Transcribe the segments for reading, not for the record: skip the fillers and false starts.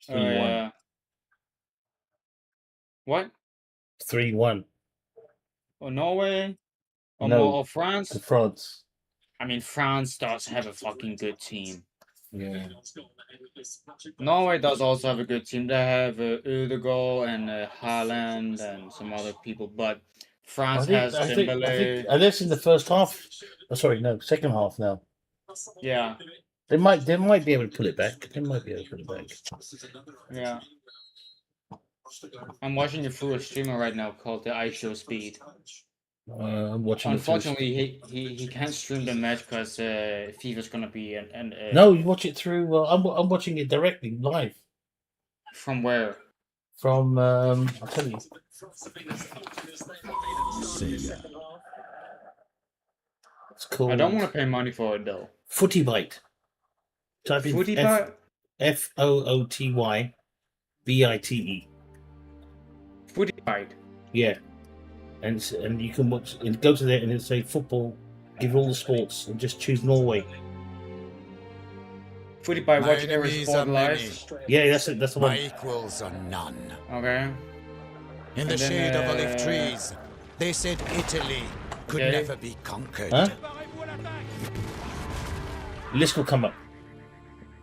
3-1. What? 3-1. Or Norway? Or No, or to France? France. I mean, France does have a fucking good team. Yeah. Norway does also have a good team. They have Ødegaard and Haaland and some other people, but France has I think Dembele. unless in the first half. Oh, sorry, no, second half now. Yeah, They might be able to pull it back. They might be able to pull it back. yeah. I'm watching it through a streamer right now called the iShow Speed. I'm watching it through. Unfortunately, he can't stream the match because FIFA's gonna be No, you watch it through. I'm watching it directly live from where? from. I'll tell you. It's I called don't want to pay money for it though. Footy Bite. Type in Footy Bite? FOOTYBITE. Footy Bite. Yeah, and you can watch and go to there and it'll say football. Give all the sports and just choose Norway. Footy Bite, watching every sport live. Yeah, that's it. That's the one. My equals are none. Okay. In the shade of olive trees, they said Italy could never be conquered. Huh? List will come up.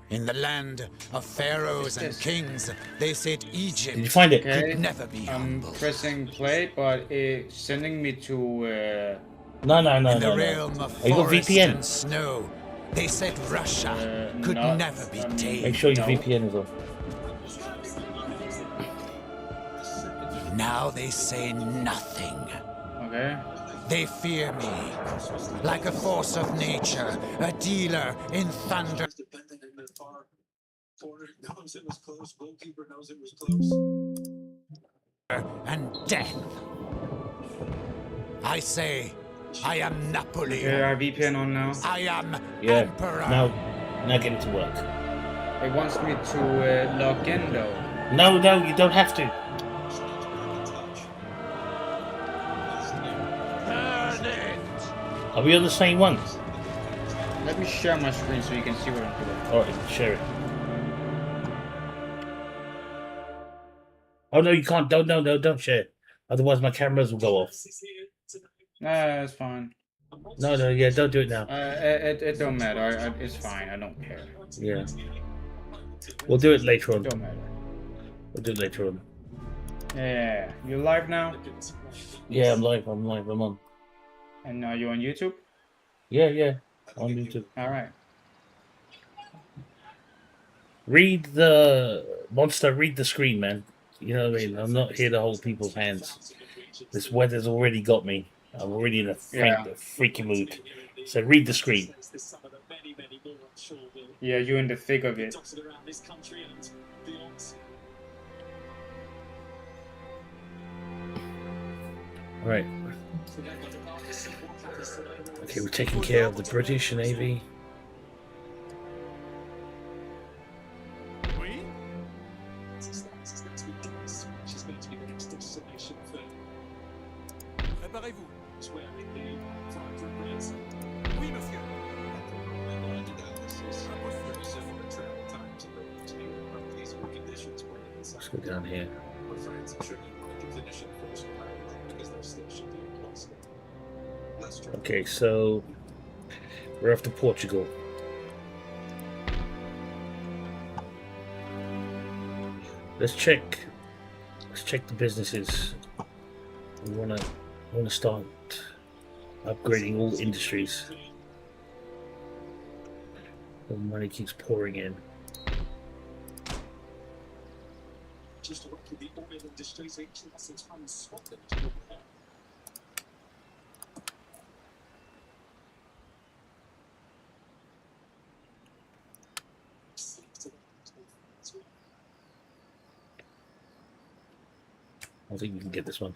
In the land of pharaohs and kings, they said Egypt Did you find it? could never be I'm humbled. pressing play, but it's sending me to. No. In the realm of you got forest VPN? and snow, they said Russia could never be tamed. Make sure your VPN is on. Now they say nothing. Okay. They fear me, like a force of nature, a dealer in thunder. And death. I say, I am Napoleon. Okay, our VPN on now. I am Emperor. Now get it to work. It wants me to log in though. No, you don't have to. Are we on the same one? Let me share my screen so you can see what I'm doing. Alright, share it. Oh no, you can't. Don't share. Otherwise my cameras will go off. Nah, it's fine. No, yeah, don't do it now. It don't matter. It's fine. I don't care. Yeah. We'll do it later on. Don't matter. We'll do it later on. Yeah. You live now? Yeah, I'm live. I'm on. And are you on YouTube? Yeah. On YouTube. Alright. Read the screen, man. You know what I mean? I'm not here to hold people's hands. This weather's already got me. I'm already in a freaky mood. So read the screen. Yeah, you're in the thick of it. Right. Okay, we're taking care of the British Navy. Let's go down here. Okay, so we're off to Portugal. Let's check the businesses. We wanna start upgrading all industries. The money keeps pouring in. I think we can get this one.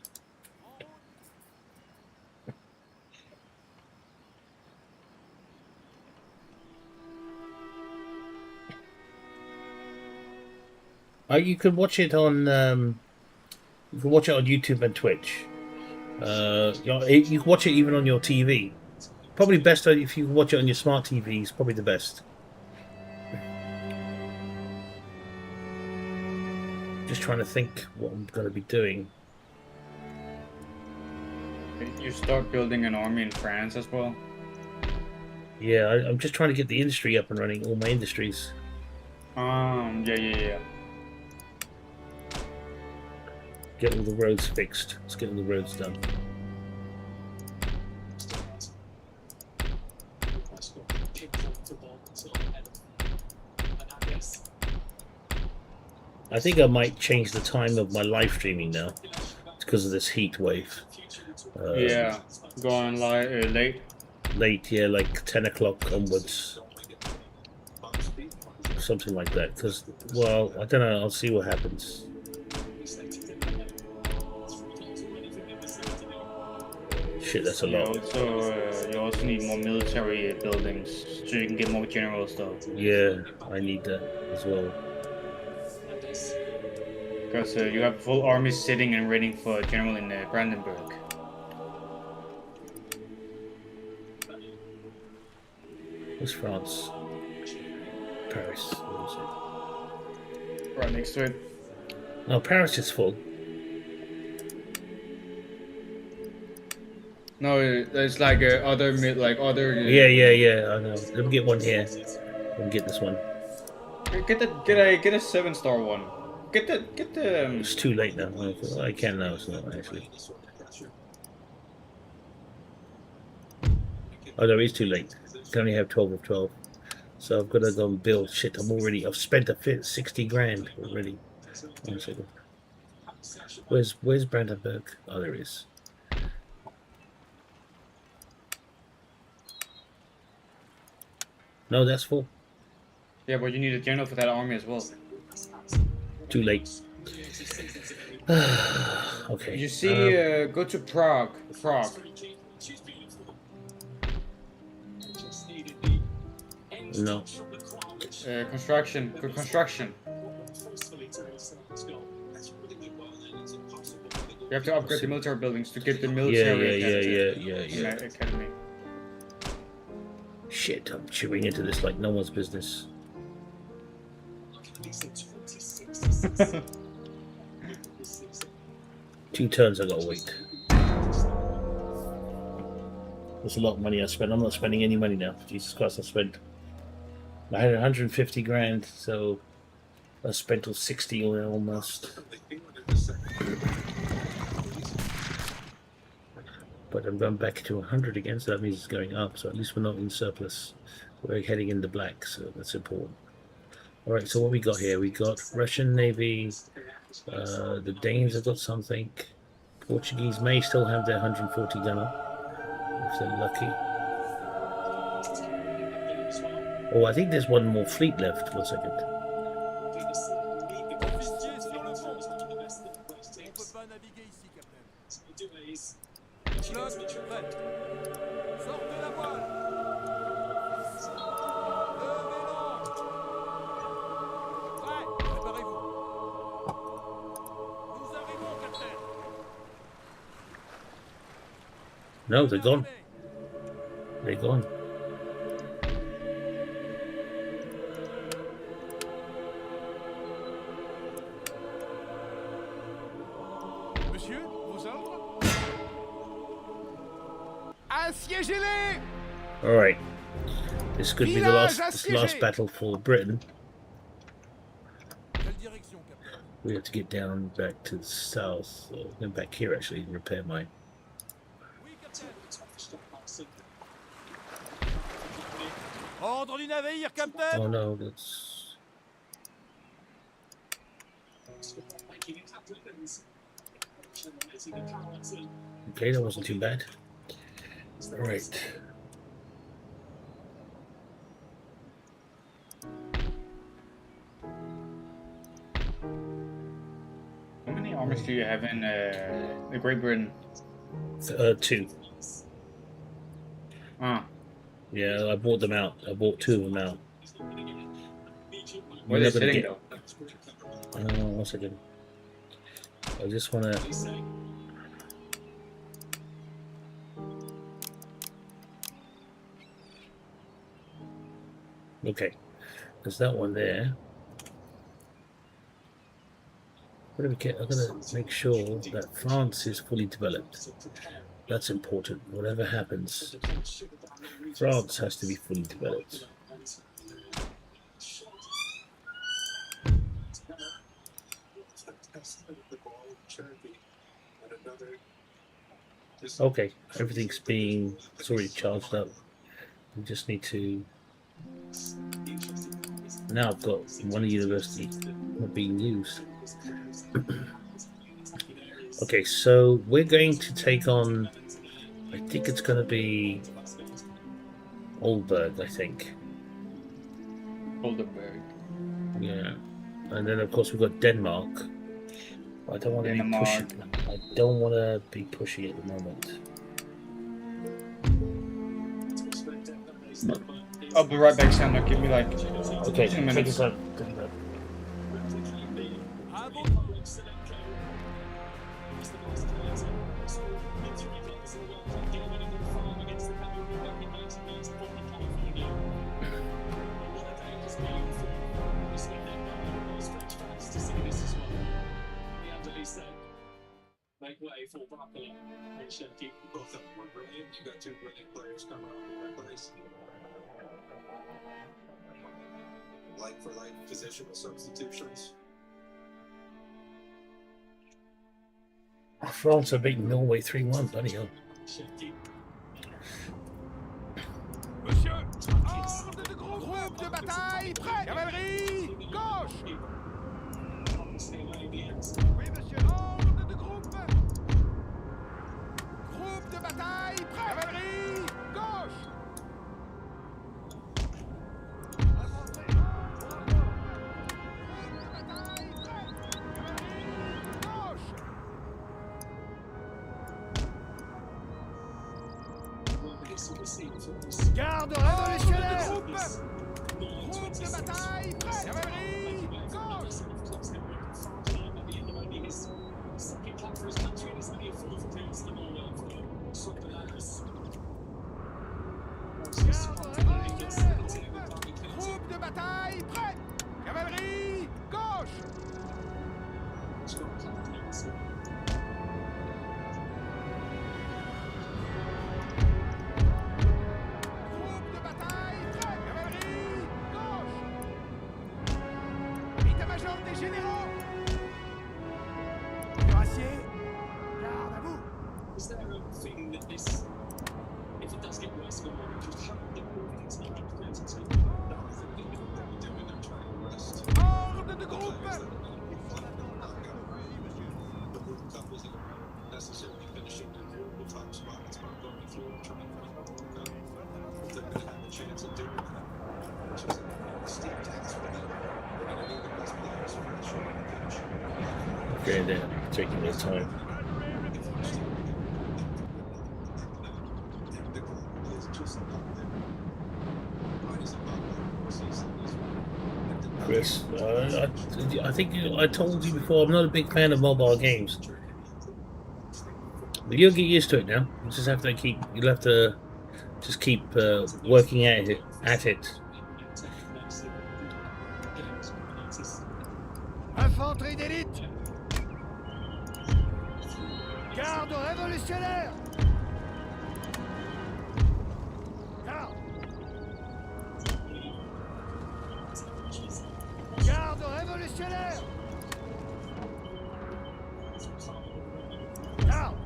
You can watch it on YouTube and Twitch. You can watch it even on your TV. Probably best if you watch it on your smart TV. Is probably the best. Just trying to think what I'm going to be doing. You start building an army in France as well. Yeah, I'm just trying to get the industry up and running, all my industries. Yeah. Get all the roads fixed. Let's get all the roads done. I think I might change the time of my live streaming now. It's because of this heat wave. Yeah, going late. Late, yeah, like 10 o'clock onwards. Something like that. Because, well, I don't know. I'll see what happens. Shit, that's a lot. You also need more military buildings so you can get more generals though. Yeah, I need that as well. Because you have full armies sitting and waiting for a general in Brandenburg. Where's France? Paris. What is Right next to it. it? No, Paris is full. No, it's like other. Yeah. I know. Let me get one here. Let me get this one. Get a 7-star one. Get the. It's too late now. I can now. It's not actually. Oh no, it's too late. I can only have 12 of 12. So I've got to go and build shit. I've spent a fit 60 grand already. 1 second. Where's Brandenburg? Oh, there it is. No, that's full. Yeah, but you need a general for that army as well. Too late. Okay. You see, go to Prague. No. Construction. Good construction. You have to upgrade the military buildings to get the military academy. Shit, I'm chewing into this like no one's business. Two turns I gotta wait. That's a lot of money I spent. I'm not spending any money now. Jesus Christ, I had 150 grand, so I spent all 60 on it almost. But I'm going back to 100 again, so that means it's going up. So at least we're not in surplus. We're heading in the black, so that's important. All right, so what we got here? We got Russian Navy. The Danes have got something. Portuguese may still have their 140 gunner, if they're lucky. Oh, I think there's one more fleet left. 1 second. No, they're gone. They're gone. Monsieur, vos ordres? Assiégez-les! All right. This could be the last battle for Britain. Quelle direction, capitaine? We have to get down back to the south. Then back here actually and repair mine. Oui, capitaine. Ordre du navire, capitaine! Oh no, that's okay. That wasn't too bad. All right. How many armies do you have in Great Britain? 2. Yeah, I bought them out. I bought 2 of them out. Where are they sitting though? 1 second. I just want to. Okay, there's that one there. I'm gonna make sure that France is fully developed. That's important. Whatever happens, France has to be fully developed. Okay, it's already charged up. We just need to. Now I've got one university not being used. Okay, so we're going to take on. I think it's going to be Oldberg. I think. Oldenburg. Yeah, and then of course we've got Denmark. I don't want to be pushing. I don't want to be pushing at the moment. I'll be right back, Sandra. Give me like Okay, 2 take minutes. your time. Take your time. Make way for Buckler and Shanky. Both of them were brilliant. You got two brilliant players coming on in that place. Like for like positional substitutions. France are beating Norway 3-1. Bloody hell. Shanky. Monsieur, ordre de groupe de bataille prêt. Cavalerie, gauche. Oui, monsieur, ordre de groupe. Groupe de bataille prêt. Cavalerie, gauche. Infanterie, groupe de bataille prêt. Cavalerie, gauche. Garde révolutionnaire. Groupe de bataille prêt. Cavalerie, gauche. Groupe de bataille prêt. Cavalerie, gauche. Groupe de bataille prêt. Cavalerie, gauche. État-major des généraux. Cuirassier, garde à vous. Is there a thing that this, if it does get worse, we'll just shut the movements and keep it to no, I think they know what they're doing. They're trying to rest Ordre de groupe. the World Cup isn't necessarily finishing in the top spot. It's about going through and trying to find a World Cup. If they're going to have a chance of doing that, which is a steep task for them. And I know the best players for the show on the pitch. Okay, they're taking their time. Chris, I think I told you before, I'm not a big fan of mobile games. But you'll get used to it now. You'll have to just keep working at it. Infanterie d'élite. Garde révolutionnaire. Garde. Garde révolutionnaire. Garde.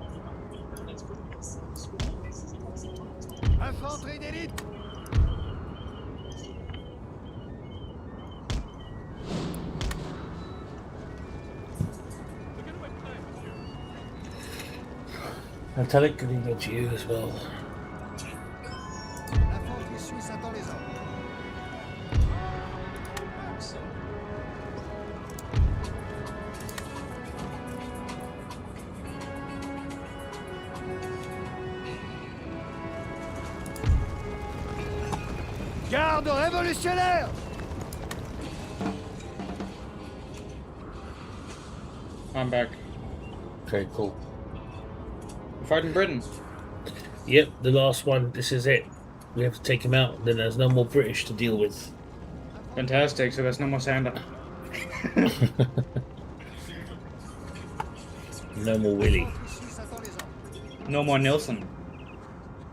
Infanterie d'élite. And tell it good evening to you as well. L'infanterie suisse attend les ordres. Garde révolutionnaire. I'm back. Okay, cool. Fighting Britain. Yep, the last one. This is it. We have to take him out. Then there's no more British to deal with. Fantastic. So there's no more Sander. No more Willie. No more Nilsson.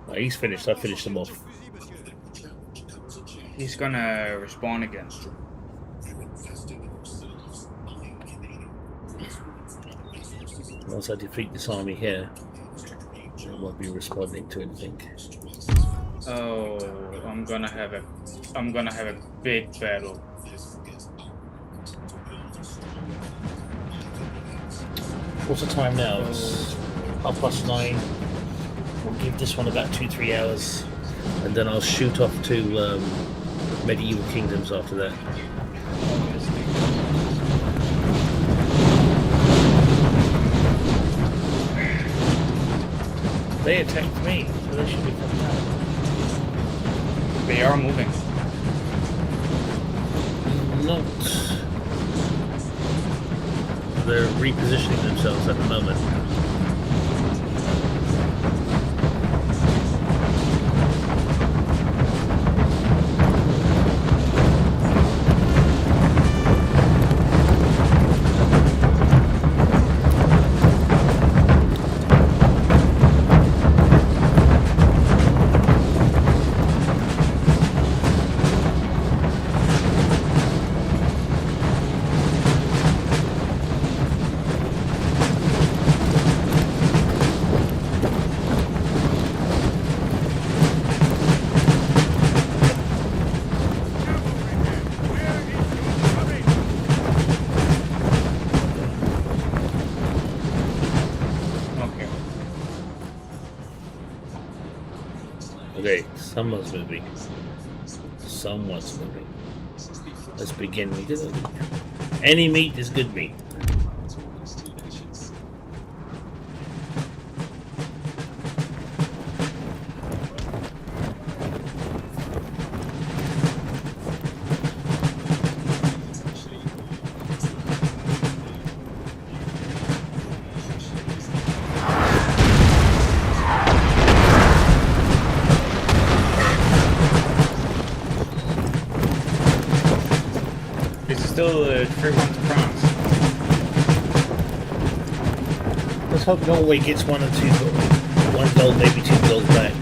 Oh, he's finished. I finished him off. He's gonna respawn again. Once I defeat this army here, I won't be responding to anything. Oh, I'm gonna have a big battle. What's the time now? It's 9:30. We'll give this one about 2-3 hours, and then I'll shoot off to Medieval Kingdoms after that. They attacked me, so they should be coming out. They are moving. Not. They're repositioning themselves at the moment. Okay, someone's moving. Someone's moving. Let's begin. Any meat is good meat. Still 3-1 to France. Let's hope Norway gets 1 or 2 goals. 1 goal, maybe 2 goals back.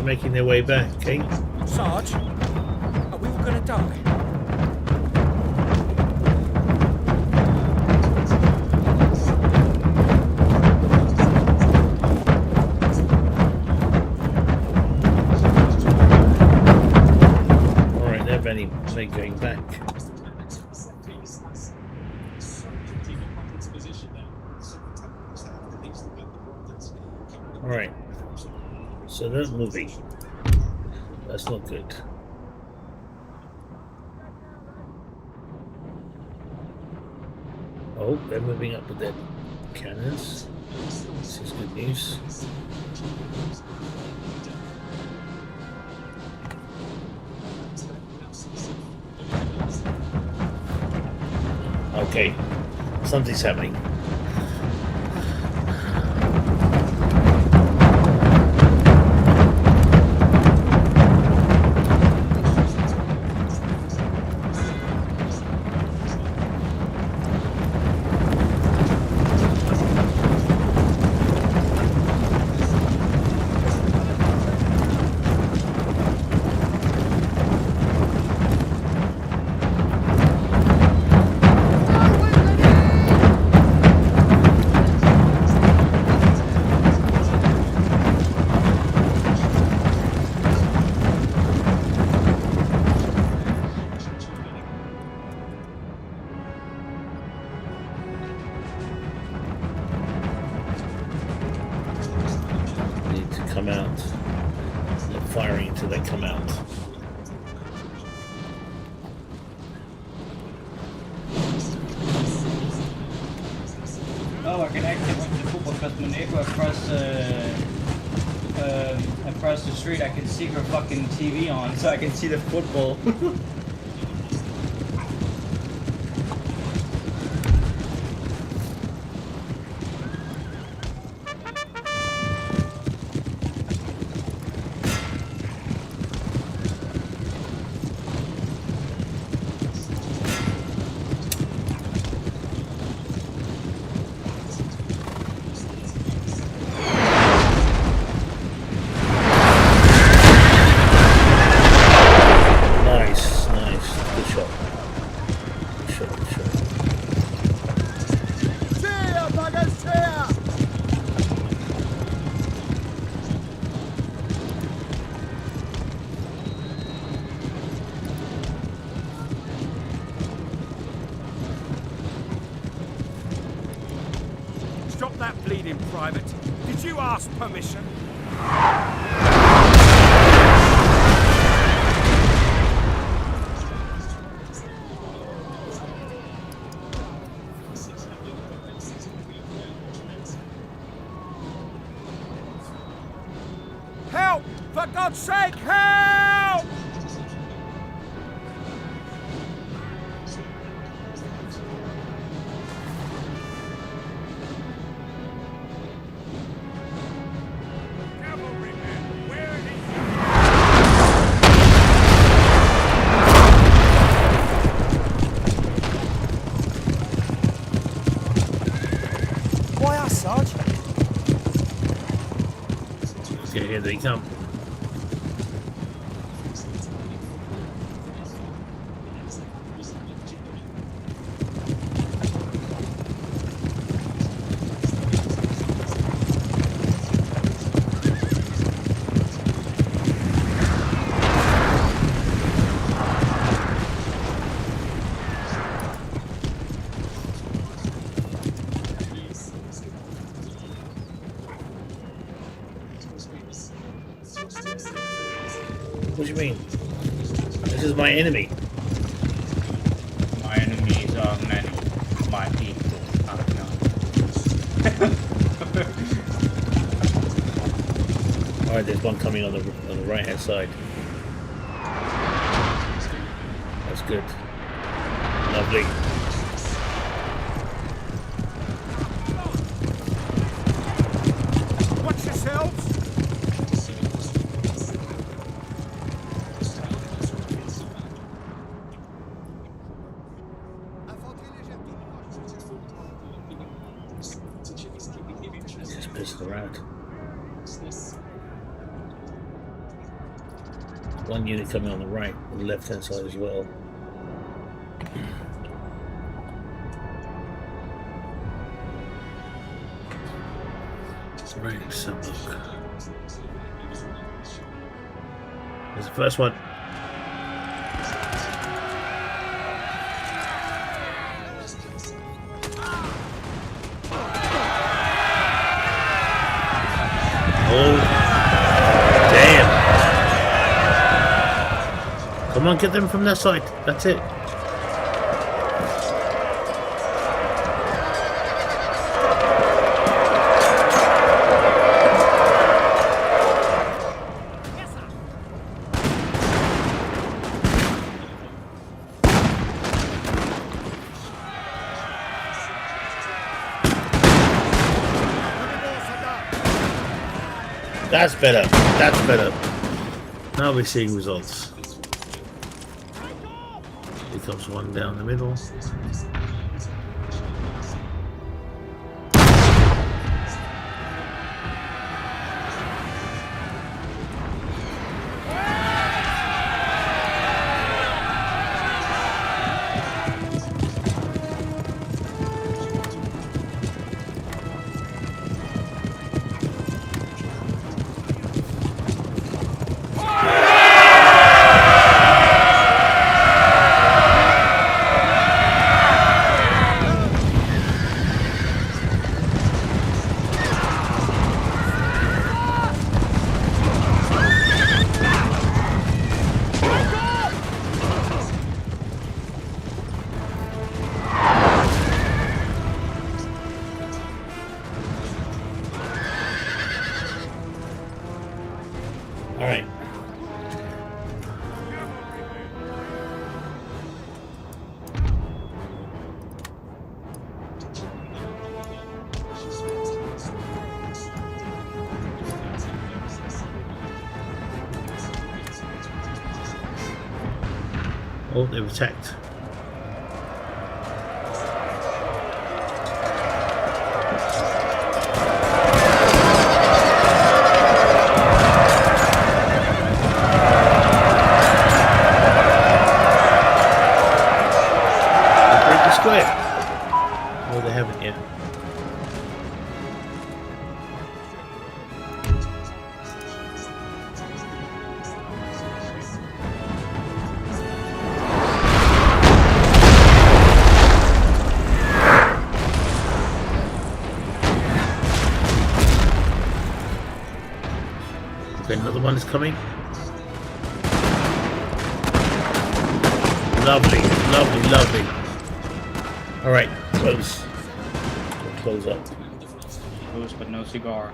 Making their way back, okay? Sarge, are we all gonna die? Alright, they're going back. Alright. So they're moving. That's not good. Oh, they're moving up with their cannons. This is good news. Okay, something's happening. firing until they come out. Oh, I can actually watch the football because my neighbor across the street, I can see her fucking TV on, so I can see the football. Nice, nice. Good shot. Good shot, good shot. Cheer, buggers, cheer! Stop that bleeding, Private. Did you ask permission? Help! For God's sake, help! Cavalryman, where is Why us, Sarge? Okay, here they come. What do you mean? This is my enemy. My enemies are many. My people are none. Alright, there's one coming on the right hand side. That's good. Lovely. Watch yourselves! Just pissed around. One unit coming on the right, on the left hand side as well. Right, so look. There's the first one. Oh, damn. Come on, get them from that side. That's it. That's better. That's better. Now we're seeing results. Here comes one down the middle. Oh, they've attacked. They break the square. Oh, they haven't yet. Okay, another one is coming. Lovely, lovely, lovely. Alright, close. We'll close up. Close but no cigar.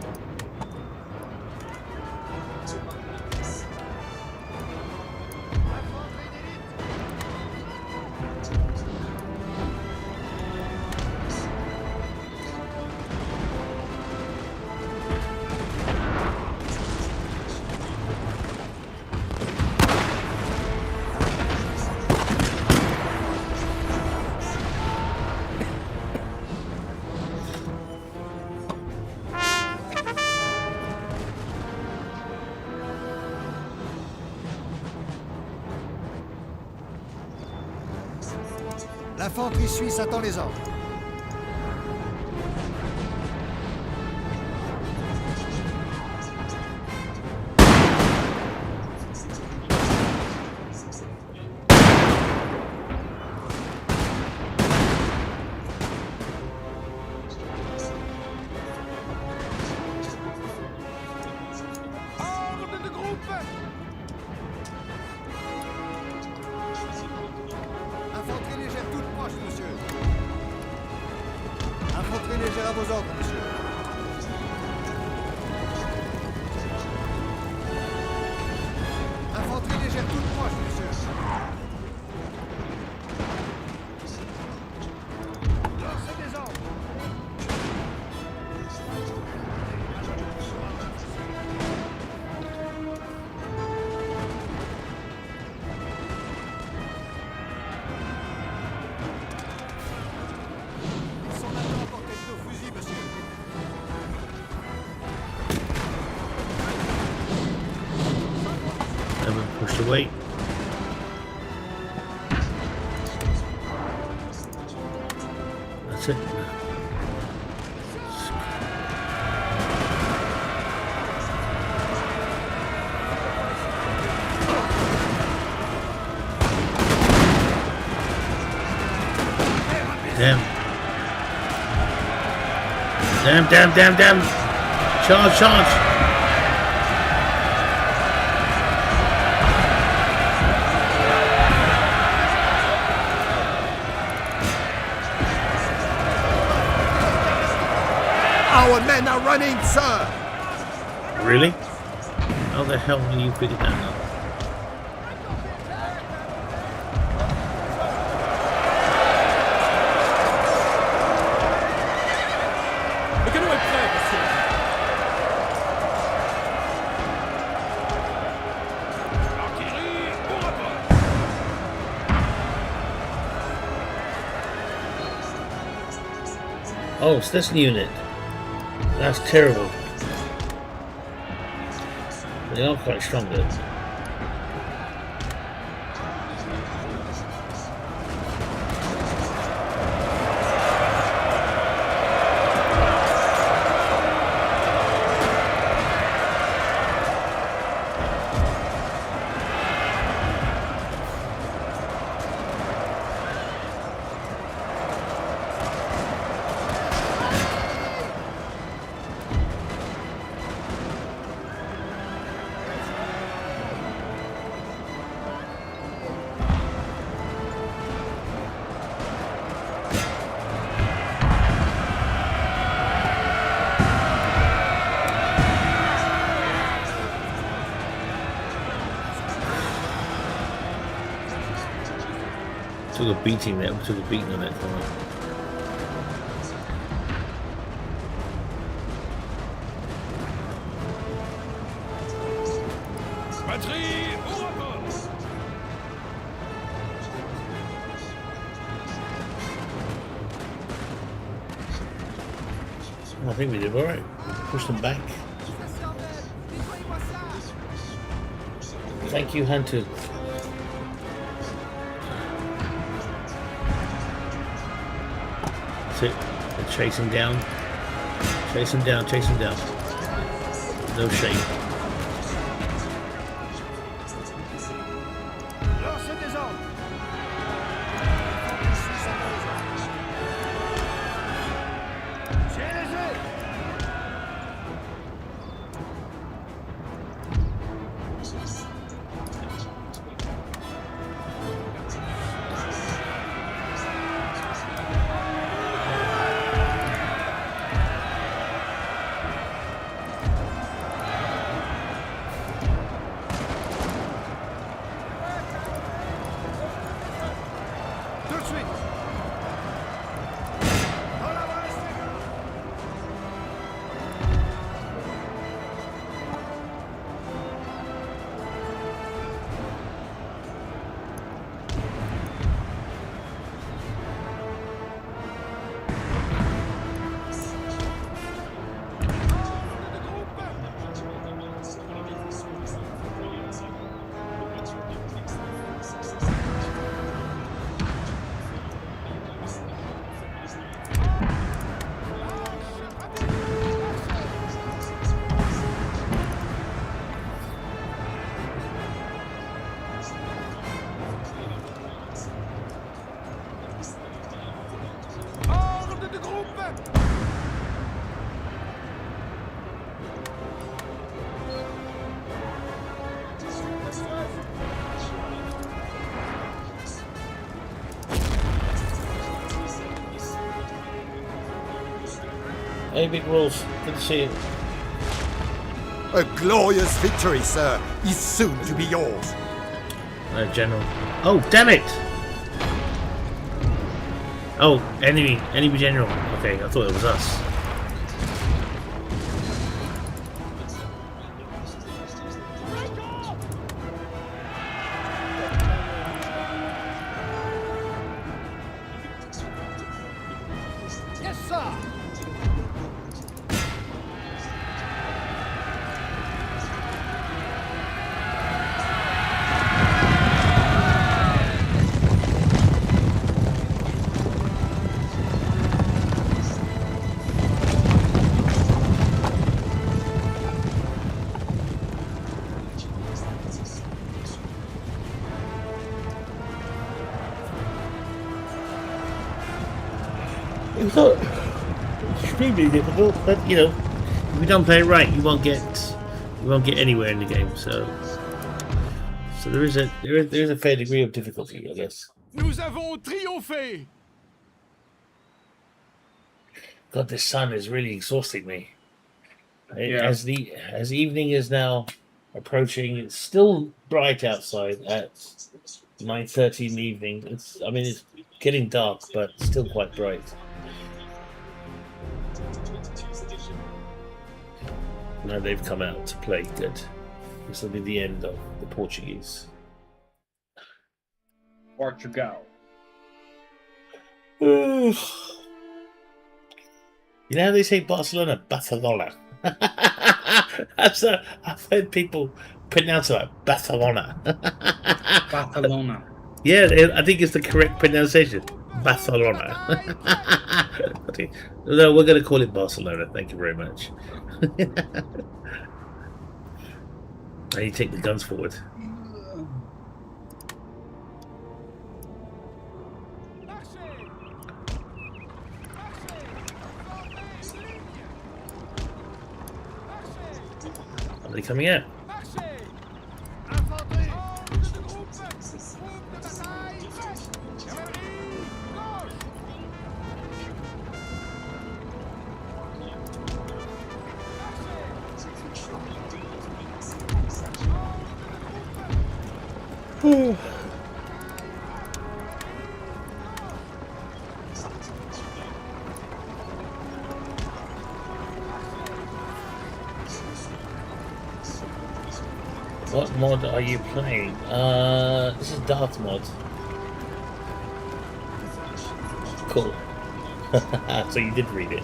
L'infanterie suisse attend les ordres. Ordre de groupe. Infanterie légère toute proche, monsieur. Infanterie légère à vos ordres, monsieur. Infanterie légère toute proche, monsieur. Lancez des ordres. Ils sont maintenant à portée de nos fusils, monsieur. Haven't pushed away. That's it. Damn. Damn, damn, damn, damn. Charge, charge. Our men are running, sir. Really? How the hell are you figured that out? Le canot est prêt, monsieur. Artillerie au rapport. Oh, it's this unit. That's terrible. They are quite strong though. Took a beating there. We took a beating on that corner. Batterie au rapport. I think we did all right. Push them back. Thank you, Hunter. That's it. They're chasing down. Chase him down. Chase him down. No shame. Lancez des ordres. Tirez-les. Tout de suite. En avant les secondes. Ordre de groupe. Hey, Big Rules. Good to see you. A glorious victory, sir, is soon to be yours. General. Oh, damn it! Oh, enemy general. Okay, I thought it was us. Yes, sir. It was not extremely difficult, but you know, if you don't play it right, you won't get anywhere in the game. So there is a fair degree of difficulty, I guess. Nous avons triomphé. God, this sun is really exhausting me. Yeah. As the evening is now approaching, it's still bright outside at 9:30 in the evening. It's getting dark, but still quite bright. Now they've come out to play good. This will be the end of the Portuguese. Portugal. You know how they say Barcelona? Barcelona. I've heard people pronounce it like Barcelona. Barcelona. Yeah, I think it's the correct pronunciation. Barcelona. Okay. No, we're going to call it Barcelona. Thank you very much. And you take the guns forward. Are they coming out? Marchez. Infanterie. Ordre de groupe. Groupe de bataille. Prêt. Cavalerie. Gauche. What mod are you playing? This is Darth mod. Cool. So you did read it.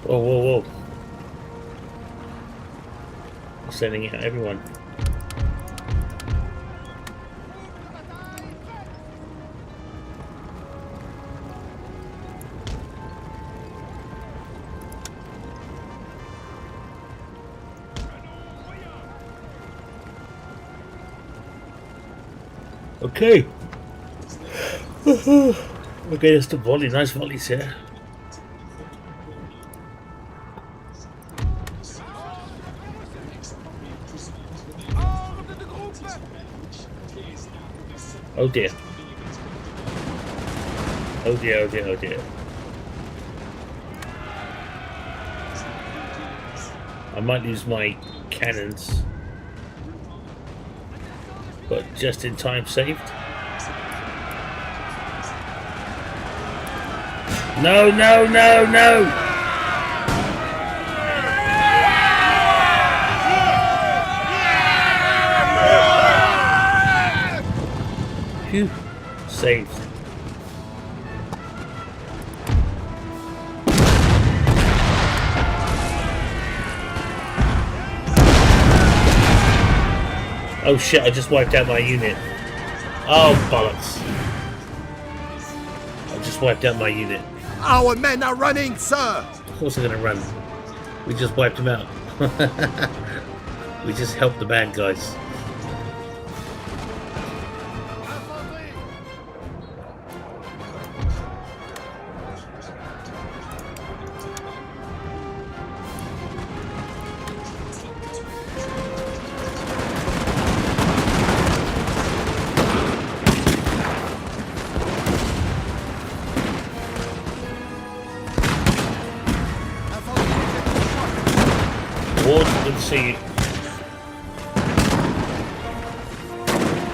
Whoa, whoa, whoa. I'm sending out everyone. Okay. Okay, that's the volley. Nice volleys here. Ordre de groupe. Oh dear. Oh dear, oh dear, oh dear. I might lose my cannons. But just in time saved. No, no, no, no! Phew. Saved. Oh shit, I just wiped out my unit. Oh bollocks. I just wiped out my unit. Our men are running, sir! Of course they're gonna run. We just wiped them out. We just helped the bad guys. Infanterie. Ward, good to see you.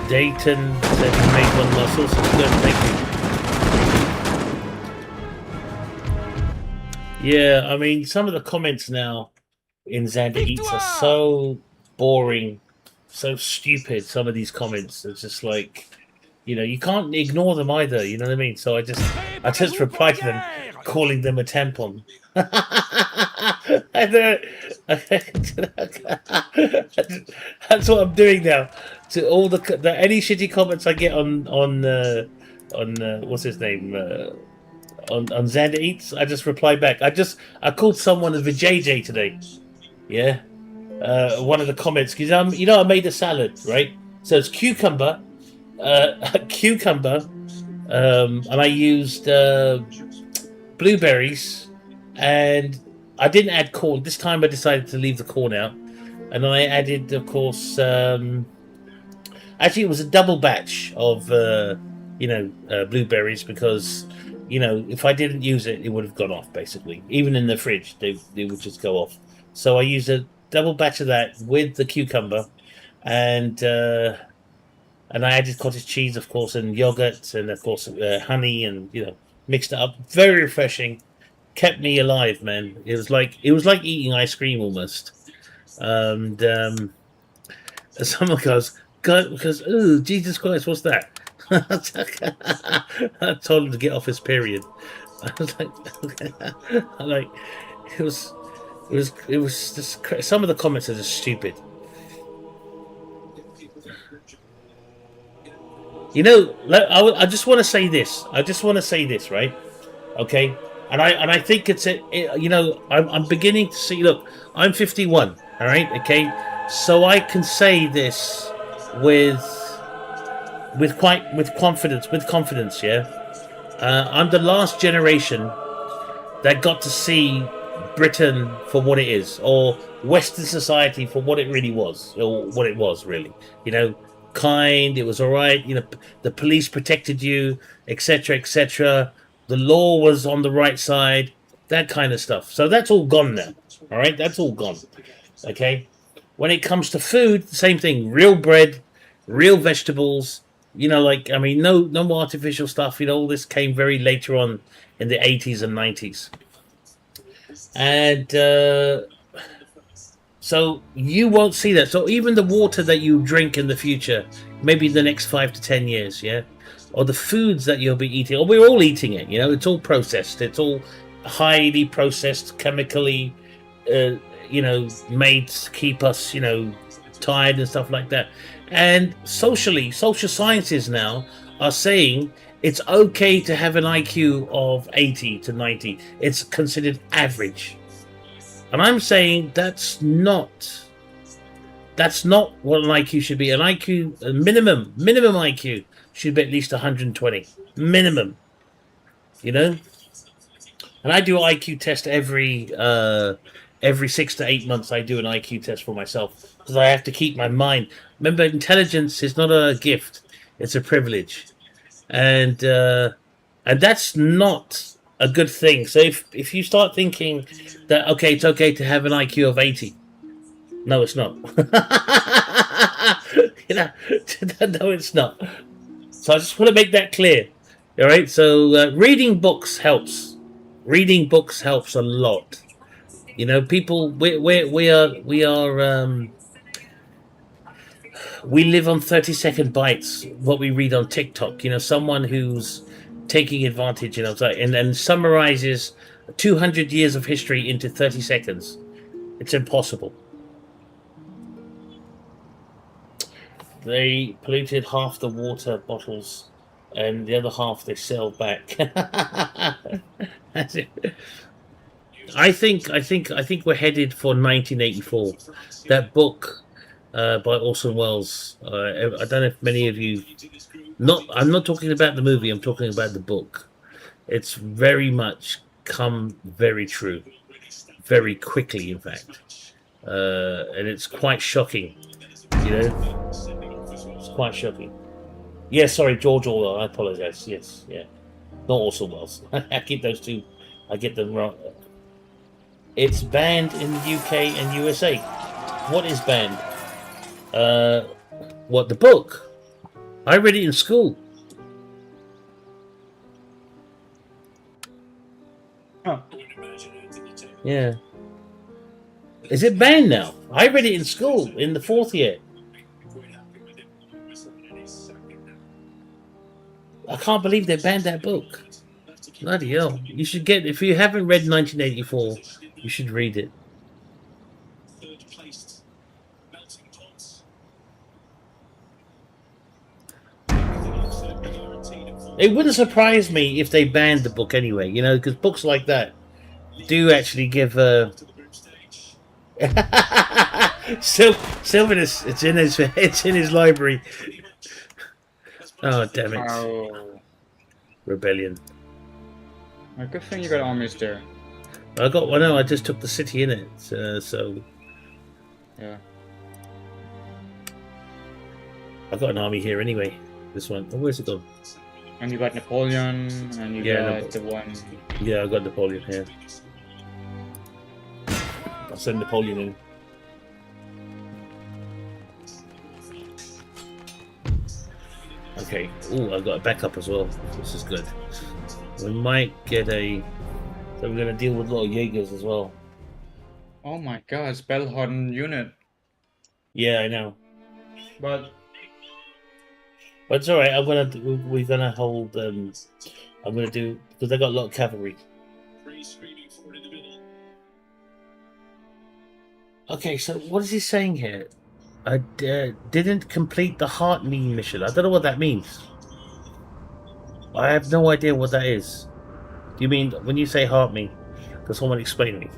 Dayton said he made one muscle, so good, thank you. Yeah, I mean, some of the comments now in Xander Eats are so boring, so stupid. Some of these comments are just like, you know, you can't ignore them either. You know what I mean? So I just replied to them, calling them a tampon. That's what I'm doing now. To all the any shitty comments I get on what's his name on Xander Eats, I just reply back. I called someone a vajayjay today. Yeah, one of the comments, because you know, I made a salad, right? So it's cucumber, and I used blueberries, and I didn't add corn. This time I decided to leave the corn out, and I added, of course, actually it was a double batch of blueberries, because if I didn't use it, it would have gone off. Basically, even in the fridge, they would just go off. So I used a double batch of that with the cucumber, and I added cottage cheese, of course, and yogurt, and of course honey, and mixed it up. Very refreshing. Kept me alive, man. It was like eating ice cream almost. And someone goes, "Oh, Jesus Christ, what's that?" I told him to get off his period. I was like, it was just some of the comments are just stupid. I just want to say this. Right? Okay. And I think I'm beginning to see. Look, I'm 51. All right. Okay. So I can say this with confidence. Yeah. I'm the last generation that got to see Britain for what it is, or Western society for what it really was, or what it was really. Kind. It was all right. The police protected you, etc., etc. The law was on the right side, that kind of stuff. So that's all gone now. All right, that's all gone. Okay. When it comes to food, the same thing. Real bread, real vegetables. No more artificial stuff. All this came very later on in the 80s and 90s. And so you won't see that. So even the water that you drink in the future, maybe the next 5 to 10 years, yeah, or the foods that you'll be eating, or we're all eating it. It's all processed. It's all highly processed, chemically, made to keep us, tired and stuff like that. And social sciences now are saying it's okay to have an IQ of 80 to 90. It's considered average. And I'm saying that's not what an IQ should be. An IQ, a minimum IQ should be at least 120. Minimum. And I do an IQ test every 6 to 8 months. I do an IQ test for myself because I have to keep my mind. Remember, intelligence is not a gift; it's a privilege, and that's not a good thing. So if you start thinking that it's okay to have an IQ of 80, no, it's not. No, it's not. So I just want to make that clear. All right. So reading books helps. Reading books helps a lot. People, we live on 30-second bites. What we read on TikTok. Someone who's taking advantage. And summarizes 200 years of history into 30 seconds. It's impossible. They polluted half the water bottles, and the other half they sell back. I think we're headed for 1984. That book by Orson Welles. I don't know if many of you. I'm not talking about the movie. I'm talking about the book. It's very much come very true, very quickly, in fact, and it's quite shocking. It's quite shocking. Yeah, sorry, George Orwell. I apologize. Yes, yeah, not Orson Welles. I keep those two. I get them wrong. It's banned in the UK and USA. What is banned? What, the book? I read it in school. Huh. Yeah. Is it banned now? I read it in school in the 4th year. I can't believe they banned that book. Bloody hell. You should if you haven't read 1984, you should read it. It wouldn't surprise me if they banned the book anyway, because books like that do actually give Sylvanus, it's in his library. Oh, damn it. Oh. Rebellion. A good thing you got armies there. I just took the city in it, so... Yeah. I've got an army here anyway. This one. Oh, where's it gone? And you got Napoleon, and you got the one... Yeah, I got Napoleon here. I'll send Napoleon in. Okay. Oh, I've got a backup as well. This is good. We might get a... So we're going to deal with a lot of Jaegers as well. Oh my god, spell-hardened unit. Yeah, I know. But it's alright. We're gonna hold. I'm gonna do because I got a lot of cavalry. Okay, so what is he saying here? I didn't complete the Heart Me mission. I don't know what that means. I have no idea what that is. Do you mean when you say Heart Me? Can someone explain me?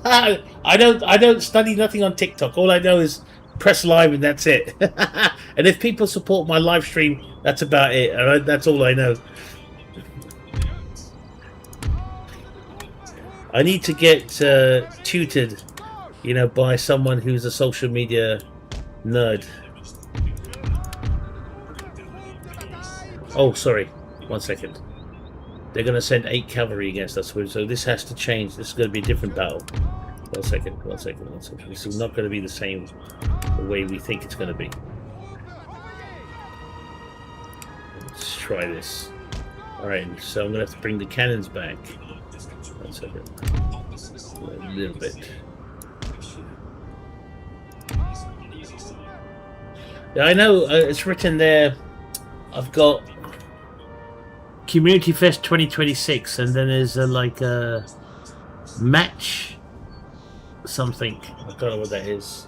I don't study nothing on TikTok. All I know is press live and that's it. And if people support my live stream, that's about it. And that's all I know. I need to get tutored, by someone who's a social media nerd. Oh, sorry. 1 second. They're going to send 8 cavalry against us, so this has to change. This is going to be a different battle. 1 second. This is not going to be the same the way we think it's going to be. Let's try this. Alright, so I'm going to have to bring the cannons back. 1 second. A little bit. Yeah, I know it's written there. I've got Community Fest 2026, and then there's like a match something. I don't know what that is.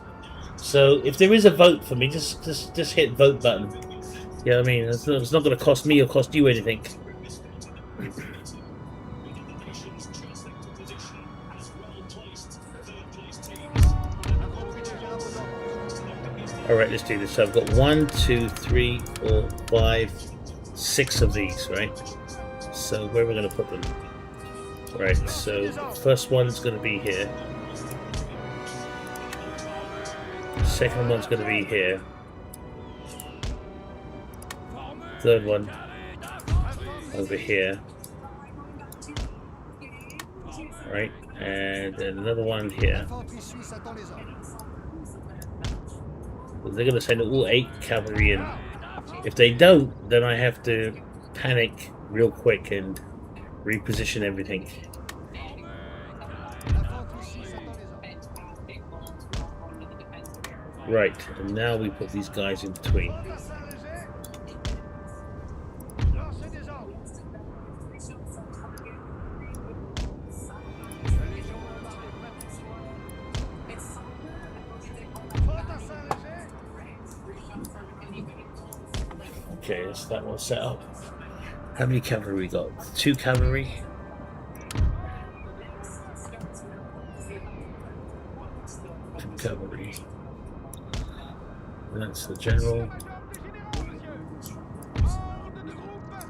So if there is a vote for me, just hit vote button. You know what I mean? It's not going to cost me or cost you anything. All right, let's do this. So I've got 1, 2, 3, 4, 5, 6 of these, right? So where are we going to put them? Right. So the first one's going to be here. Second one's going to be here. Third one over here. Right, and then another one here. They're going to send all 8 cavalry in. If they don't, then I have to panic real quick and reposition everything. Right, and now we put these guys in between. Okay, that's that one set up. How many cavalry we got? 2 cavalry. Cavalry. That's the general.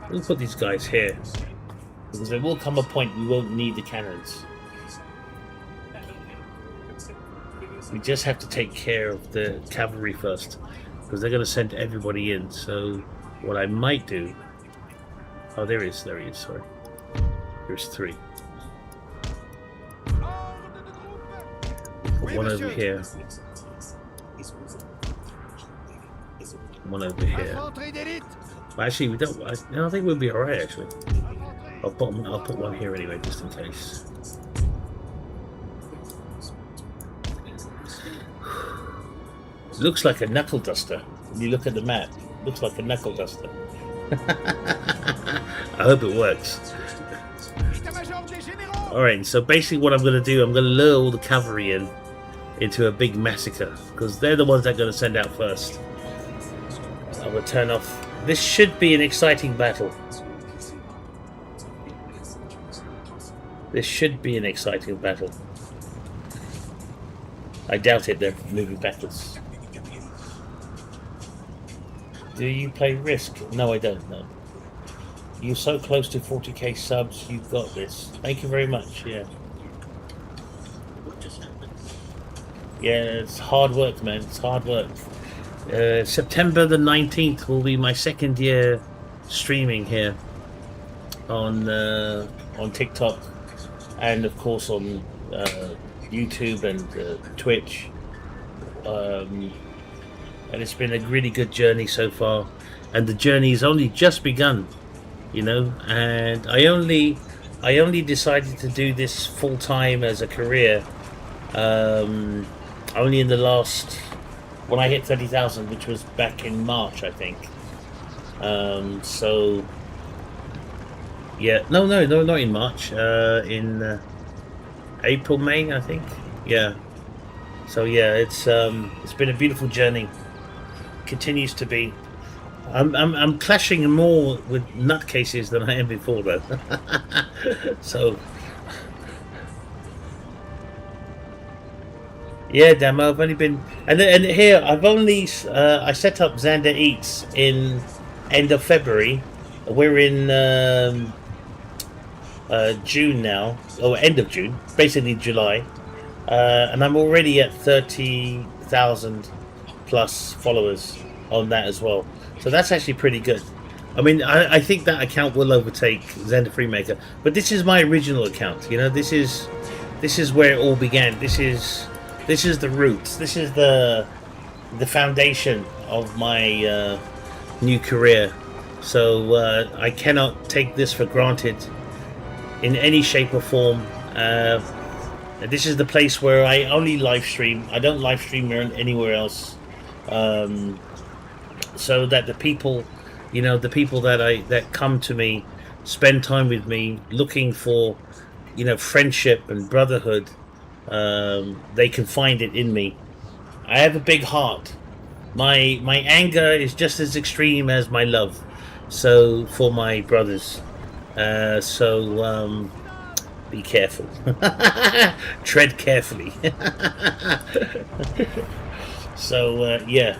We'll put these guys here because there will come a point we won't need the cannons. We just have to take care of the cavalry first because they're going to send everybody in. So what I might do... Oh, there he is, sorry. There's 3. Put one over here. One over here. Well, actually, we don't. I think we'll be all right. Actually, I'll put one here anyway, just in case. It looks like a knuckle duster. When you look at the map, it looks like a knuckle duster. I hope it works. All right. So basically, what I'm going to do, I'm going to lure all the cavalry into a big massacre because they're the ones that are going to send out first. I will turn off. This should be an exciting battle. This should be an exciting battle. I doubt it, they're moving backwards. Do you play Risk? No, I don't, no. You're so close to 40k subs, you've got this. Thank you very much, yeah. Yeah, it's hard work, man, it's hard work. September the 19th will be my 2nd year streaming here on TikTok and of course on YouTube and Twitch, and it's been a really good journey so far, and the journey's only just begun, you know. And I only decided to do this full time as a career only in the last, when I hit 30,000, which was back in March, I think. So yeah, no, not in March. In April, May, I think. Yeah. So yeah, it's been a beautiful journey. Continues to be. I'm clashing more with nutcases than I am before, though. So. Yeah, Damo, I've only been... And here, I've only... I set up Xander Eats in end of February. We're in June now. Or end of June. Basically July. And I'm already at 30,000 plus followers on that as well. So that's actually pretty good. I mean, I think that account will overtake Xander Freemaker. But this is my original account. You know, this is where it all began. This is the roots. This is the foundation of my new career. So I cannot take this for granted in any shape or form. This is the place where I only live stream. I don't live stream anywhere else. So that the people, you know, the people that come to me spend time with me, looking for, you know, friendship and brotherhood, they can find it in me. I have a big heart. My anger is just as extreme as my love. So for my brothers, be careful. Tread carefully. So yeah,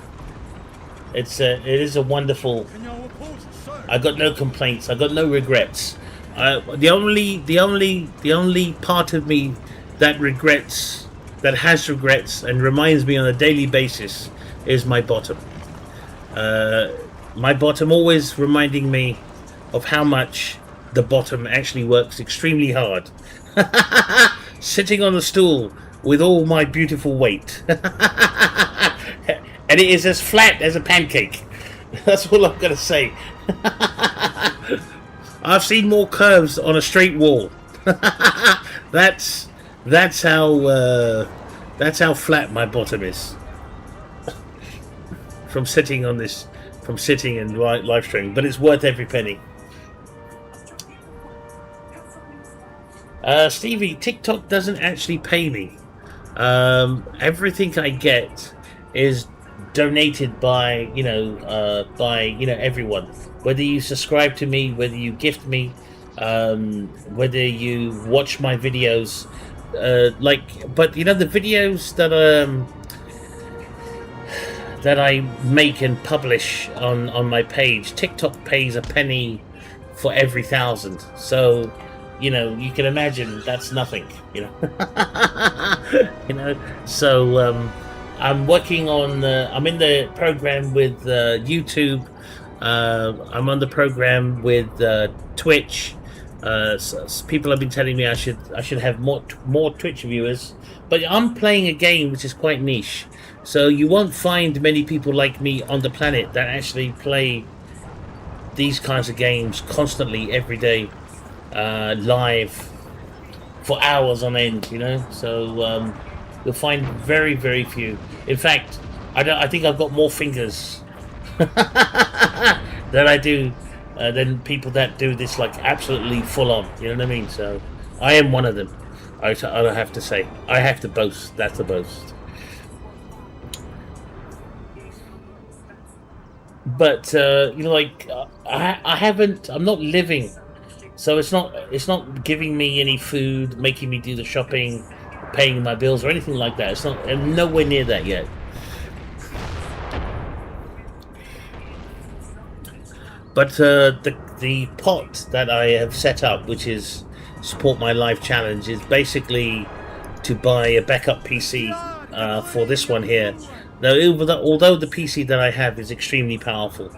it is a wonderful. I got no complaints. I got no regrets. The only part of me that regrets, that has regrets, and reminds me on a daily basis is my bottom. My bottom always reminding me of how much the bottom actually works extremely hard. Sitting on the stool with all my beautiful weight. And it is as flat as a pancake. That's all I'm going to say. I've seen more curves on a straight wall. That's how flat my bottom is. From sitting on this, from sitting and live streaming, but it's worth every penny. Stevie, TikTok doesn't actually pay me. Everything I get is donated by everyone. Whether you subscribe to me, whether you gift me, whether you watch my videos, but you know, the videos that I make and publish on my page, TikTok pays a penny for every 1,000. So, you know, you can imagine that's nothing, you know. You know, so I'm working on. I'm in the program with YouTube. I'm on the program with Twitch. People have been telling me I should have more Twitch viewers, but I'm playing a game which is quite niche. So you won't find many people like me on the planet that actually play these kinds of games constantly, every day, live for hours on end. You know, so you'll find very, very few. In fact, I think I've got more fingers that I do than people that do this like absolutely full on. You know what I mean? So I am one of them. I have to say, I have to boast. That's the boast. But you know, like I haven't. I'm not living, so it's not giving me any food, making me do the shopping, paying my bills or anything like that. It's not. I'm nowhere near that yet. But the pot that I have set up, which is support my live challenge, is basically to buy a backup PC for this one here. Now, although the PC that I have is extremely powerful,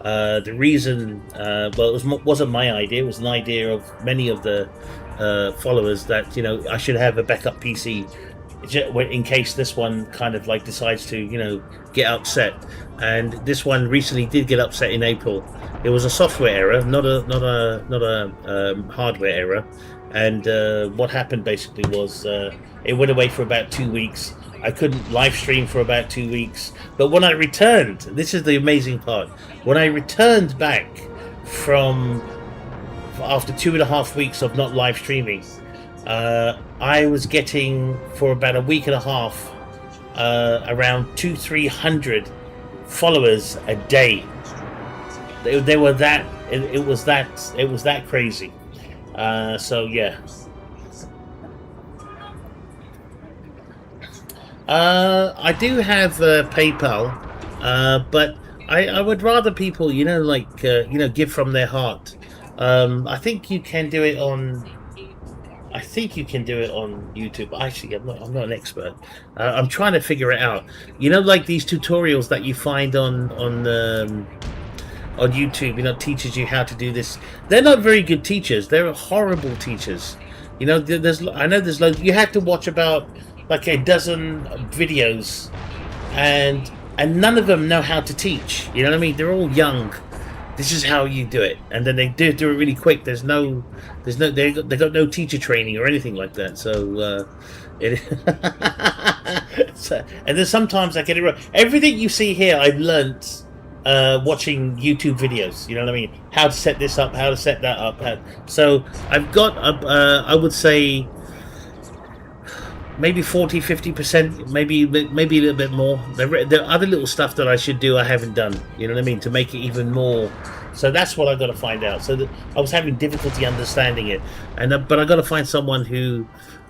the reason, well, it wasn't my idea. It was an idea of many of the followers that, you know, I should have a backup PC in case this one kind of like decides to, you know, get upset. And this one recently did get upset in April. It was a software error, not a hardware error. And what happened basically was it went away for about 2 weeks. I couldn't live stream for about 2 weeks. But when I returned, this is the amazing part. When I returned back from after 2.5 weeks of not live streaming, I was getting for about a week and a half around 200-300 followers a day. They were that. It was that crazy. So yeah. I do have PayPal, but I would rather people, you know, like give from their heart. I think you can do it on. I think you can do it on YouTube. Actually, I'm not an expert. I'm trying to figure it out. You know, like these tutorials that you find on YouTube. You know, teaches you how to do this. They're not very good teachers. They're horrible teachers. You know, I know there's loads. You have to watch about like a dozen videos, and none of them know how to teach. You know what I mean? They're all young. This is how you do it, and then they do it really quick. They got no teacher training or anything like that. So and then sometimes I get it wrong. Everything you see here, I've learnt watching YouTube videos. You know what I mean? How to set this up, how to set that up. So I've got, I would say, maybe 40-50%, maybe a little bit more. There are other little stuff that I should do I haven't done. You know what I mean? To make it even more. So that's what I got to find out. So I was having difficulty understanding it, but I got to find someone who,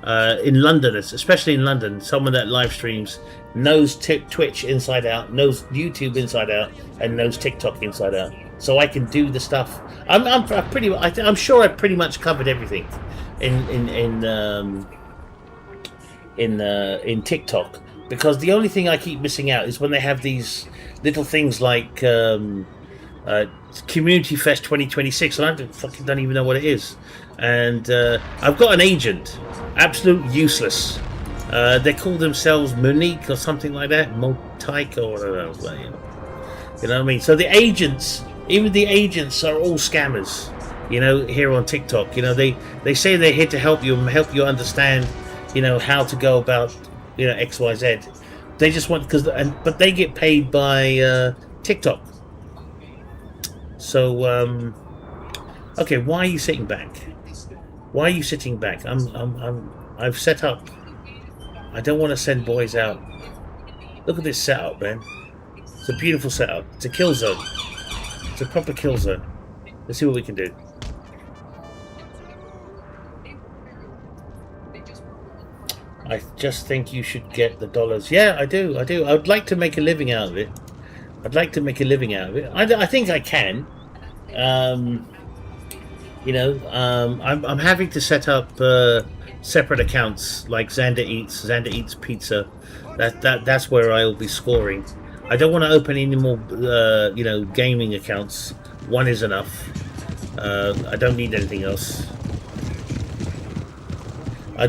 in London, especially in London, someone that live streams, knows Twitch inside out, knows YouTube inside out, and knows TikTok inside out. So I can do the stuff. I'm sure I pretty much covered everything in TikTok, because the only thing I keep missing out is when they have these little things like Community Fest 2026, and I don't even know what it is. And I've got an agent, absolute useless. They call themselves Monique or something like that, Motique or whatever. You know what I mean? So the agents, even the agents, are all scammers. You know, here on TikTok, you know, they say they're here to help you understand, you know, how to go about, you know, XYZ. They just want, but they get paid by TikTok. So okay, why are you sitting back? Why are you sitting back? I've set up. I don't want to send boys out. Look at this setup, man. It's a beautiful setup. It's a kill zone. It's a proper kill zone. Let's see what we can do. I just think you should get the dollars. Yeah, I do. I would like to make a living out of it. I think I can. You know, I'm having to set up separate accounts like Xander Eats Pizza. That's where I'll be scoring. I don't want to open any more, you know, gaming accounts. One is enough. I don't need anything else. I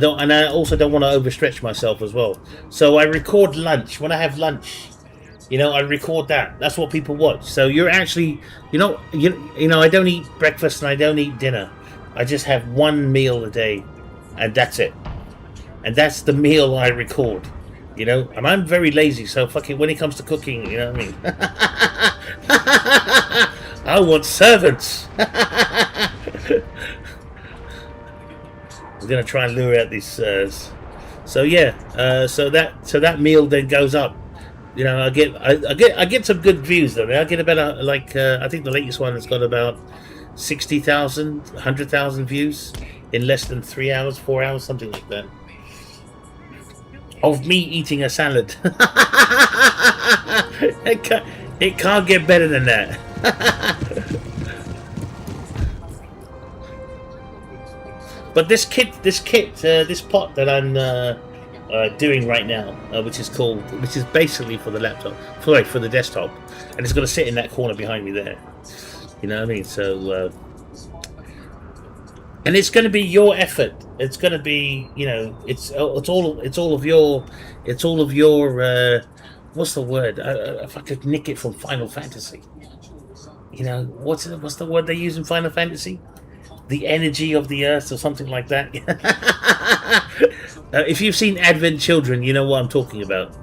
also don't want to overstretch myself as well. So I record lunch. When I have lunch, you know, I record that. That's what people watch. So you're actually, you know, I don't eat breakfast and I don't eat dinner. I just have one meal a day, and that's it. And that's the meal I record. You know, and I'm very lazy. So fucking when it comes to cooking, you know what I mean? I want servants. We're gonna try and lure out these so yeah, so that meal then goes up. You know, I get some good views though. I get about I think the latest one has got about 60,000, 100,000 views in less than 3 hours, 4 hours, something like that. Of me eating a salad. It can't get better than that. But this pot that I'm doing right now, which is basically for the laptop, for the desktop, and it's going to sit in that corner behind me there. You know what I mean? So, and it's going to be your effort. It's going to be, you know, it's all of your, what's the word? If I could nick it from Final Fantasy, you know, what's the word they use in Final Fantasy? The energy of the earth or something like that. If you've seen Advent Children, you know what I'm talking about.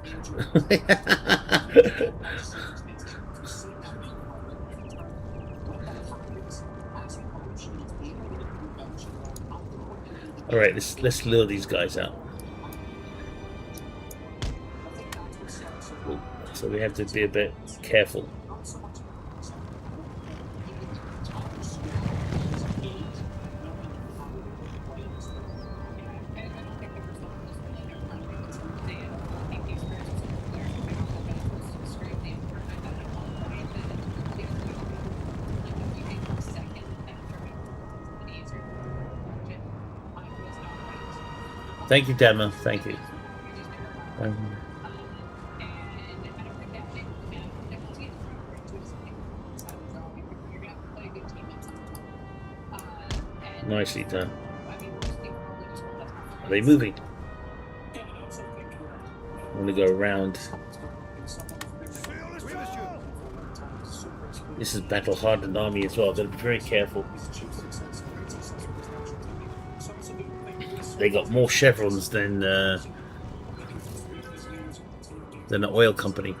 All right, let's lure these guys out. So we have to be a bit careful. Thank you, Demo. Thank you. Nicely done. Are they moving? I'm going to go around. This is battle hardened army as well. I've got to be very careful. They got more chevrons than an oil company.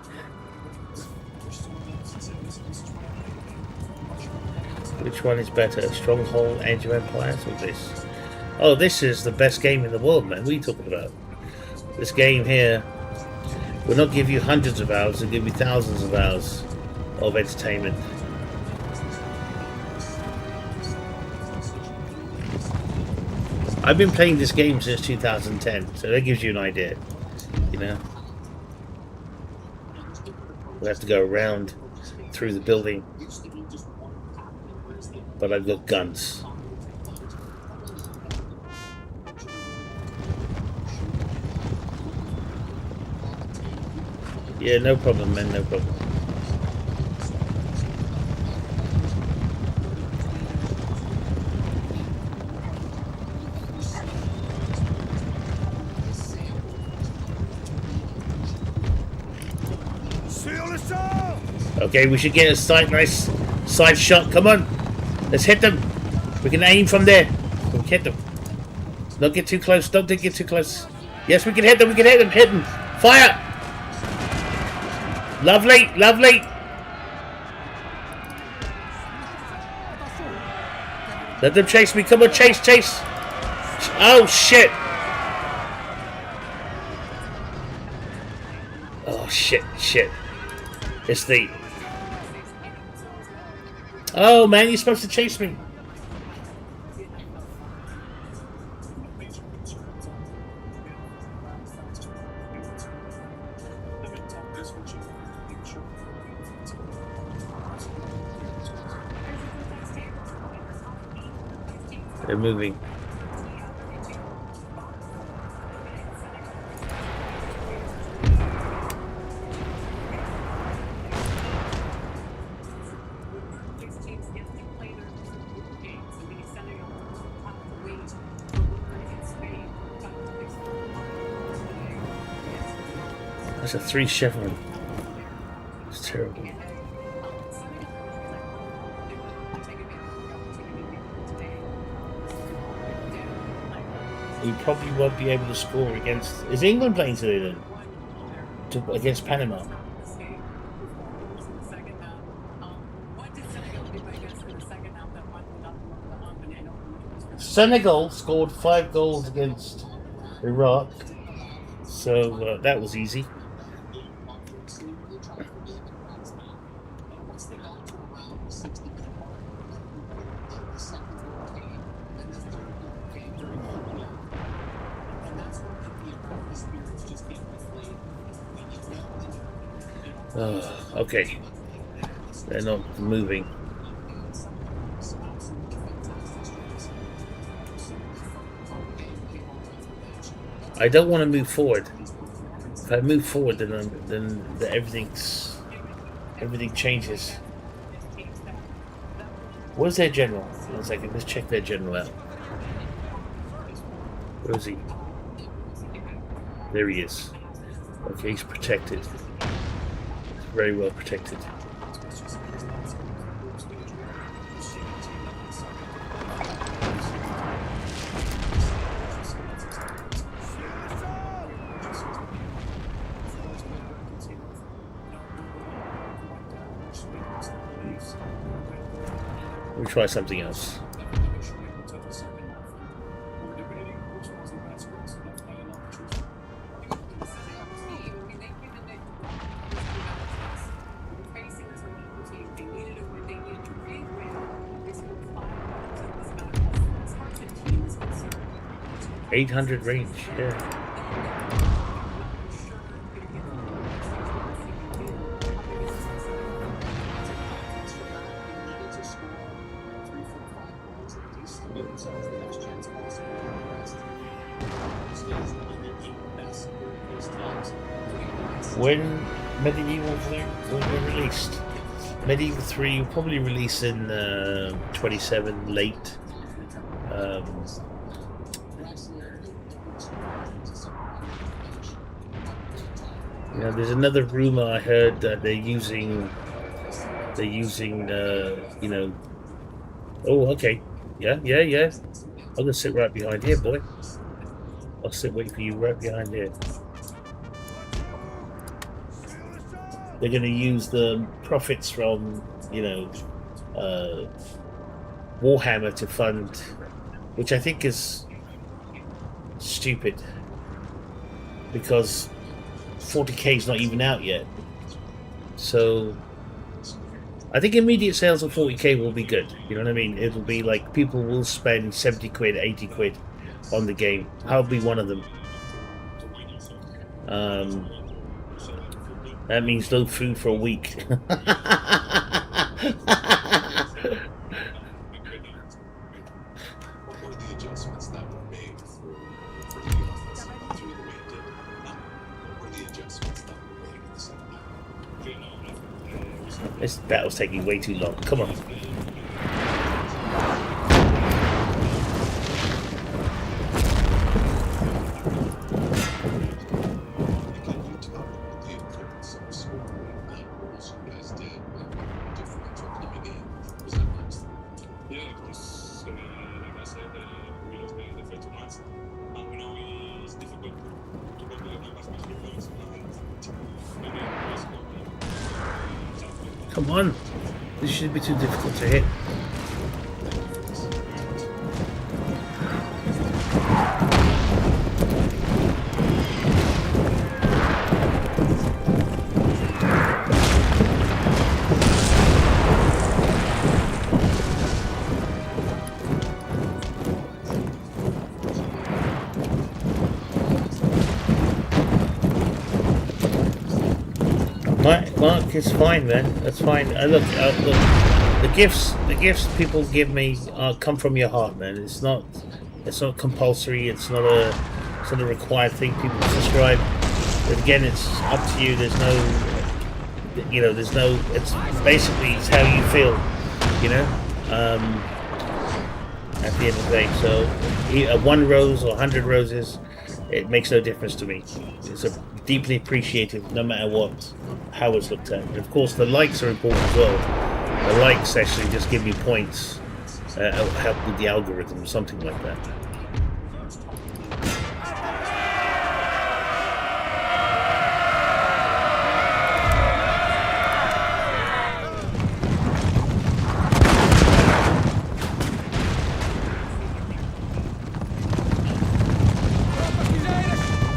Which one is better, Stronghold, Age of Empires, or this? Oh, this is the best game in the world, man. What are you talking about? This game here will not give you hundreds of hours, it'll give you thousands of hours of entertainment. I've been playing this game since 2010, so that gives you an idea, you know. We have to go around through the building, but I've got guns. Yeah, no problem, man, no problem. Okay, we should get a nice side shot. Come on, let's hit them. We can aim from there. We can hit them. Don't get too close. Don't get too close. Yes, we can hit them. We can hit them. Hit them. Fire! Lovely, lovely. Let them chase me. Come on, chase, chase. Oh shit! Oh shit, shit. It's the... Oh man, you're supposed to chase me. They're moving. That's a 3 chevron. It's terrible. We probably won't be able to score against... Is England playing today then? Against Panama? Senegal scored 5 goals against Iraq, so that was easy. Okay, they're not moving. I don't want to move forward. If I move forward, then everything changes. Where's their general? 1 second, let's check their general out. Where is he? There he is. Okay, he's protected. Very well protected. We'll try something else. .800 range, yeah. When Medieval 3 will be released? Medieval 3 will probably release in 27 late. You know, there's another rumor I heard that they're using, you know. Oh, okay, yeah. I'm gonna sit right behind here, boy. I'll sit waiting for you right behind here. They're gonna use the profits from, you know, Warhammer to fund, which I think is stupid because 40k is not even out yet. So I think immediate sales of 40k will be good. You know what I mean? It'll be like people will spend 70 quid, 80 quid on the game. I'll be one of them. That means no food for a week. What were the adjustments that were made for the offense through the way it did? What were the adjustments that were made in the second half? This battle's taking way too long. Come on. Can you talk about the importance of scoring goals you guys did with differential coming in? Was that nice? Yeah, of course. Like I said, we lost the first 2 months. And we know it's difficult to go to the numbers with 3 points. Maybe let's go. Come on. This shouldn't be too difficult to hit. Mark, it's fine, man. That's fine. Look, the gifts people give me come from your heart, man. It's not compulsory. It's not a required thing people subscribe. But again, it's up to you. There's no, It's basically it's how you feel, at the end of the day. So, 1 rose or 100 roses, it makes no difference to me. It's deeply appreciated, no matter how it's looked at. And of course, the likes are important as well. The likes actually just give me points, help with the algorithm, something like that.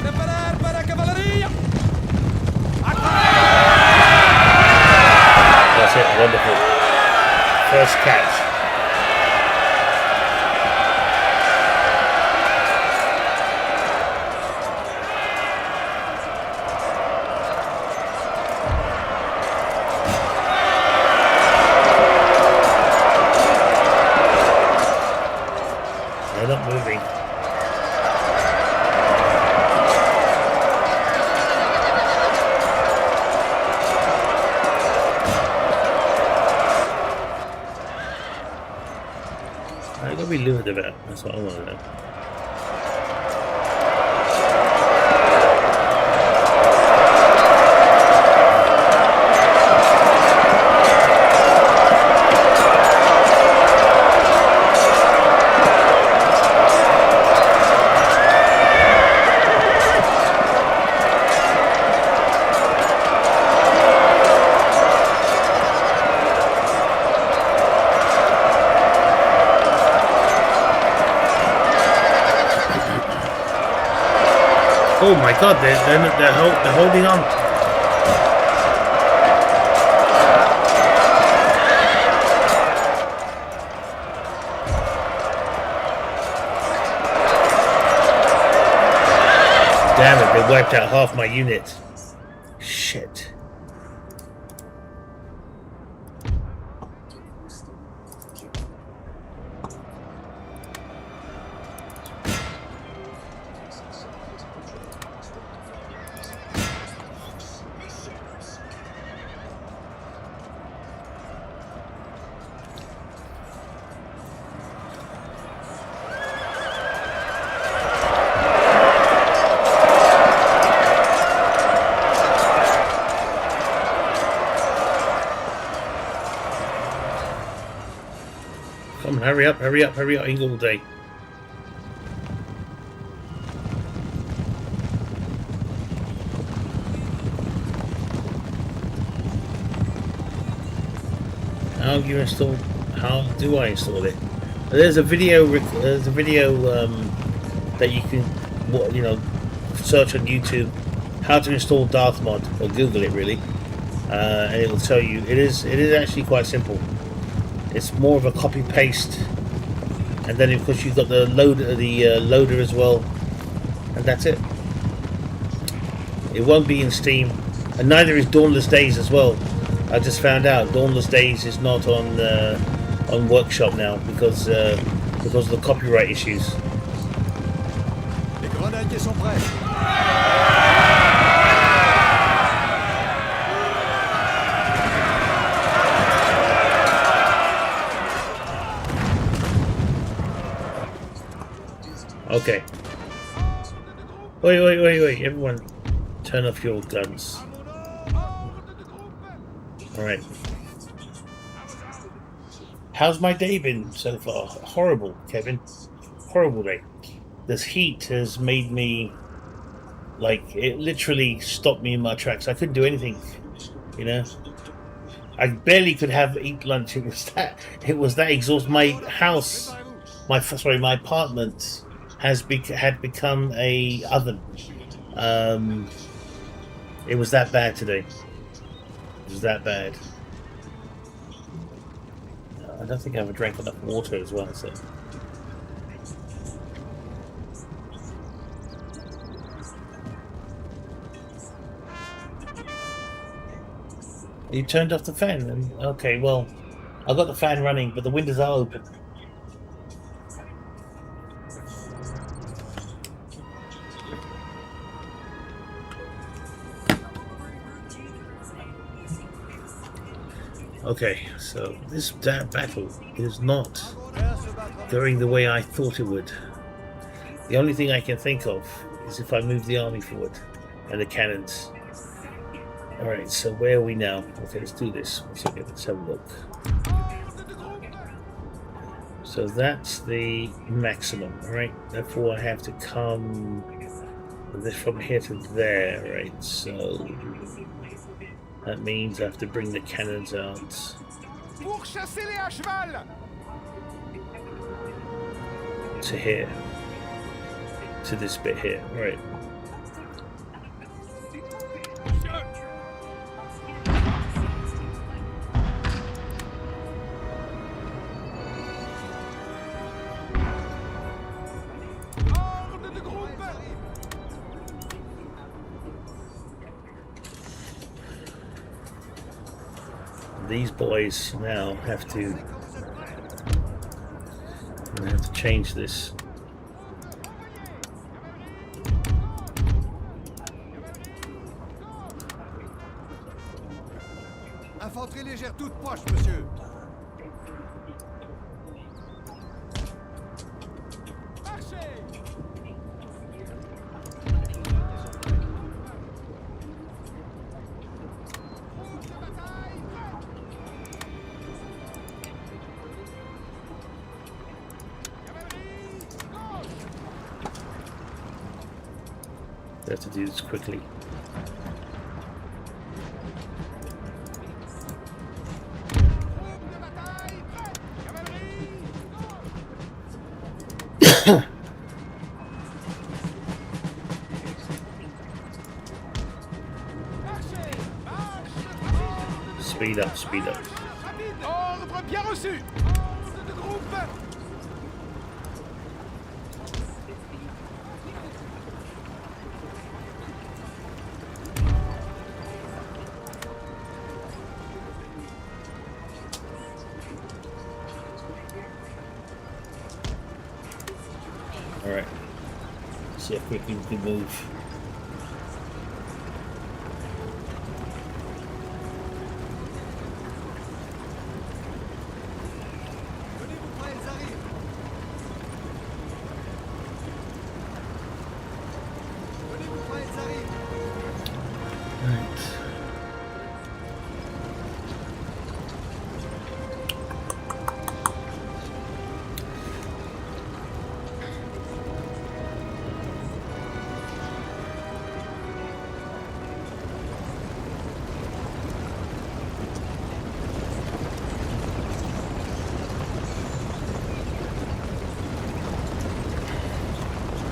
Preparar para cavalleria! That's it, wonderful. First catch. They're not moving. What are we lured about? That's what I want to know. Oh my God! They're holding on. Damn it! They wiped out half my unit. Shit. Come on, hurry up, hurry up, hurry up, ain't all day. How do I install it? There's a video. There's a video that you can, search on YouTube how to install Darth mod, or Google it really, and it will tell you. It is actually quite simple. It's more of a copy paste, and then of course you've got the loader as well, and that's it. It won't be in Steam, and neither is Dawnless Days as well. I just found out Dawnless Days is not on Workshop now because of the copyright issues. Les grenadiers sont prêts. Okay. Wait, everyone, turn off your guns. Alright. How's my day been so far? Horrible, Kevin. Horrible day. This heat has made me, like, it literally stopped me in my tracks. I couldn't do anything, you know? I barely could eat lunch. It was that exhausting. My house, my apartment had become a oven. It was that bad today. It was that bad. I don't think I ever drank enough water as well, so. You turned off the fan? Okay, well, I've got the fan running, but the windows are open. Okay, so this battle is not going the way I thought it would. The only thing I can think of is if I move the army forward and the cannons. Alright, so where are we now? Okay, let's do this. Let's have a look. So that's the maximum, right? Therefore I have to come from here to there, right? So that means I have to bring the cannons out. To here. To this bit here, right. These boys now have to change this. Infanterie légère toute proche, monsieur. I have to do this quickly. Speed up, speed up. Ordre bien reçu. Ordre de groupe. All right. See how quickly we can move.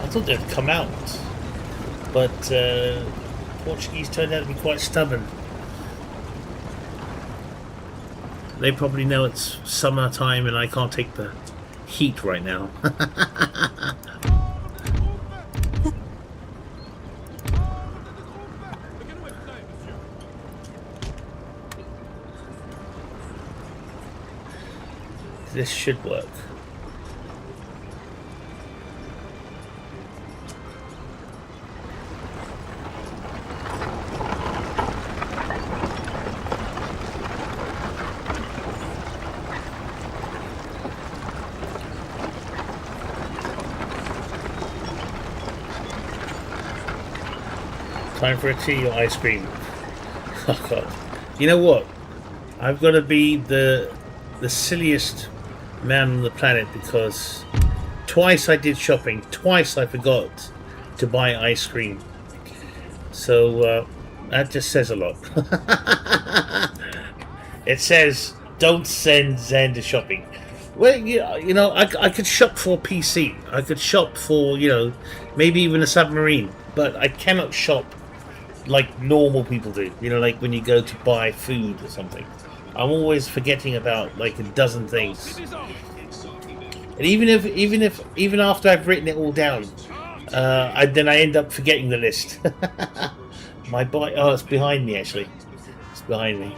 I thought they'd come out, but Portuguese turned out to be quite stubborn. They probably know it's summertime and I can't take the heat right now. This should work. Time for a tea or ice cream. Oh god. You know what? I've got to be the silliest man on the planet because twice I did shopping, twice I forgot to buy ice cream. So that just says a lot. It says don't send Xander shopping. Well, you know, I could shop for a PC. I could shop for, you know, maybe even a submarine. But I cannot shop like normal people do. You know, like when you go to buy food or something. I'm always forgetting about like a dozen things. And even after I've written it all down, then I end up forgetting the list. My bike. Oh, it's behind me actually. It's behind me.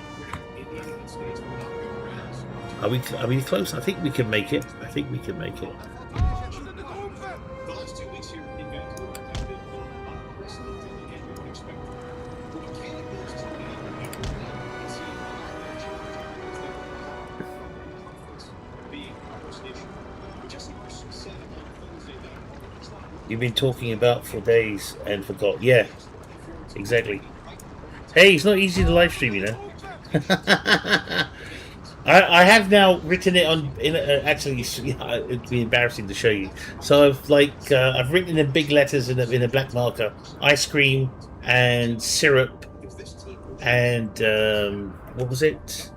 Are we close? I think we can make it. I think we can make it. The last 2 weeks here in Vancouver have been personally and unexpected. The mechanicals to me and seeing being our station. Jesse Marsh said on Thursday that it's not You've been talking about for days and forgot. Yeah, exactly. Hey, it's not easy to live stream, you know. I have now written it on. Actually, it'd be embarrassing to show you. So I've written in big letters in a black marker: ice cream and syrup and what was it?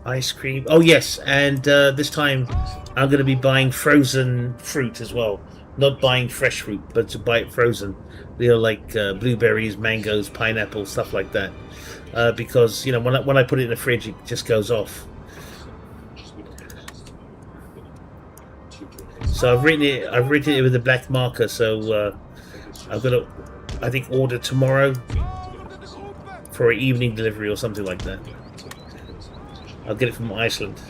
Ice cream. Oh yes, and this time I'm going to be buying frozen fruit as well. Not buying fresh fruit, but to buy it frozen. You know, like blueberries, mangoes, pineapple, stuff like that. Because you know when I put it in the fridge, it just goes off. So I've written it with a black marker. So I've got to, I think, order tomorrow for an evening delivery or something like that. I'll get it from Iceland.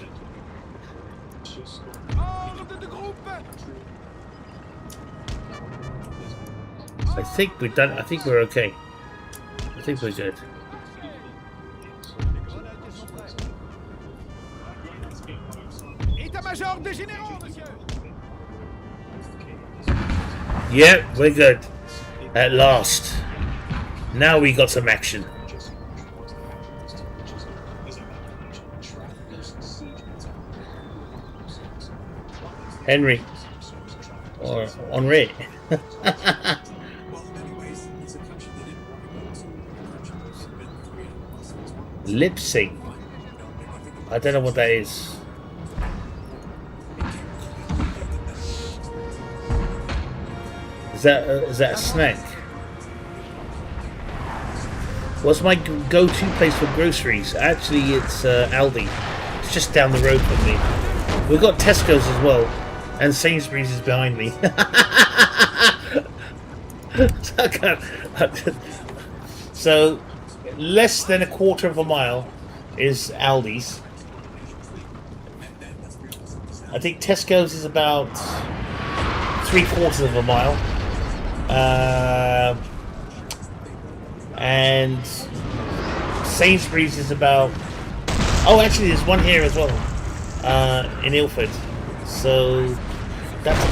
I think we're done. I think we're okay. I think we're good. État-major des généraux, monsieur. Yeah, we're good. At last. Now we got some action. Henry. Or Henri. Lip sync. I don't know what that is. Is that a snack? What's my go-to place for groceries? Actually, it's Aldi. It's just down the road from me. We've got Tesco's as well, and Sainsbury's is behind me. So, less than a quarter of a mile is Aldi's. I think Tesco's is about 3/4 of a mile. And Sainsbury's is about... Oh, actually, there's one here as well, in Ilford. So that's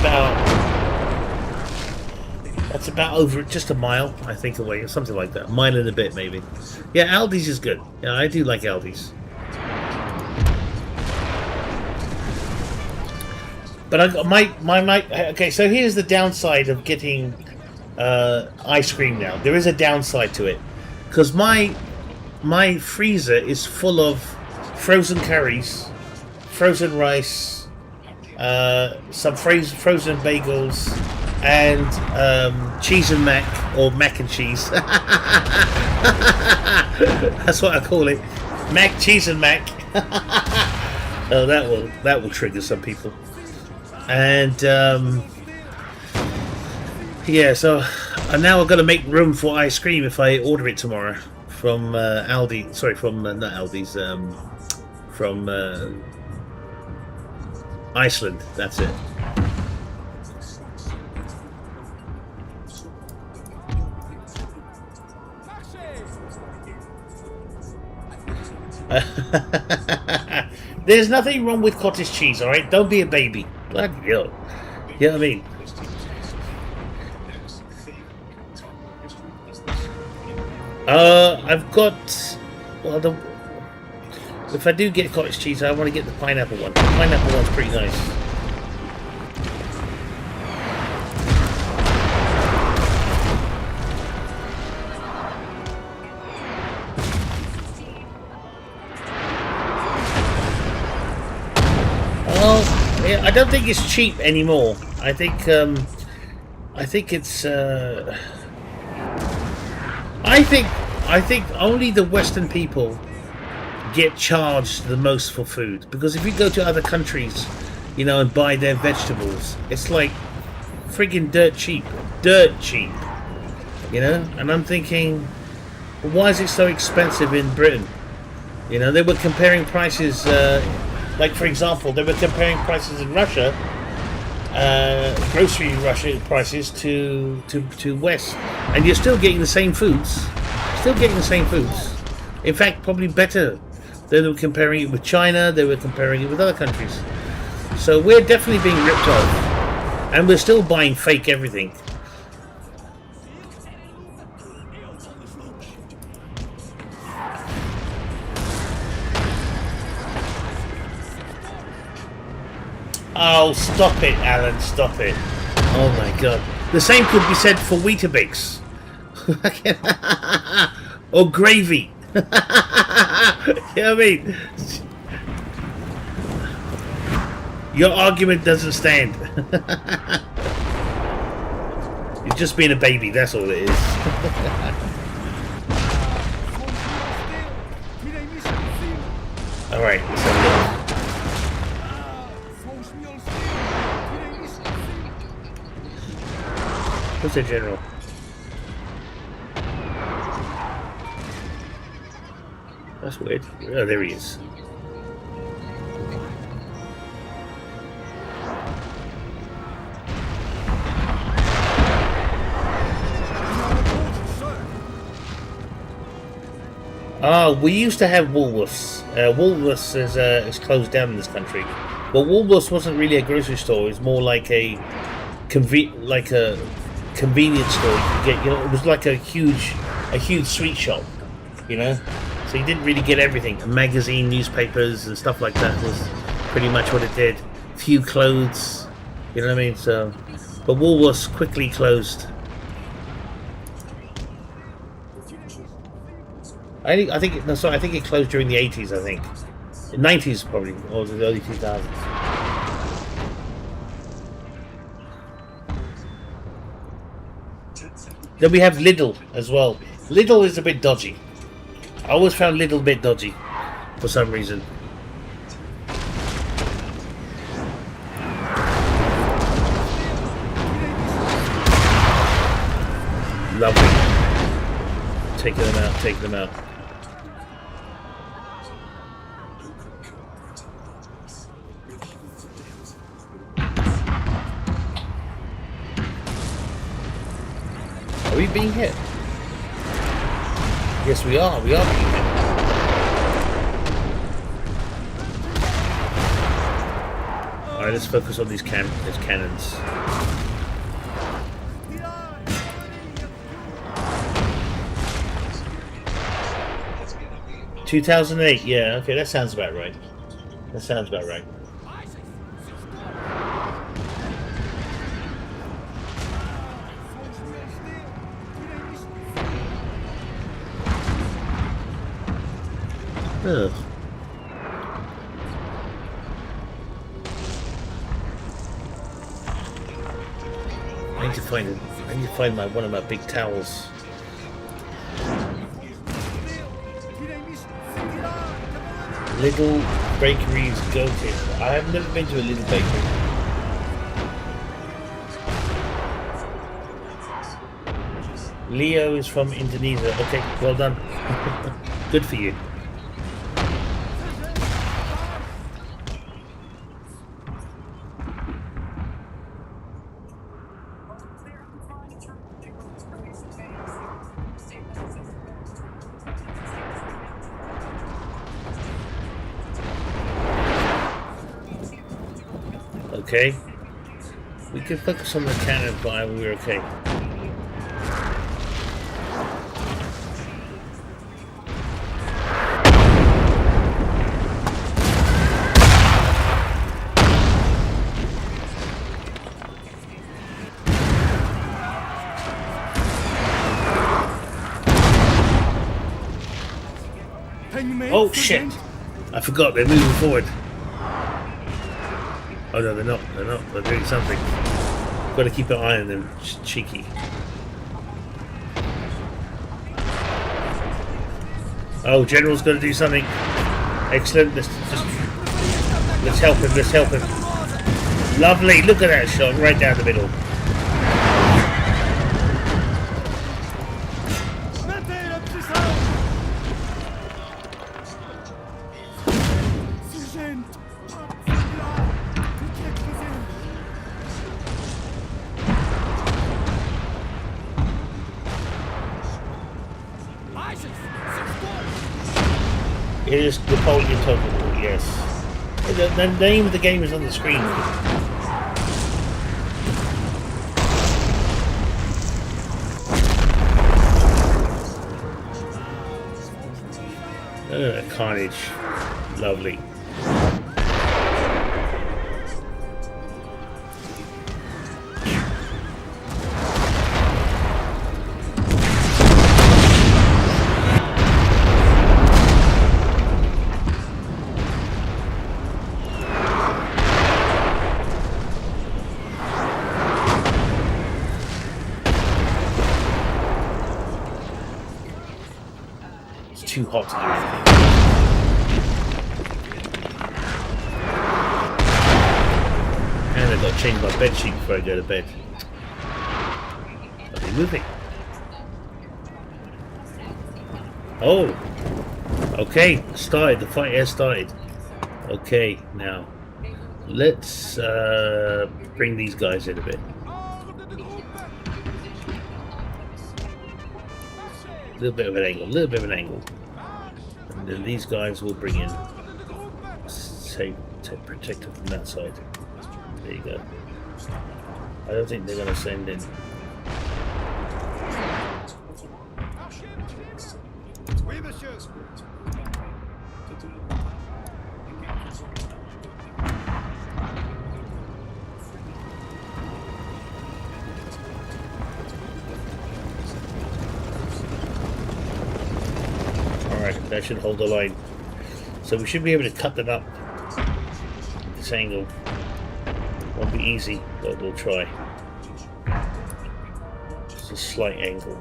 about over just a mile, I think, away, or something like that. A mile and a bit, maybe. Yeah, Aldi's is good. Yeah, I do like Aldi's. But I got my okay. So here's the downside of getting ice cream now. There is a downside to it, because my freezer is full of frozen curries, frozen rice, some frozen bagels, and cheese and mac, or mac and cheese. That's what I call it. Mac, cheese and mac. Oh, that will trigger some people. And yeah, so now I've got to make room for ice cream if I order it tomorrow from Aldi. Sorry, from not Aldi's. From Iceland. That's it. There's nothing wrong with cottage cheese, alright? Don't be a baby. Bloody hell. You know what I mean? I've got... Well, if I do get cottage cheese, I want to get the pineapple one. The pineapple one's pretty nice. I don't think it's cheap anymore. I think it's I think only the Western people get charged the most for food, because if you go to other countries, you know, and buy their vegetables, it's like friggin' dirt cheap, you know. And I'm thinking, why is it so expensive in Britain? You know, they were comparing prices. Like, for example, they were comparing prices in Russia, grocery Russia prices to West, and you're still getting the same foods. In fact, probably better. They were comparing it with China. They were comparing it with other countries. So we're definitely being ripped off, and we're still buying fake everything. Oh, stop it, Alan, stop it. Oh my god. The same could be said for Weetabix. Or gravy. You know what I mean? Your argument doesn't stand. You're just being a baby, that's all it is. Alright, let's have a look. What's the general? That's weird. Oh, there he is. We used to have Woolworths. Woolworths is closed down in this country. But Woolworths wasn't really a grocery store. It was more like a convenience store. You could get, you know, it was like a huge sweet shop, you know. So you didn't really get everything. A magazine, newspapers, and stuff like that was pretty much what it did. Few clothes, you know what I mean. So, but Woolworths quickly closed. I think it closed during the 80s. I think, the 90s probably, or the early 2000s. Then we have Lidl as well. Lidl is a bit dodgy. I always found Lidl a bit dodgy for some reason. Lovely. Taking them out. Are we being hit? Yes, we are. We are being hit. Alright, let's focus on these cannons. $2008, yeah, okay, that sounds about right. Ugh. Hang need to find it. I need to find one of my big towels. Little bakeries go to. I have never been to a little bakery. Leo is from Indonesia. Okay, well done. Good for you. Okay. We could focus on the cannon, but we're okay. Oh shit! I forgot they're moving forward. Oh no, they're not. They're not. They're doing something. Got to keep an eye on them. Cheeky. Oh, General's got to do something. Excellent. Let's help him. Let's help him. Lovely. Look at that shot right down the middle. It is Napoleon token, yes. The name of the game is on the screen. Carnage. Lovely. Too hot to do anything. And I've got to change my bed sheet before I go to bed. Are they moving? Oh! Okay, started. The fight has started. Okay, now let's bring these guys in a bit. A little bit of an angle, and then these guys will bring in, say, protect them from that side. There you go. I don't think they're going to send in. That should hold the line. So we should be able to cut that up. This angle won't be easy, but we'll try. Just a slight angle.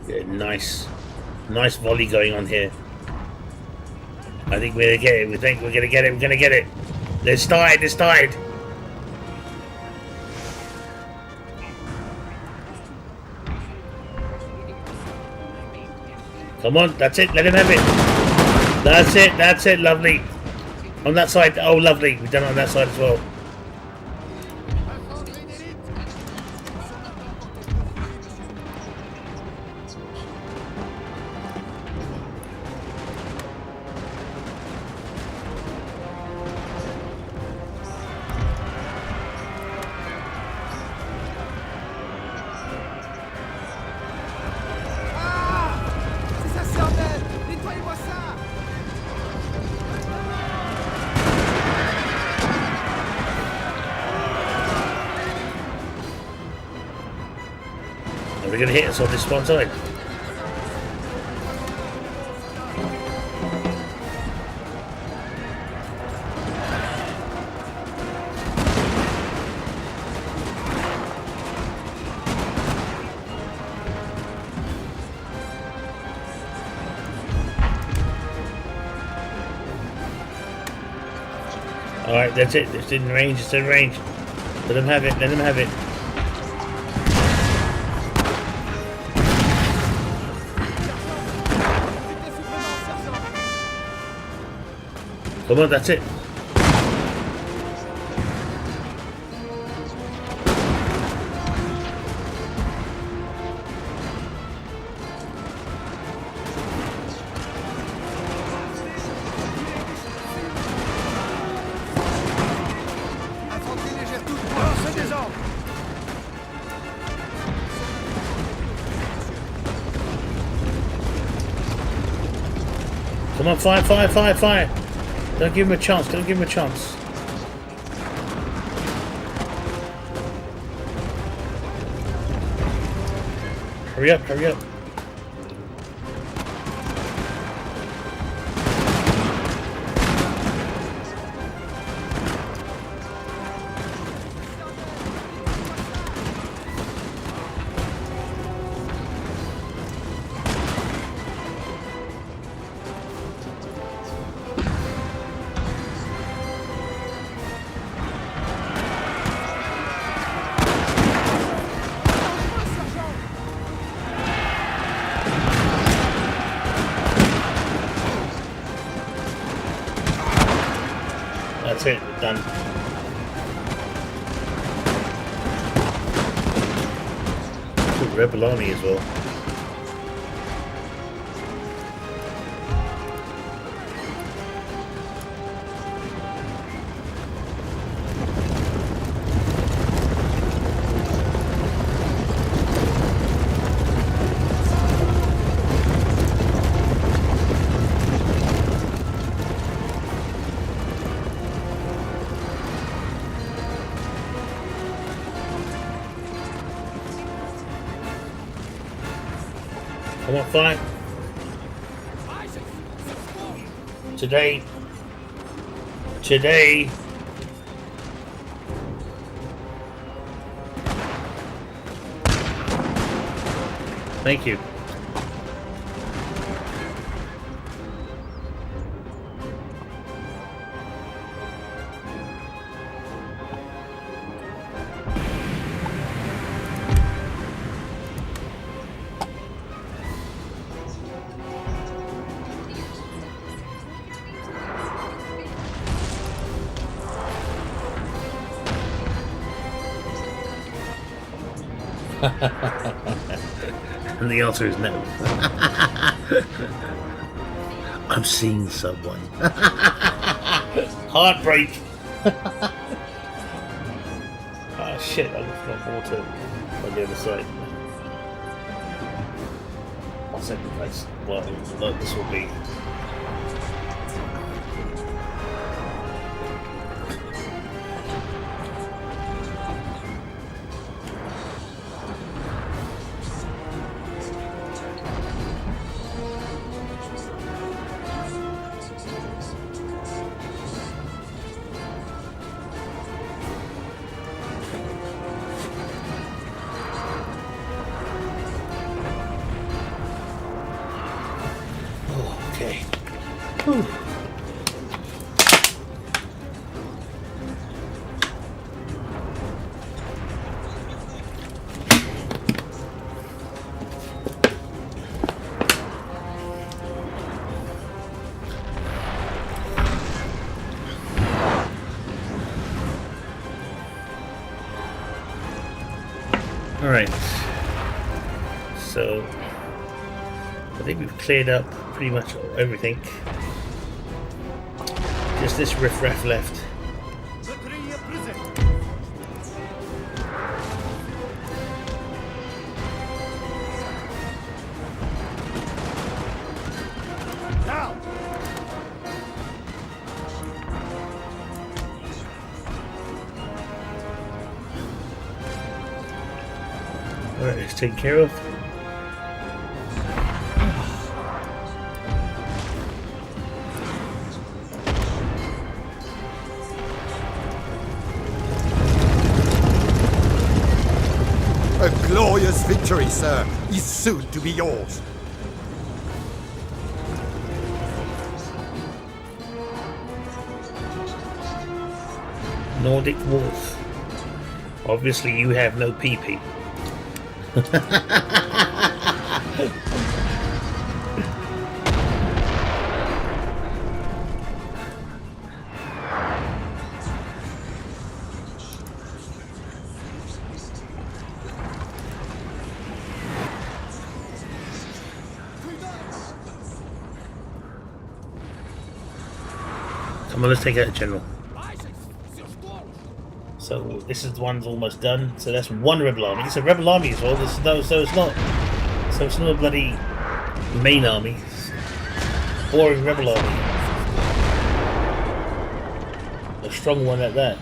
Yeah, nice volley going on here. I think we're gonna get it. We think we're gonna get it. We're gonna get it. Let's start. Let's start. Come on, that's it. Let him have it. That's it. That's it. Lovely. On that side. Oh, lovely. We've done it on that side as well. Nettoyez-moi ça! going to hit us on this one side. Alright, that's it. It's in range. It's in range. Let them have it. Let them have it. Come on, that's it. Infanterie légère toute droite. C'est des ordres. Come on, fire, fire, fire, fire. Don't give him a chance. Don't give him a chance. Hurry up, hurry up. That's it, we're done. Good rebel army as well. Come on, fire. Today. Today. Thank you. And the answer is no. I'm seeing someone. Heartbreak. Ah, shit, I left my water on the other side. My second place. Well, no, this will be. Okay. Whew. All right. So I think we've cleared up pretty much everything. Just this riffraff left. Batterie present. Now. Alright, it's taken care of. A glorious victory, sir, is soon to be yours. Nordic wolf. Obviously, you have no pee-pee. Come on, let's take out the general. So this is the one's almost done. So that's one rebel army. It's a rebel army as well. So it's not a bloody main army. It's a boring rebel army. A strong one at that.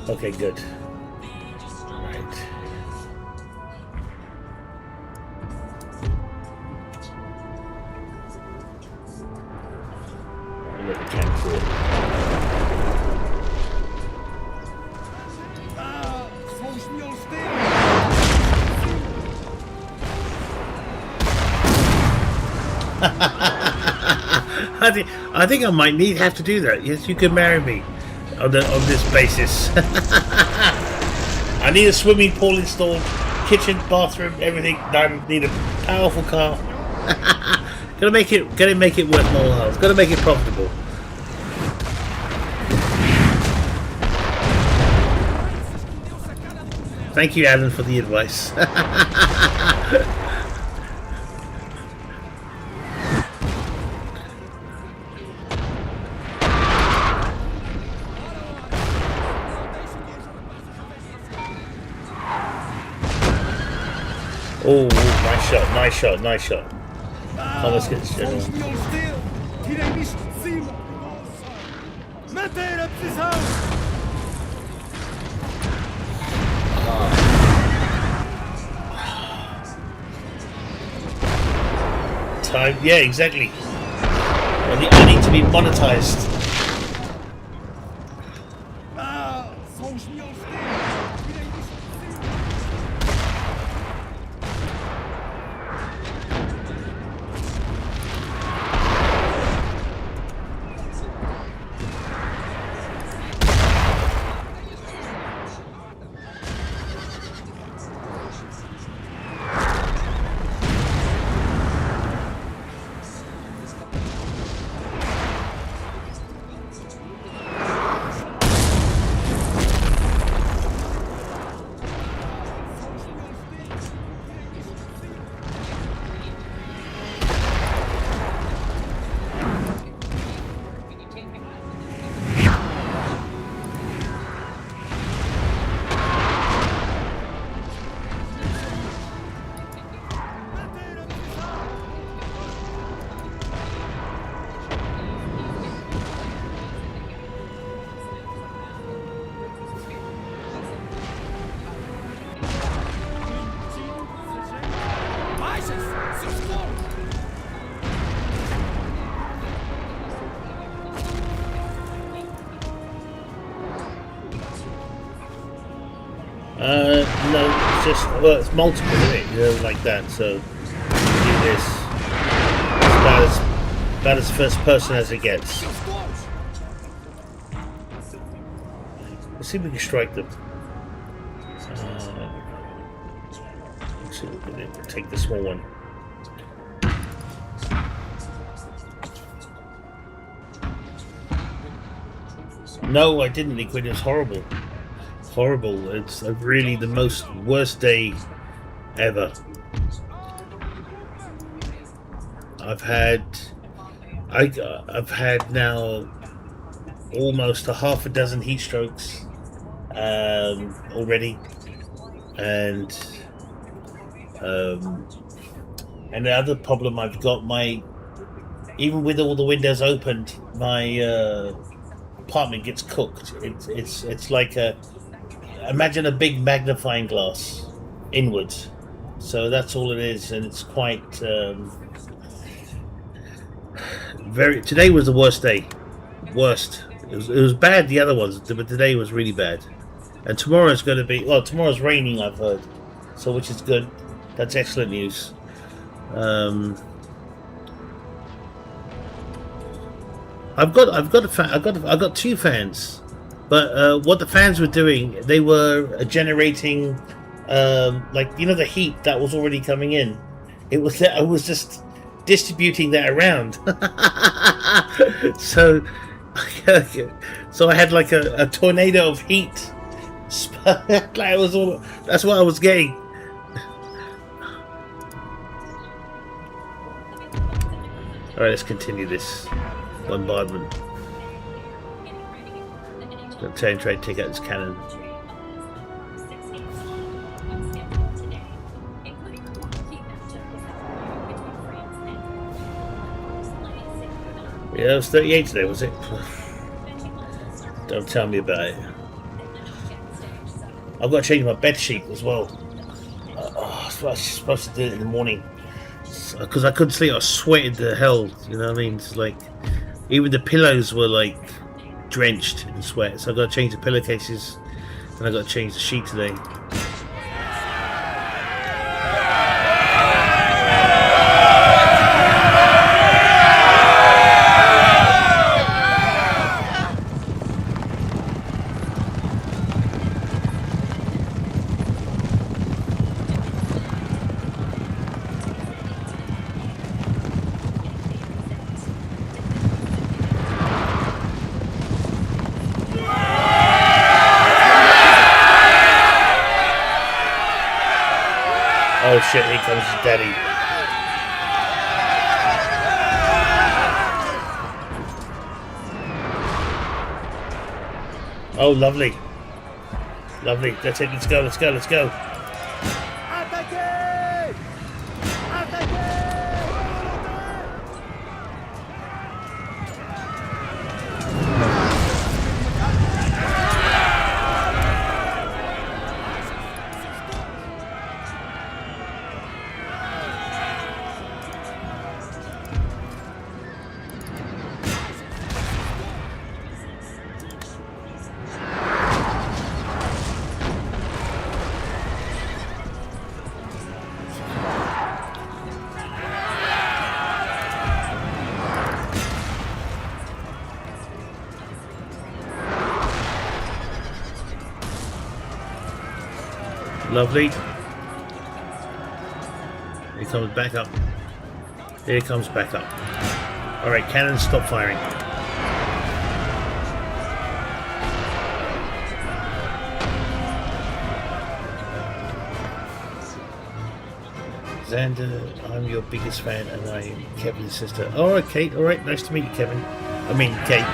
Okay, good. Right. Look at Jack Ford. I think I might have to do that. Yes, you can marry me. On this basis. I need a swimming pool installed, kitchen, bathroom, everything. I need a powerful car. Gotta make it worth my while. Gotta make it profitable. Thank you, Alan, for the advice. Oh, nice shot. Oh, let's get this general. Time, yeah, exactly. Well, I need to be monetized. No, it's just, well, it's multiple, isn't it? You know, like that, so do this. It's about as first person as it gets. Let's see if we can strike them. Let's see if we can take the small one. No, I didn't, Liquid. It was horrible. Horrible. It's really the worst day ever. I've had now almost a half a dozen heat strokes already, and the other problem I've got, even with all the windows opened, my apartment gets cooked. It's like imagine a big magnifying glass inwards. So that's all it is, and it's quite very. Today was the worst day. Worst. It was bad the other ones, but today was really bad. And tomorrow's going to be tomorrow's raining, I've heard, so which is good. That's excellent news. I've got two fans, but what the fans were doing, they were generating like the heat that was already coming in. I was just distributing that around. so so I had like a tornado of heat. Like was all. That's what I was getting. All right, let's continue this bombardment. Gonna try and take out this cannon. Yeah, it was 38 today, was it? Don't tell me about it. I've got to change my bed sheet as well. I was supposed to do it in the morning because I couldn't sleep. I was sweating to hell. You know what I mean? It's like even the pillows were like drenched in sweat. So I got to change the pillowcases, and I got to change the sheet today. Oh shit, here comes Daddy. Oh, lovely. Lovely. That's it. Let's go, let's go, let's go. Attaquez! Attaquez! Lovely. Here comes back up. Here comes back up. Alright, cannons, stop firing. Xander, I'm your biggest fan and I'm Kevin's sister. Alright, Kate. Alright, nice to meet you, Kevin. I mean, Kate.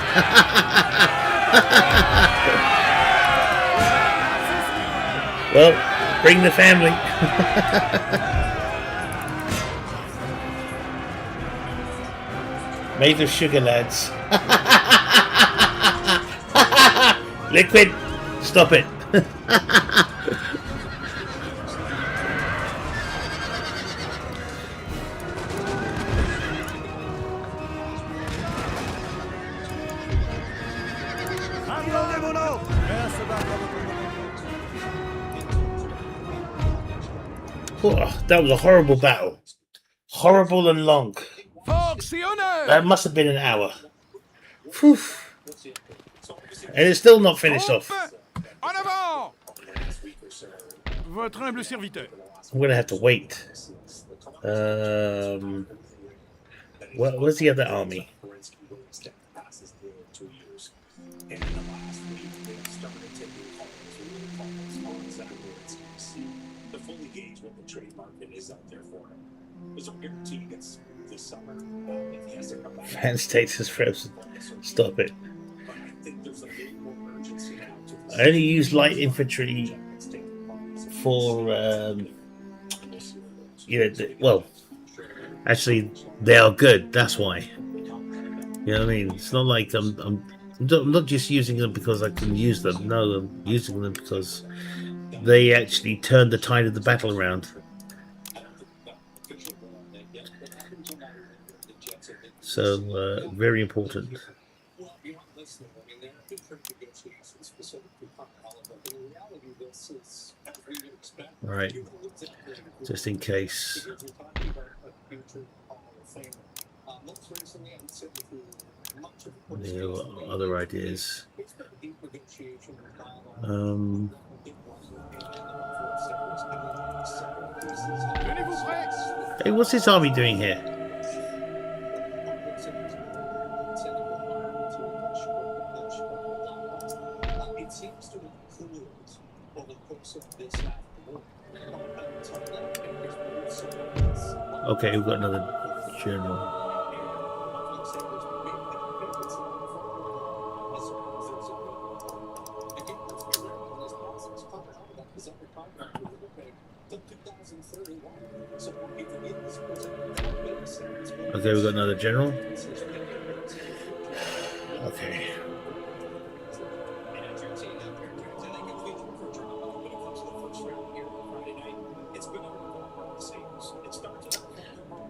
Well, bring the family. Made of sugar, lads. Liquid, stop it. Oh, that was a horrible battle. Horrible and long. That must have been an hour. Whew. And it's still not finished off. En avant! Votre humble serviteur. I'm going to have to wait. Where's the other army? To fully gauge what the trade market is out there for him. There's a guarantee he gets this summer if he has to come back. Fan status frozen. Stop it. I only use light infantry for, well, actually, they are good. That's why. You know what I mean? It's not like I'm not just using them because I can use them. No, I'm using them because they actually turn the tide of the battle around. So, very important. All right, just in case. There are other ideas. Tenez-vous prêts. Hey, what's this army doing here? Okay, we've got another general. Okay, we've got another general. Okay.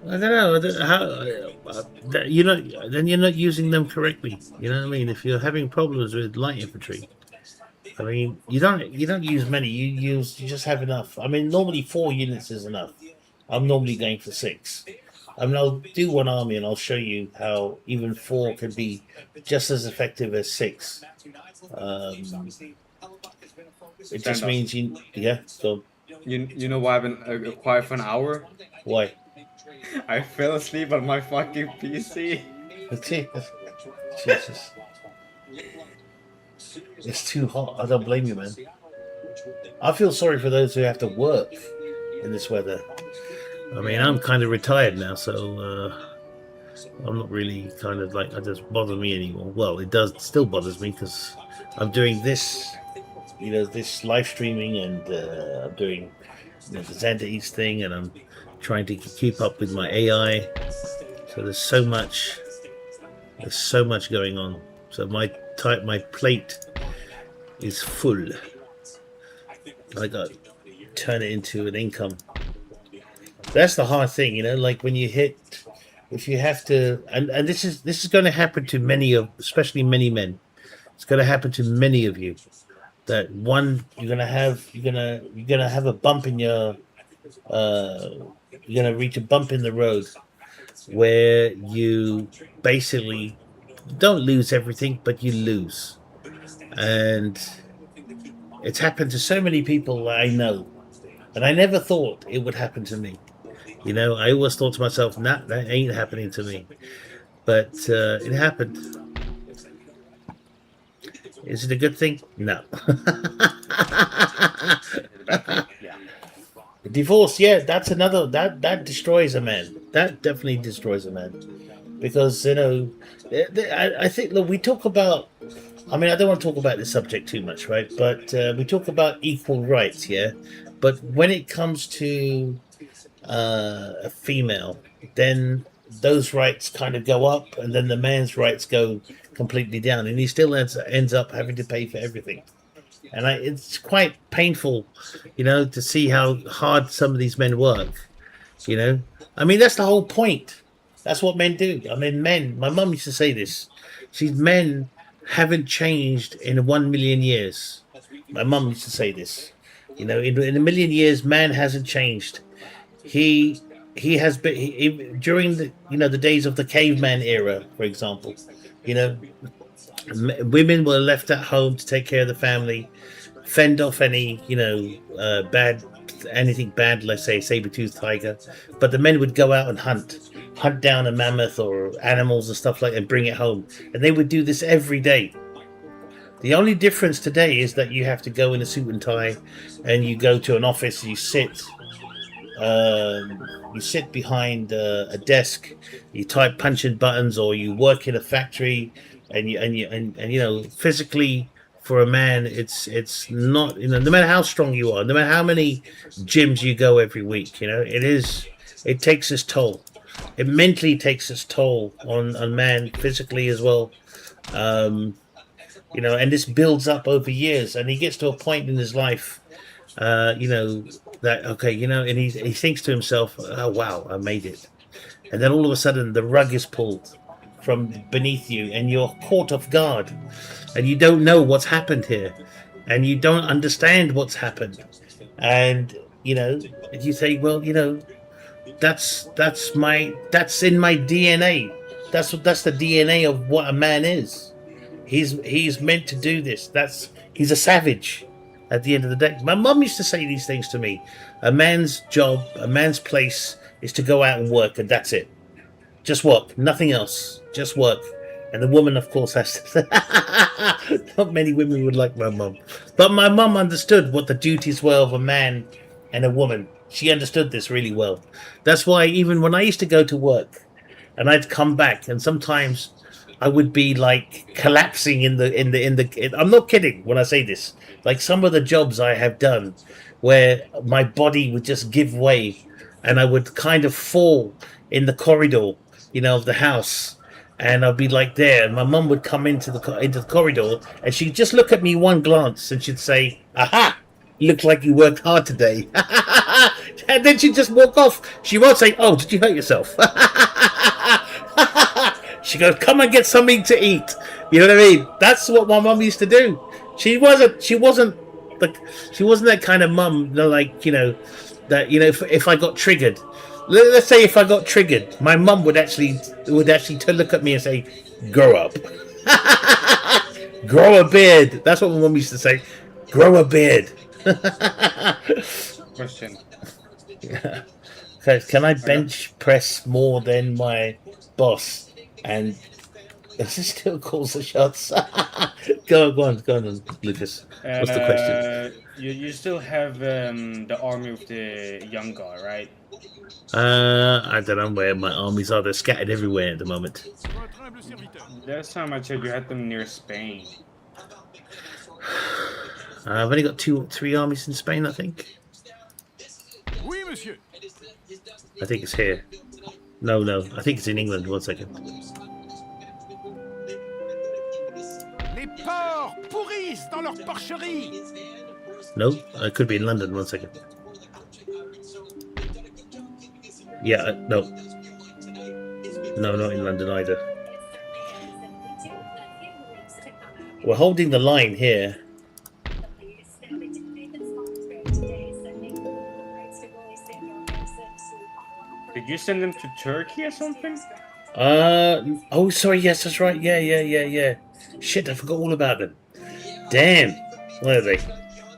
I don't know. Then you're not using them correctly. You know what I mean? If you're having problems with light infantry, I mean, you don't use many. You just have enough. I mean, normally 4 units is enough. I'm normally going for 6. I mean, I'll do one army and I'll show you how even 4 can be just as effective as 6. It just means So You know why I've been quiet for an hour? why? I fell asleep on my fucking PC. Jesus. It's too hot. I don't blame you, man. I feel sorry for those who have to work in this weather. I mean, I'm kind of retired now, so I'm not really kind of like, it doesn't bother me anymore. Well, it still bothers me because I'm doing this, this live streaming, and I'm doing the Xander Eats thing, and I'm trying to keep up with my AI. So there's so much going on. So my plate is full. I got to turn it into an income. That's the hard thing, like when you if you have to, and this is going to happen to especially many men. It's going to happen to many of you. That you're gonna have a bump in your, you're gonna reach a bump in the road where you basically don't lose everything, but you lose. And it's happened to so many people that I know, and I never thought it would happen to me. I always thought to myself, nah, that ain't happening to me. But it happened. Is it a good thing? No. Divorce, yeah, that's another, that destroys a man. That definitely destroys a man. Because, I think, look, we talk about, I mean, I don't want to talk about this subject too much, right? But we talk about equal rights, yeah? But when it comes to a female, then those rights kind of go up, and then the man's rights go completely down, and he still ends up having to pay for everything. And it's quite painful, to see how hard some of these men work. I mean, that's the whole point. That's what men do. I mean, my mum used to say this. Men haven't changed in 1 million years. My mum used to say this. In a million years, man hasn't changed. He has been during the days of the caveman era, for example. Women were left at home to take care of the family, fend off any anything bad, let's say saber-toothed tiger. But the men would go out and hunt down a mammoth or animals and stuff like that, and bring it home. And they would do this every day. The only difference today is that you have to go in a suit and tie, and you go to an office and you sit behind a desk, you type punch in buttons, or you work in a factory and you know, physically for a man, it's not, you know, no matter how strong you are, no matter how many gyms you go every week, you know, it takes its toll. It mentally takes its toll on man physically as well. Um, you know, and this builds up over years, and he gets to a point in his life, you know, that okay, you know, and he thinks to himself, oh wow, I made it, and then all of a sudden the rug is pulled from beneath you, and you're caught off guard, and you don't know what's happened here, and you don't understand what's happened, and you know, you say, well, you know, that's in my DNA. That's the DNA of what a man is. He's meant to do this. He's a savage. At the end of the day, my mum used to say these things to me. A man's job, a man's place is to go out and work, and that's it. Just work, nothing else. Just work. And the woman, of course, has to. Not many women would like my mum, but my mum understood what the duties were of a man and a woman. She understood this really well. That's why even when I used to go to work, and I'd come back, and sometimes I would be like collapsing I'm not kidding when I say this. Like some of the jobs I have done, where my body would just give way, and I would kind of fall in the corridor, you know, of the house, and I'd be like there, and my mum would come into the corridor, and she'd just look at me one glance, and she'd say, "Aha! You look like you worked hard today." And then she'd just walk off. She won't say, "Oh, did you hurt yourself?" She goes, "Come and get something to eat." You know what I mean? That's what my mum used to do. She wasn't that kind of mum, you know, like, you know, that, you know, if I got triggered. Let's say if I got triggered, my mum would actually look at me and say, "Grow up." Grow a beard. That's what my mum used to say. Grow a beard. Question. Okay, can I bench press more than my boss? And does it still calls the shots? go on, Lucas. What's the question? You still have the army of the young guy, right? I don't know where my armies are. They're scattered everywhere at the moment. Votre humble serviteur. Last time I checked, you had them near Spain. I've only got 3 armies in Spain, I think. Oui, monsieur. I think it's here. No, I think it's in England. 1 second. Les porcs pourrissent dans leur porcherie. No, it could be in London. 1 second. Yeah, no, not in London either. We're holding the line here. Did you send them to Turkey or something? Oh, sorry. Yes, that's right. Yeah. Shit, I forgot all about them. Damn. Where are they?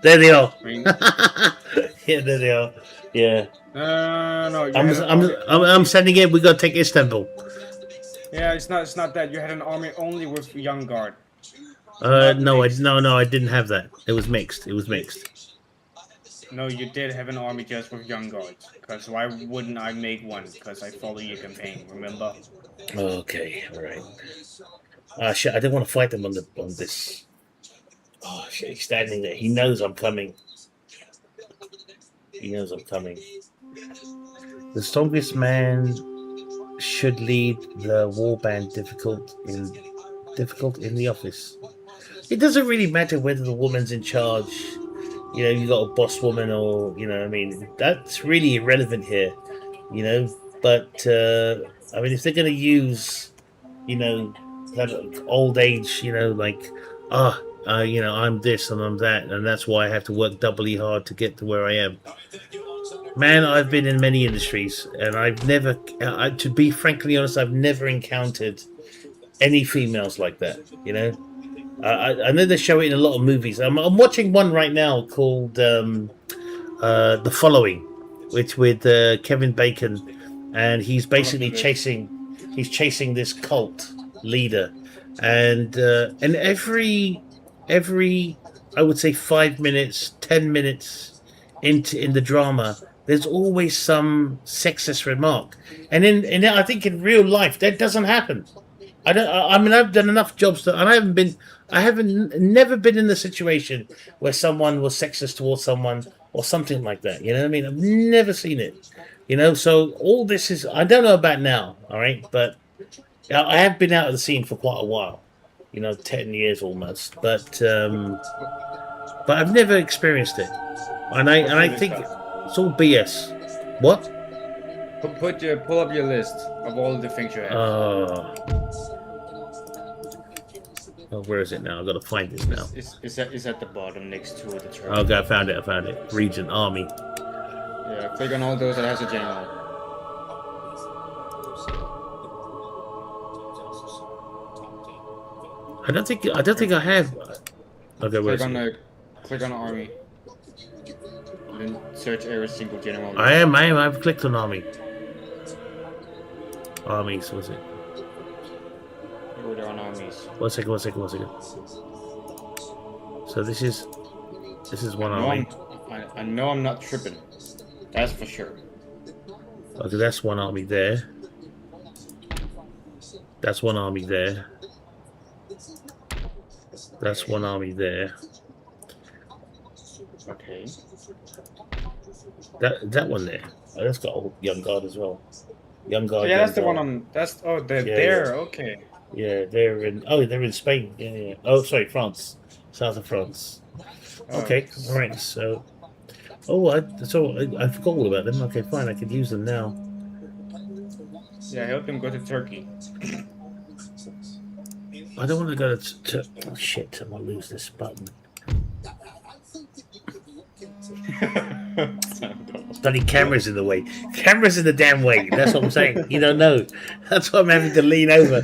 There they are. Yeah, there they are. Yeah. No. I'm sending it. We gotta take Istanbul. Yeah, it's not that. You had an army only with young guard. No, I didn't have that. It was mixed. No, you did have an army just with young guards. Because why wouldn't I make one? Because I follow your campaign, remember? Okay, all right. Shit, I didn't want to fight them on this. Oh shit, he's standing there. He knows I'm coming. The strongest man should lead the warband difficult in the office. It doesn't really matter whether the woman's in charge. You know, you got a boss woman, or, you know, I mean, that's really irrelevant here, you know. But I mean, if they're going to use, you know, that old age, you know, like, you know, I'm this and I'm that, and that's why I have to work doubly hard to get to where I am. Man, I've been in many industries, and I've never, to be frankly honest, I've never encountered any females like that, you know. I know they show it in a lot of movies. I'm watching one right now called The Following, which with Kevin Bacon, and he's basically chasing this cult leader, and every I would say 5 minutes, 10 minutes in the drama, there's always some sexist remark, and in I think in real life that doesn't happen. I don't. I mean, I've done enough jobs that, and I haven't never been in the situation where someone was sexist towards someone or something like that. You know what I mean? I've never seen it. You know, so all this is, I don't know about now. All right, but I have been out of the scene for quite a while. You know, 10 years almost. But I've never experienced it, and I think it's all BS. What? Pull up your list of all the things you have. Oh, where is it now? I've got to find it now. It's at the bottom next to the turtle. Okay, I found it. Region, army. Yeah, click on all those that has a general. I don't think I have. Okay, where is it? Click on army. And then search every single general. I am. I've clicked on army. Armies, was it? We're there on armies. One second. So this is one army. I know I'm not tripping. That's for sure. Okay, that's one army there. That's one army there. That's one army there. Okay. That one there. Oh, that's got a young guard as well. Young guard. Yeah, young that's the guard. one I'm. That's they're Yeah, there. yeah. Okay. Yeah, they're in Spain. Yeah. Oh, sorry, France, south of France. Okay, all right. So, I forgot all about them. Okay, fine. I could use them now. Yeah, help them go to Turkey. I don't want to go to oh shit! I'm gonna lose this button. Bloody camera's in the way. Camera's in the damn way. That's what I'm saying. You don't know. That's why I'm having to lean over.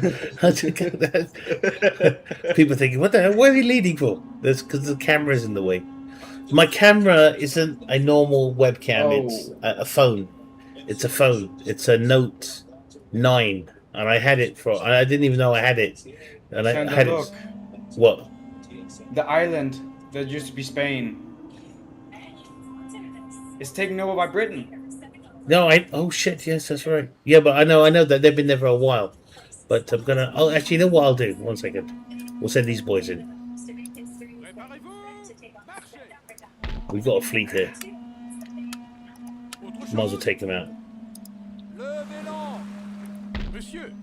People thinking, what the hell? What are you leaning for? That's because the camera's in the way. My camera isn't a normal webcam. It's a phone. It's a phone. It's a Note 9, and I had it for. I didn't even know I had it, and I had it. What? The island that used to be Spain. It's taken over by Britain. No, oh shit, yes, that's right. Yeah, but I know that they've been there for a while. But I'm gonna. Oh, actually, you know what I'll do? 1 second. We'll send these boys in. We've got a fleet here. Might as well take them out. Monsieur,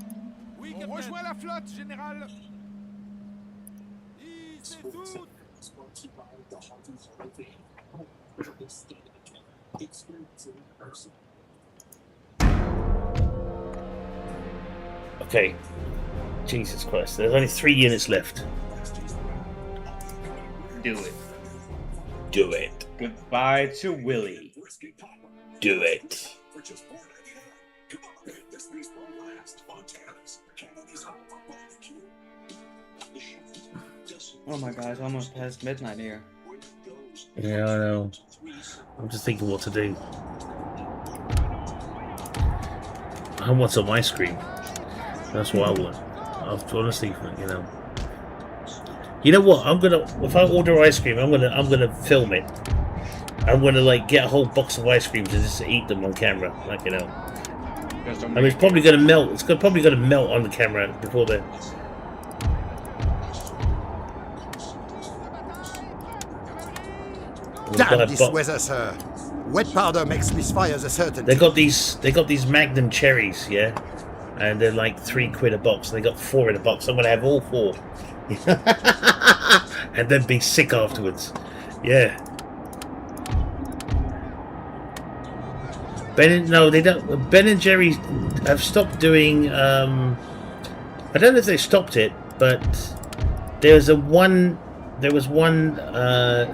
oui, on rejoint la flotte, général. C'est tout. Okay. Jesus Christ. There's only 3 units left. Do it. Do it. Goodbye to Willie. Do it. Oh my god, it's almost past midnight here. Yeah, I know. I'm just thinking what to do. I want some ice cream. That's what I want. Honestly, you know. You know what? If I order ice cream, I'm gonna film it. I'm gonna like get a whole box of ice creams and just eat them on camera, like you know. I mean, it's probably gonna melt. It's probably gonna melt on the camera before the. Damn this weather, sir. Wet powder makes misfires a certainty. They got these Magnum cherries, yeah, and they're like £3 a box. They got 4 in a box. I'm gonna have all 4, and then be sick afterwards. Yeah. They don't. Ben and Jerry have stopped doing. I don't know if they stopped it, but there was one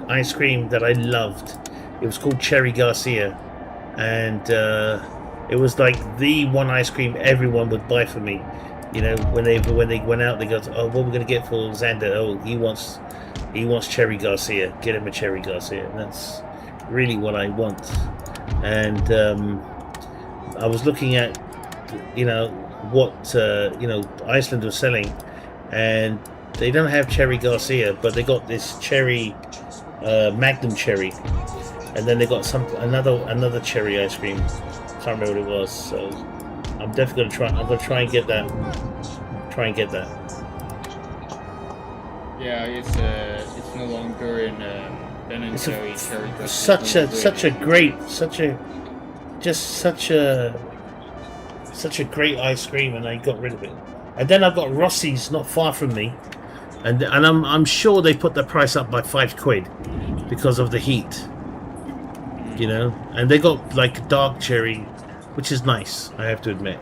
ice cream that I loved. It was called Cherry Garcia, and it was like the one ice cream everyone would buy for me. You know, when they went out, they go, "Oh, what are we gonna get for Xander? Oh, he wants Cherry Garcia. Get him a Cherry Garcia." And that's really what I want. And I was looking at, you know, what Iceland was selling, and they don't have Cherry Garcia, but they got this cherry, Magnum cherry, and then they got another cherry ice cream. Can't remember what it was. So I'm definitely gonna try. I'm gonna try and get that. try and get that. Yeah, it's no longer in Ben and It's Jerry cherry. Custard. such a great great ice cream, and I got rid of it. And then I've got Rossi's not far from me, and I'm sure they put the price up by £5 because of the heat. You know, and they got like dark cherry, which is nice, I have to admit.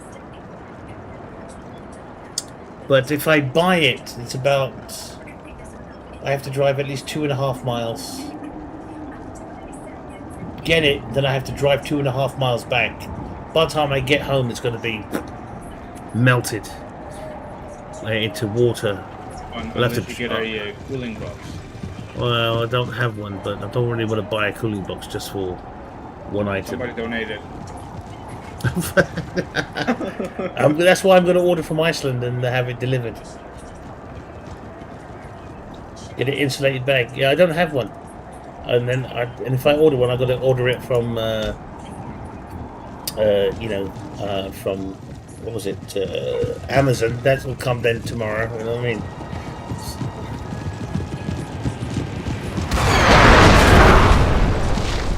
But if I buy it, it's about, I have to drive at least 2.5 miles. Get it, then I have to drive 2.5 miles back. By the time I get home, it's going to be melted into water. Unless you get a cooling box. Well, I don't have one, but I don't really want to buy a cooling box just for one item. Somebody donated. That's why I'm going to order from Iceland and have it delivered. Get it insulated bag. Yeah, I don't have one. And then, if I order one, I've got to order it from, from, what was it, Amazon. That will come then tomorrow, you know what I mean?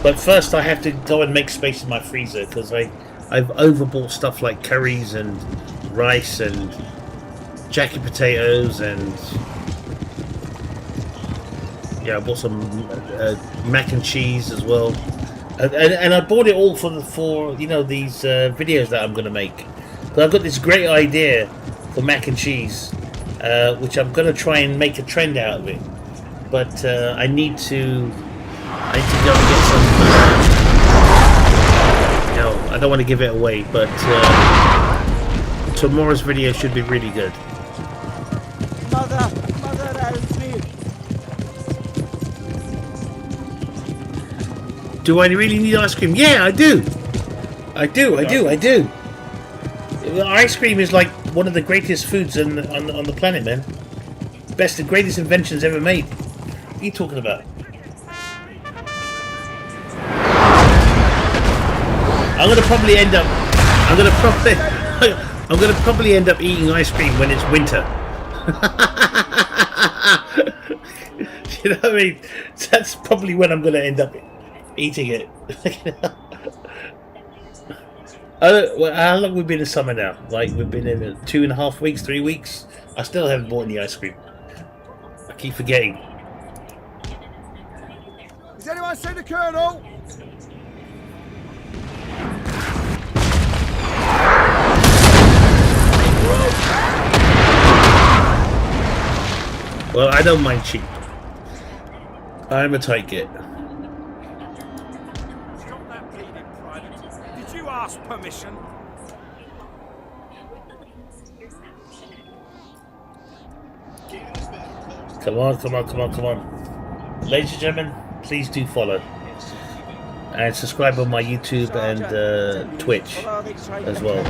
But first I have to go and make space in my freezer, because I've overbought stuff like curries and rice and jacket potatoes, and yeah, I bought some mac and cheese as well, and I bought it all for you know, these videos that I'm going to make. But I've got this great idea for mac and cheese, which I'm going to try and make a trend out of it. But I need to go and get some. You know, I don't want to give it away, but tomorrow's video should be really good. Mother has me. Do I really need ice cream? Yeah, I do. I do. Ice cream is like one of the greatest foods on the planet, man. Best and greatest inventions ever made. What are you talking about? I'm gonna probably end up eating ice cream when it's winter. You know what I mean? That's probably when I'm gonna end up eating it. How long we've been in summer now? Like, we've been in 2.5 weeks, 3 weeks. I still haven't bought any ice cream. I keep forgetting. Has anyone seen the Colonel? Well, I don't mind cheap. I'm a tight git. Stop that bleeding, Private. Did you ask permission? Come on. Ladies and gentlemen, please do follow. And subscribe on my YouTube and Twitch as well.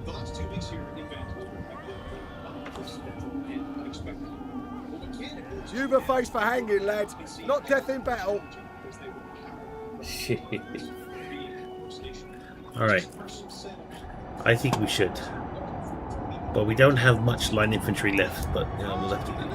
The last 2 weeks here in Vancouver have been unprecedented and unexpected. Well, mechanically, You've a face for hanging, lad. Not death in battle. Alright. I think we should. But we don't have much line infantry left, but you know, we'll have to do it.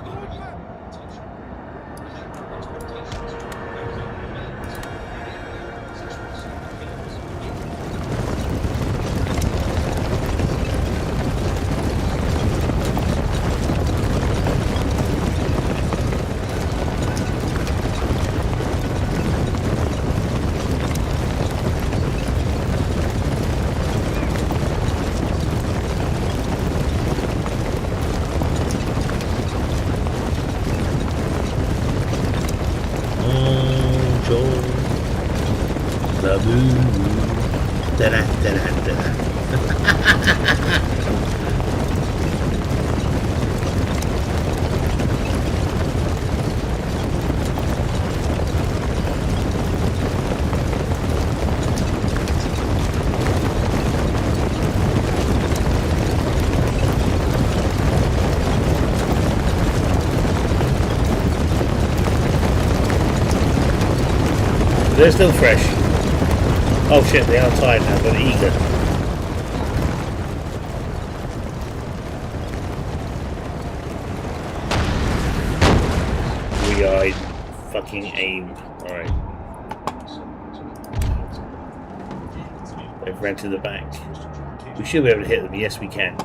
They're still fresh. Oh shit, they are tired now, but eager. We are fucking aimed. Alright. They've ran to the back. We should be able to hit them. Yes, we can.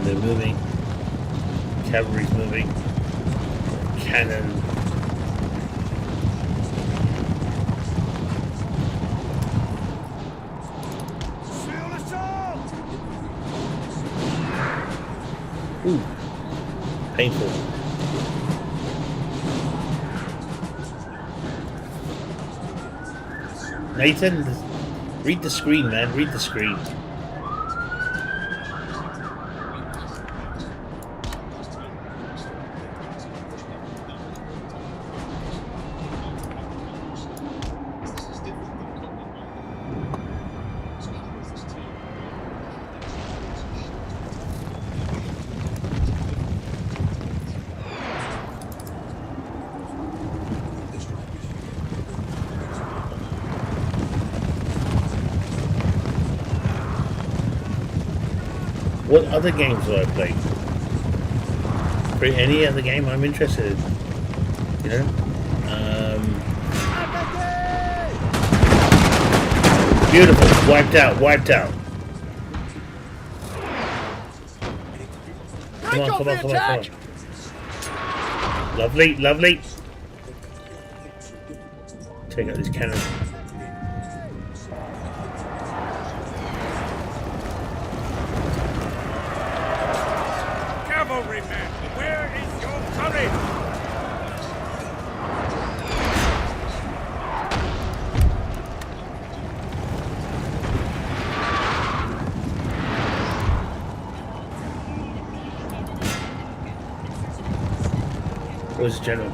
They're moving. Cavalry's moving. Cannon. Sur le champ! Ooh. Painful. Nathan, read the screen, man. Read the screen. What other games do I play? For any other game I'm interested in. You know? Beautiful. Wiped out. Wiped out. Come on, come on, come on, come on. Lovely, lovely. Take out these cannons. Cavalrymen, where is your courage? Where's the general?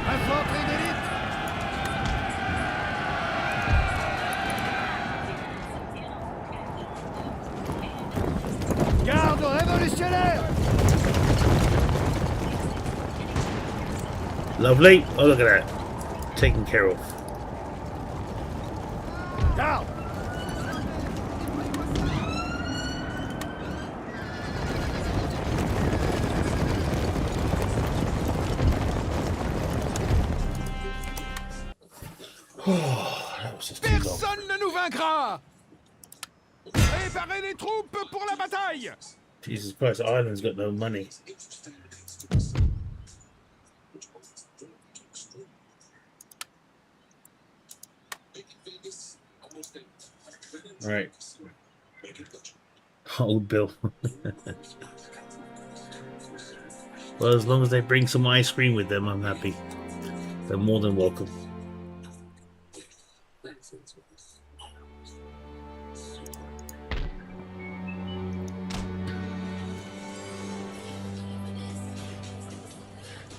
Infanterie d'élite! Garde révolutionnaire! Lovely. Oh, look at that. Taken care of. Garde! That was just too long. Personne ne nous vaincra! Préparez les troupes pour la bataille! Jesus Christ, Ireland's got no money. Right. Old Bill. Well, as long as they bring some ice cream with them, I'm happy. They're more than welcome.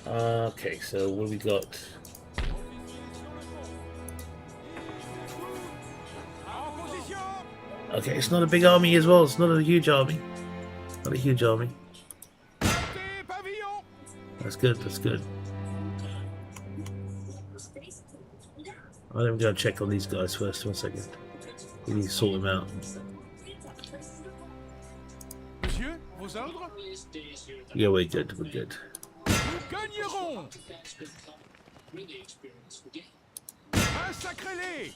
Okay, so what have we got? En position! Okay, it's not a big army as well. It's not a huge army. Not a huge army. Montez, pavillon. That's good. That's good. I'm gonna check on these guys first. 1 second. We need to sort them out. Monsieur, vos ordres? Yeah, we're good. We're good. Nous gagnerons. Massacrez-les.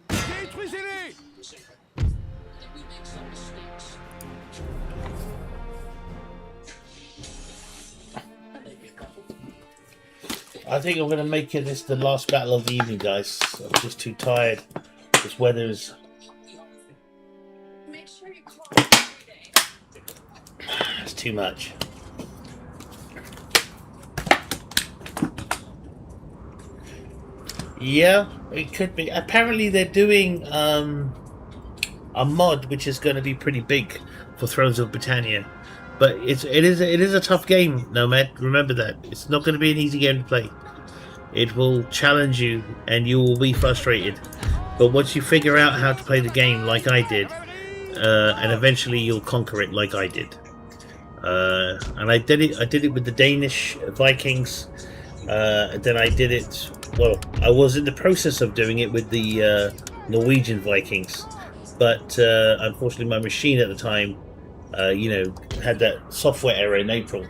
Détruisez-les. I think I'm gonna make it this the last battle of the evening, guys. I'm just too tired. This weather is. It's too much. Yeah, it could be. Apparently, they're doing a mod which is going to be pretty big for Thrones of Britannia, but it is a tough game, Nomad. Remember that it's not going to be an easy game to play. It will challenge you, and you will be frustrated. But once you figure out how to play the game, like I did, and eventually you'll conquer it, like I did. And I did it. I did it with the Danish Vikings. Then I did it. Well, I was in the process of doing it with the Norwegian Vikings, but unfortunately, my machine at the time, had that software error in April,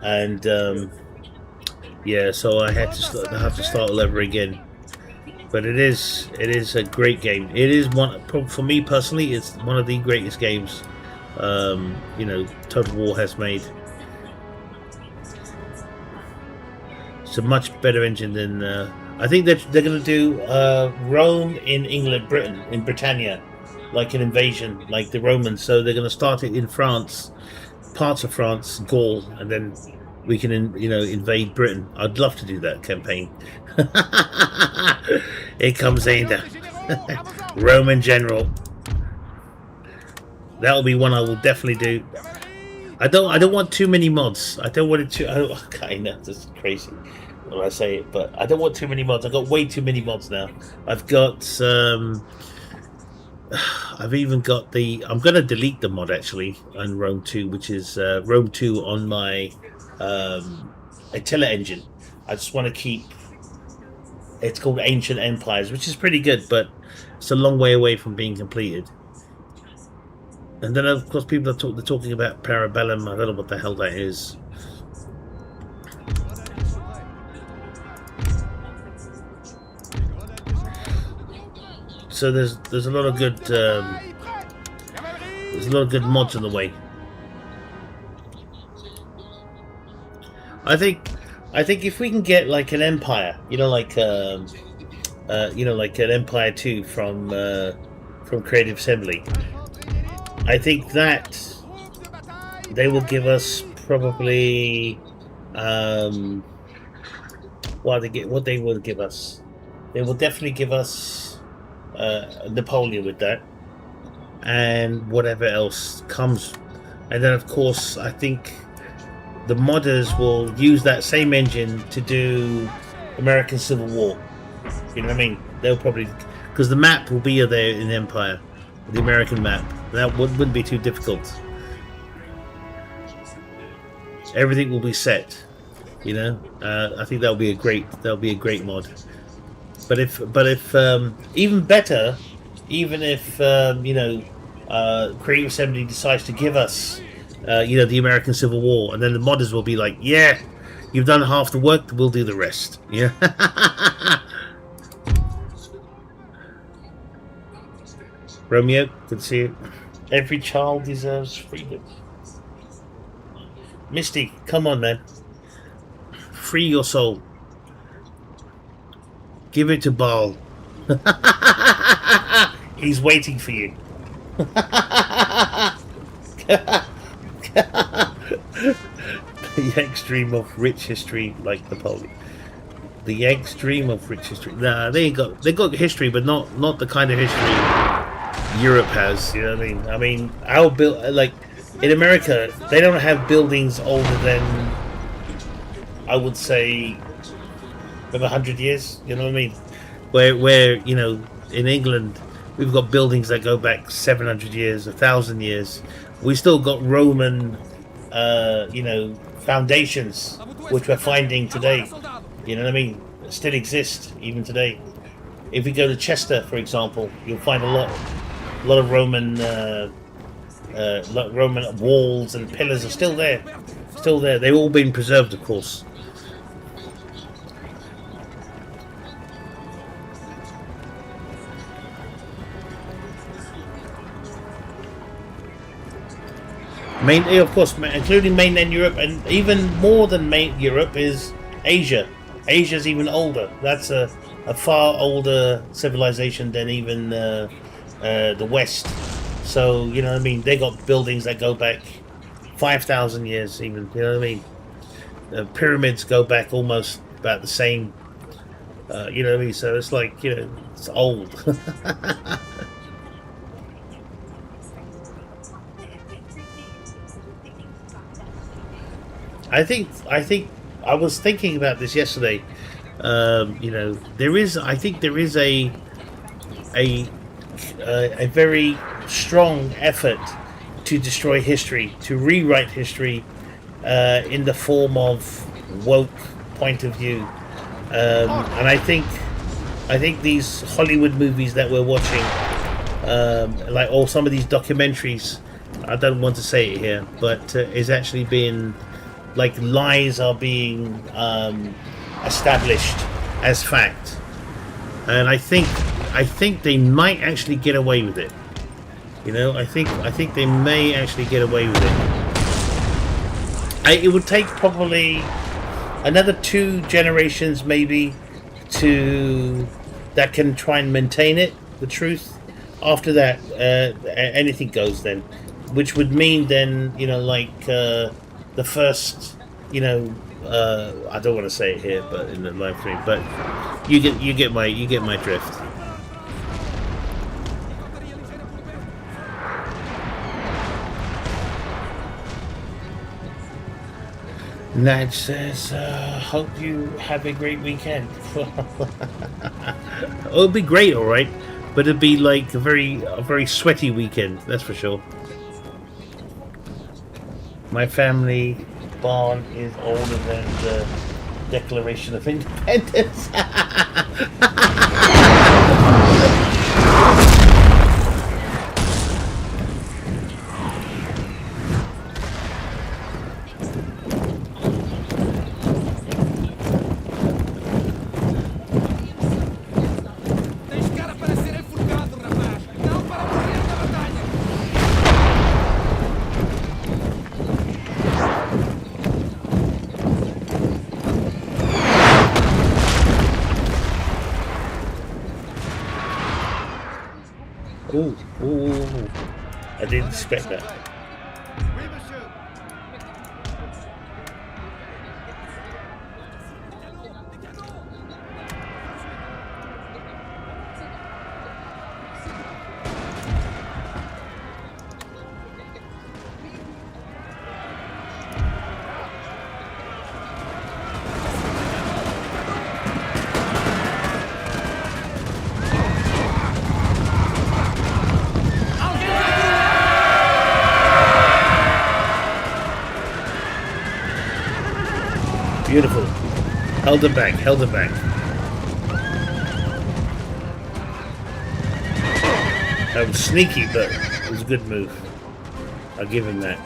and yeah, so I had to have to start all over again. But it is a great game. It is one for me personally. It's one of the greatest games Total War has made. It's a much better engine than I think that they're going to do Rome in England, Britain, in Britannia, like an invasion, like the Romans. So they're going to start it in France, parts of France, Gaul, and then we can invade Britain. I'd love to do that campaign. Here comes Aida, Roman general. That'll be one I will definitely do. I don't want too many mods. I don't want it to. I know that's crazy when I say it, but I don't want too many mods. I've got way too many mods now. I've got. I've even got the. I'm gonna delete the mod actually on Rome 2, which is Rome 2 on my Attila engine. I just want to keep. It's called Ancient Empires, which is pretty good, but it's a long way away from being completed. And then, of course, people they're talking about Parabellum. I don't know what the hell that is. So there's a lot of good mods on the way. I think if we can get like an Empire, like an Empire 2 from Creative Assembly. I think that they will give us probably what they will give us. They will definitely give us Napoleon with that, and whatever else comes. And then, of course, I think the modders will use that same engine to do American Civil War. You know what I mean? They'll probably, because the map will be there in Empire, the American map. That wouldn't be too difficult. Everything will be set, I think that'll be a great mod. But if even better, even if Creative Assembly decides to give us the American Civil War, and then the modders will be like, yeah, you've done half the work, we'll do the rest. Yeah. Romeo, good to see you. Every child deserves freedom. Misty, come on, man. Free your soul. Give it to Baal. He's waiting for you. The extreme of rich history, like Napoleon. The extreme of rich history. Nah, they got history, but not the kind of history Europe has. You know what I mean? I mean, our in America, they don't have buildings older than, I would say, maybe 100 years. You know what I mean? Where in England, we've got buildings that go back 700 years, 1,000 years. We still got Roman, foundations, which we're finding today. You know what I mean? Still exist even today. If we go to Chester, for example, you'll find a lot of Roman Roman walls and pillars are still there. Still there. They've all been preserved, of course. Of course, including mainland Europe, and even more than Europe is Asia. Asia's even older. That's a far older civilization than even the West. So, you know what I mean? They got buildings that go back 5,000 years even, you know what I mean? The pyramids go back almost about the same, you know what I mean? So it's like, it's old. I think I was thinking about this yesterday. There is a very strong effort to destroy history, to rewrite history in the form of woke point of view, and I think these Hollywood movies that we're watching, or some of these documentaries, I don't want to say it here, but is actually being, like, lies are being established as fact, and I think they might actually get away with it. I think they may actually get away with it. It would take probably another 2 generations maybe that can try and maintain it, the truth. After that, anything goes then, which would mean then, the first, I don't want to say it here, but in the live stream, but you get my drift. Naj says, hope you have a great weekend. It'll be great, all right, but it'll be like a very sweaty weekend, that's for sure. My family barn is older than the Declaration of Independence. Ooh. I didn't expect that. Oui, monsieur. Beautiful. Held it back. That was sneaky, but it was a good move. I'll give him that.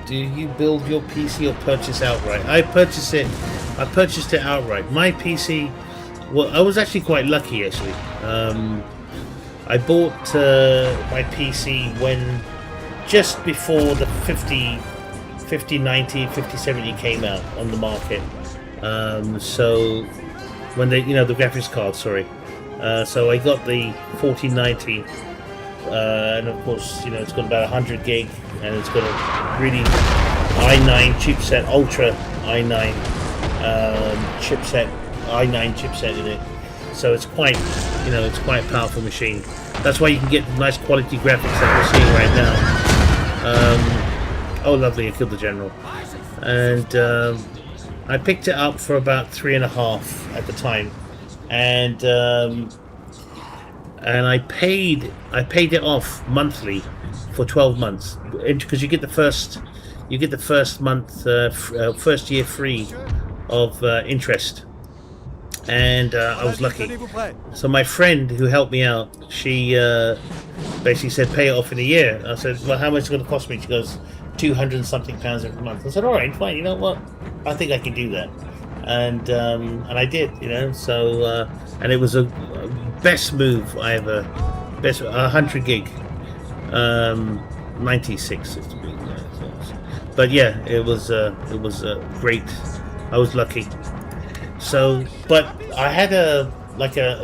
Do you build your PC or purchase outright? I purchased it outright. My PC, well, I was actually quite lucky actually. I bought my PC when just before the 5090, 5070 came out on the market. So when they, the graphics card, sorry. So I got the 4090 and of course, you know, it's got about 100 gig, and it's got a really i9 chipset, Ultra i9 chipset, i9 chipset in it. So it's quite, you know, it's quite a powerful machine. That's why you can get nice quality graphics that we're seeing right now. Oh, lovely! I killed the general, and I picked it up for about 3.5 at the time, and I paid it off monthly for 12 months, because you get the first month, first year free of interest, and I was lucky. So my friend who helped me out, she basically said pay it off in a year. I said, well, how much is it going to cost me? She goes, 200 and something pounds every month. I said, all right, fine. You know what? I think I can do that, and I did. You know, so and it was a best move I ever. Best 100 gig, 96 to be. But yeah, it was great. I was lucky. So, but I had a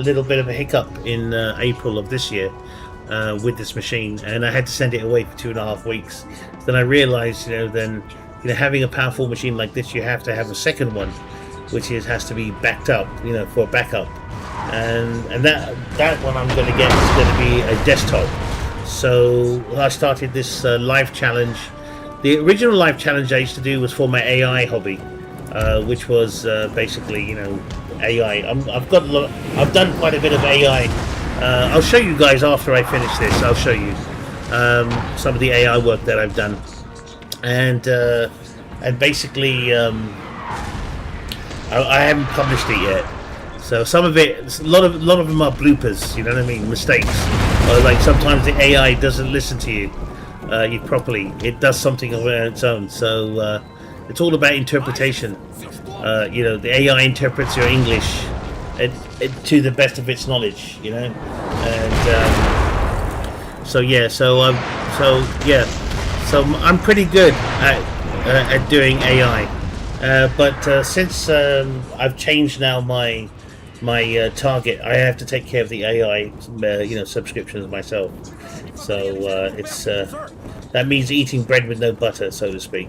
little bit of a hiccup in April of this year with this machine, and I had to send it away for 2.5 weeks. Then I realized, having a powerful machine like this, you have to have a second one, which has to be backed up, for backup. And that one I'm going to get is going to be a desktop. So I started this live challenge. The original live challenge I used to do was for my AI hobby, which was basically, AI. I've done quite a bit of AI. I'll show you guys after I finish this. I'll show you some of the AI work that I've done, and basically I haven't published it yet. So some of it, a lot of them are bloopers. You know what I mean? Mistakes. Or like sometimes the AI doesn't listen to you properly. It does something of its own. So it's all about interpretation. The AI interprets your English to the best of its knowledge. And so I'm pretty good at doing AI. But since I've changed now my target, I have to take care of the AI subscriptions myself. So it's that means eating bread with no butter, so to speak,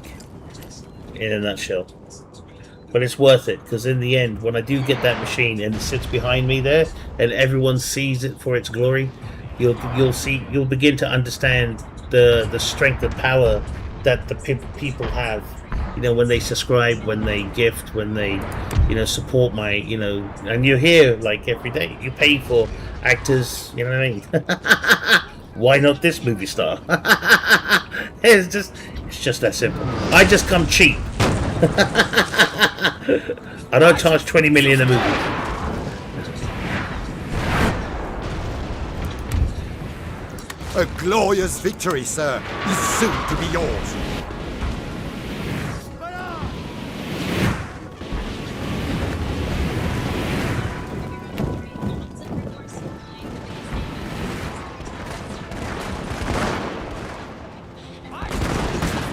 in a nutshell. But it's worth it, because in the end, when I do get that machine and it sits behind me there, and everyone sees it for its glory, you'll begin to understand the strength and power that the people have. When they subscribe, when they gift, when they, support my, and you're here like every day. You pay for actors, you know what I mean? Why not this movie star? It's just that simple. I just come cheap. I don't charge 20 million a movie. A glorious victory, sir, is soon to be yours.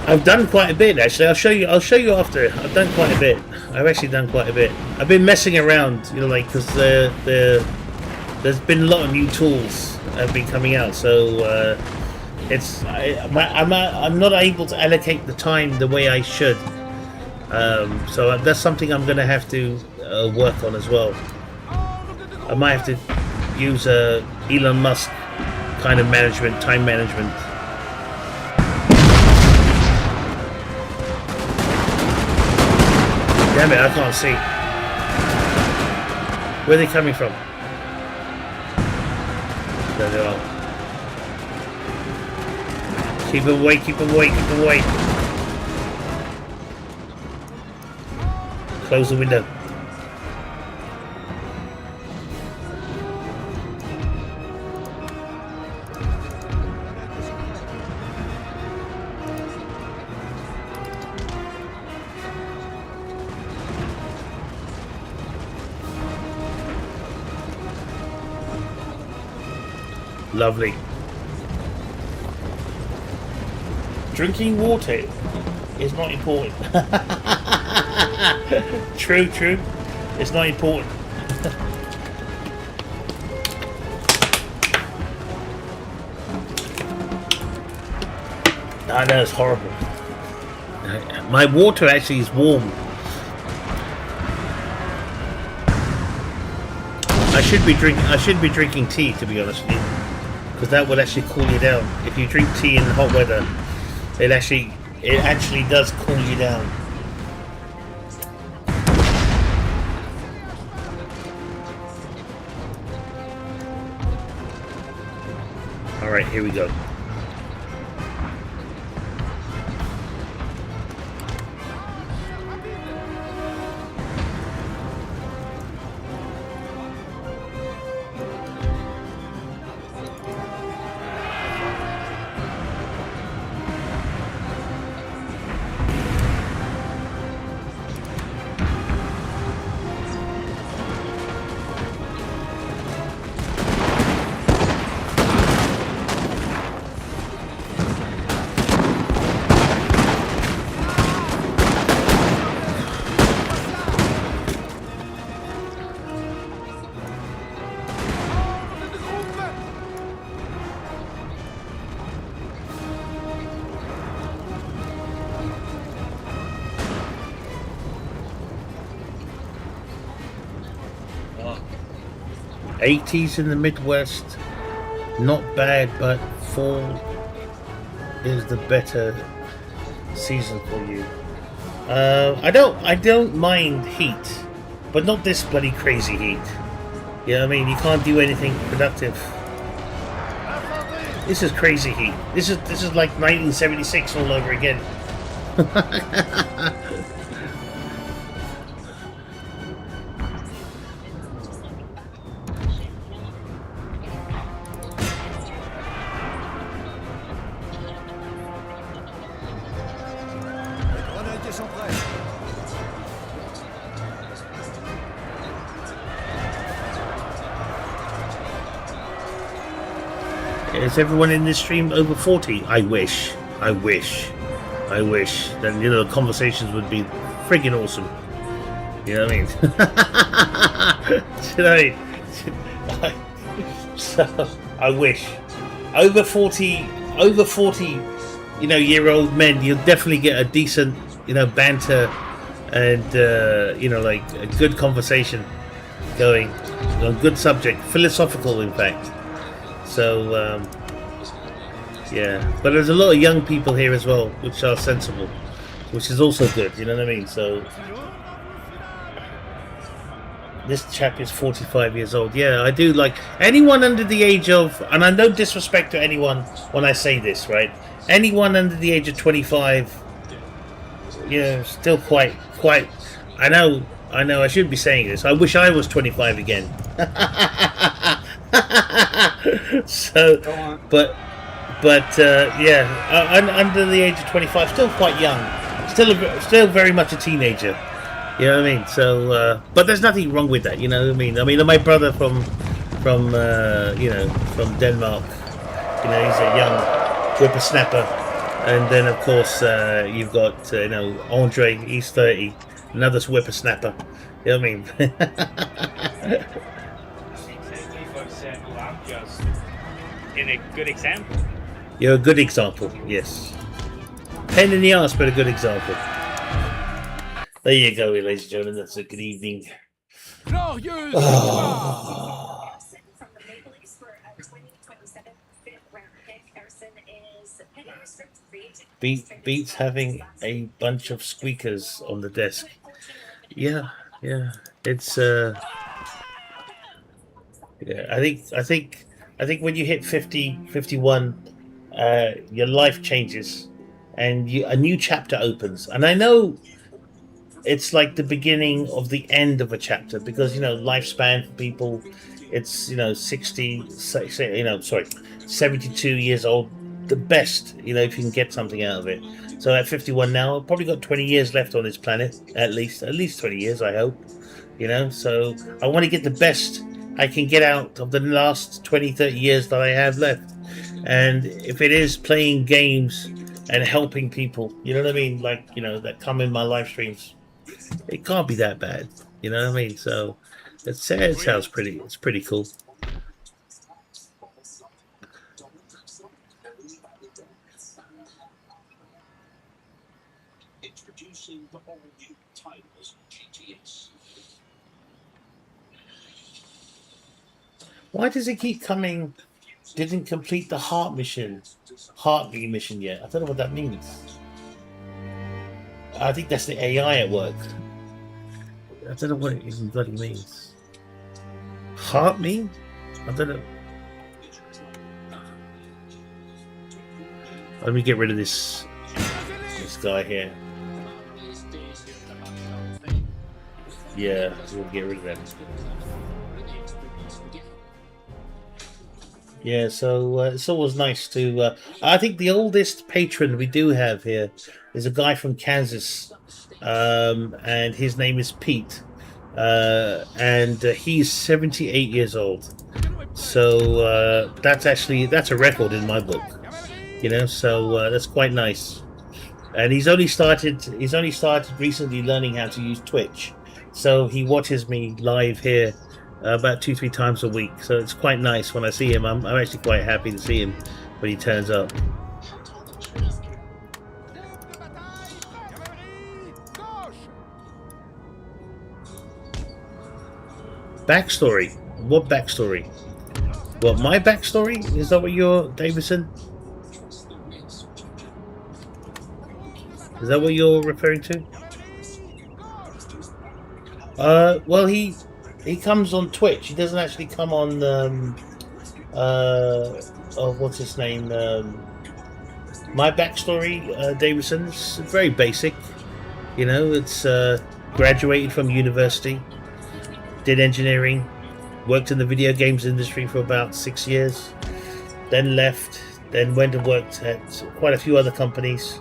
I've done quite a bit, actually. I'll show you after. I've done quite a bit. I've actually done quite a bit. I've been messing around, because there's been a lot of new tools that have been coming out. So I'm not able to allocate the time the way I should. So that's something I'm going to have to work on as well. I might have to use Elon Musk kind of time management. Damn it, I can't see. Where are they coming from? There they are. Keep away, keep away, keep away. Close the window. Lovely. Drinking water is not important. True. It's not important. I know it's horrible. My water actually is warm. I should be drinking tea, to be honest with you, because that would actually cool you down. If you drink tea in hot weather, it actually does cool you down. All right, here we go. '80s in the Midwest, not bad, but fall is the better season for you. I don't mind heat, but not this bloody crazy heat. You know what I mean? You can't do anything productive. This is crazy heat. This is like 1976 all over again. Is everyone in this stream over 40? I wish. Then, you know, the conversations would be friggin' awesome. You know what I mean? You know what I mean? So, I wish. Over 40, you know, year-old men, you'll definitely get a decent, you know, banter and, you know, like a good conversation going on good subject. Philosophical, in fact. So, yeah, but there's a lot of young people here as well, which are sensible, which is also good, you know what I mean? So, this chap is 45 years old. Yeah, I do like anyone under the age of, and I no disrespect to anyone when I say this, right? Anyone under the age of 25, you know, still quite, I know, I shouldn't be saying this. I wish I was 25 again. So, but yeah, under the age of 25, still quite young, still very much a teenager. You know what I mean? So, but there's nothing wrong with that. You know what I mean? My brother from you know, from Denmark. You know, he's a young whippersnapper, and then of course you've got you know, Andre. He's 30, another whippersnapper. You know what I mean? In a good example. You're a good example, yes. Pain in the ass, but a good example. There you go, ladies and gentlemen. That's a good evening. Glorieuse Beats having a bunch of squeakers on the desk. Yeah. It's yeah. I think when you hit 50, 51, your life changes, and a new chapter opens. And I know it's like the beginning of the end of a chapter, because you know, lifespan for people, it's, you know, 72 years old, the best, you know, if you can get something out of it. So at 51 now, I've probably got 20 years left on this planet, at least 20 years, I hope, you know. So I want to get the best I can get out of the last 20-30 years that I have left. And if it is playing games and helping people, you know what I mean, like, you know, that come in my live streams, it can't be that bad, you know what I mean? So it sounds it's pretty cool. Introducing the all-new timeless GTS. Why does it keep coming? Didn't complete the Heartbeat mission yet. I don't know what that means. I think that's the AI at work. I don't know what it even bloody means. Heart me? I don't know. Let me get rid of this guy here. Yeah, we'll get rid of that. Yeah, so it's always nice to. I think the oldest patron we do have here is a guy from Kansas, and his name is Pete, and he's 78 years old. So that's a record in my book, you know. So that's quite nice. And he's only started recently learning how to use Twitch, so he watches me live here about 2-3 times a week. So it's quite nice when I see him. I'm actually quite happy to see him when he turns up. Backstory? What backstory? What, my backstory? Is that what you're, Davison? Is that what you're referring to? Well, he comes on Twitch. He doesn't actually come on what's his name? My backstory, Davidson's very basic. You know, it's graduated from university, did engineering, worked in the video games industry for about 6 years, then left, then went and worked at quite a few other companies,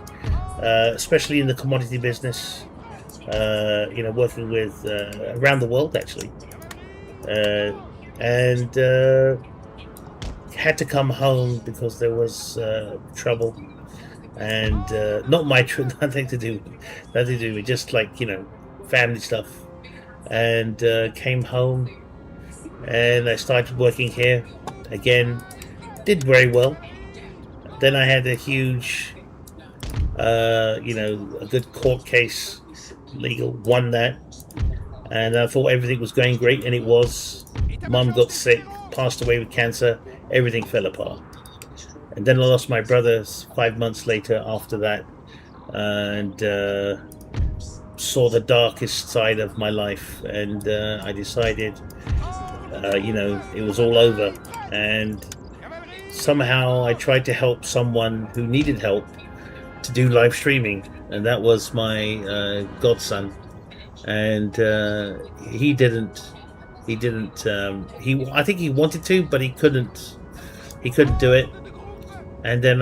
especially in the commodity business. You know, working with around the world actually, and had to come home because there was trouble, and not my nothing to do with just like, you know, family stuff, and came home, and I started working here again, did very well. Then I had a huge, you know, a good court case. Legal, won that, and I thought everything was going great, and it was. Mum got sick, passed away with cancer, everything fell apart. And then I lost my brother 5 months later after that, and saw the darkest side of my life, and I decided, you know, it was all over. And somehow I tried to help someone who needed help to do live streaming, and that was my godson. And he didn't. I think he wanted to, but he couldn't do it. And then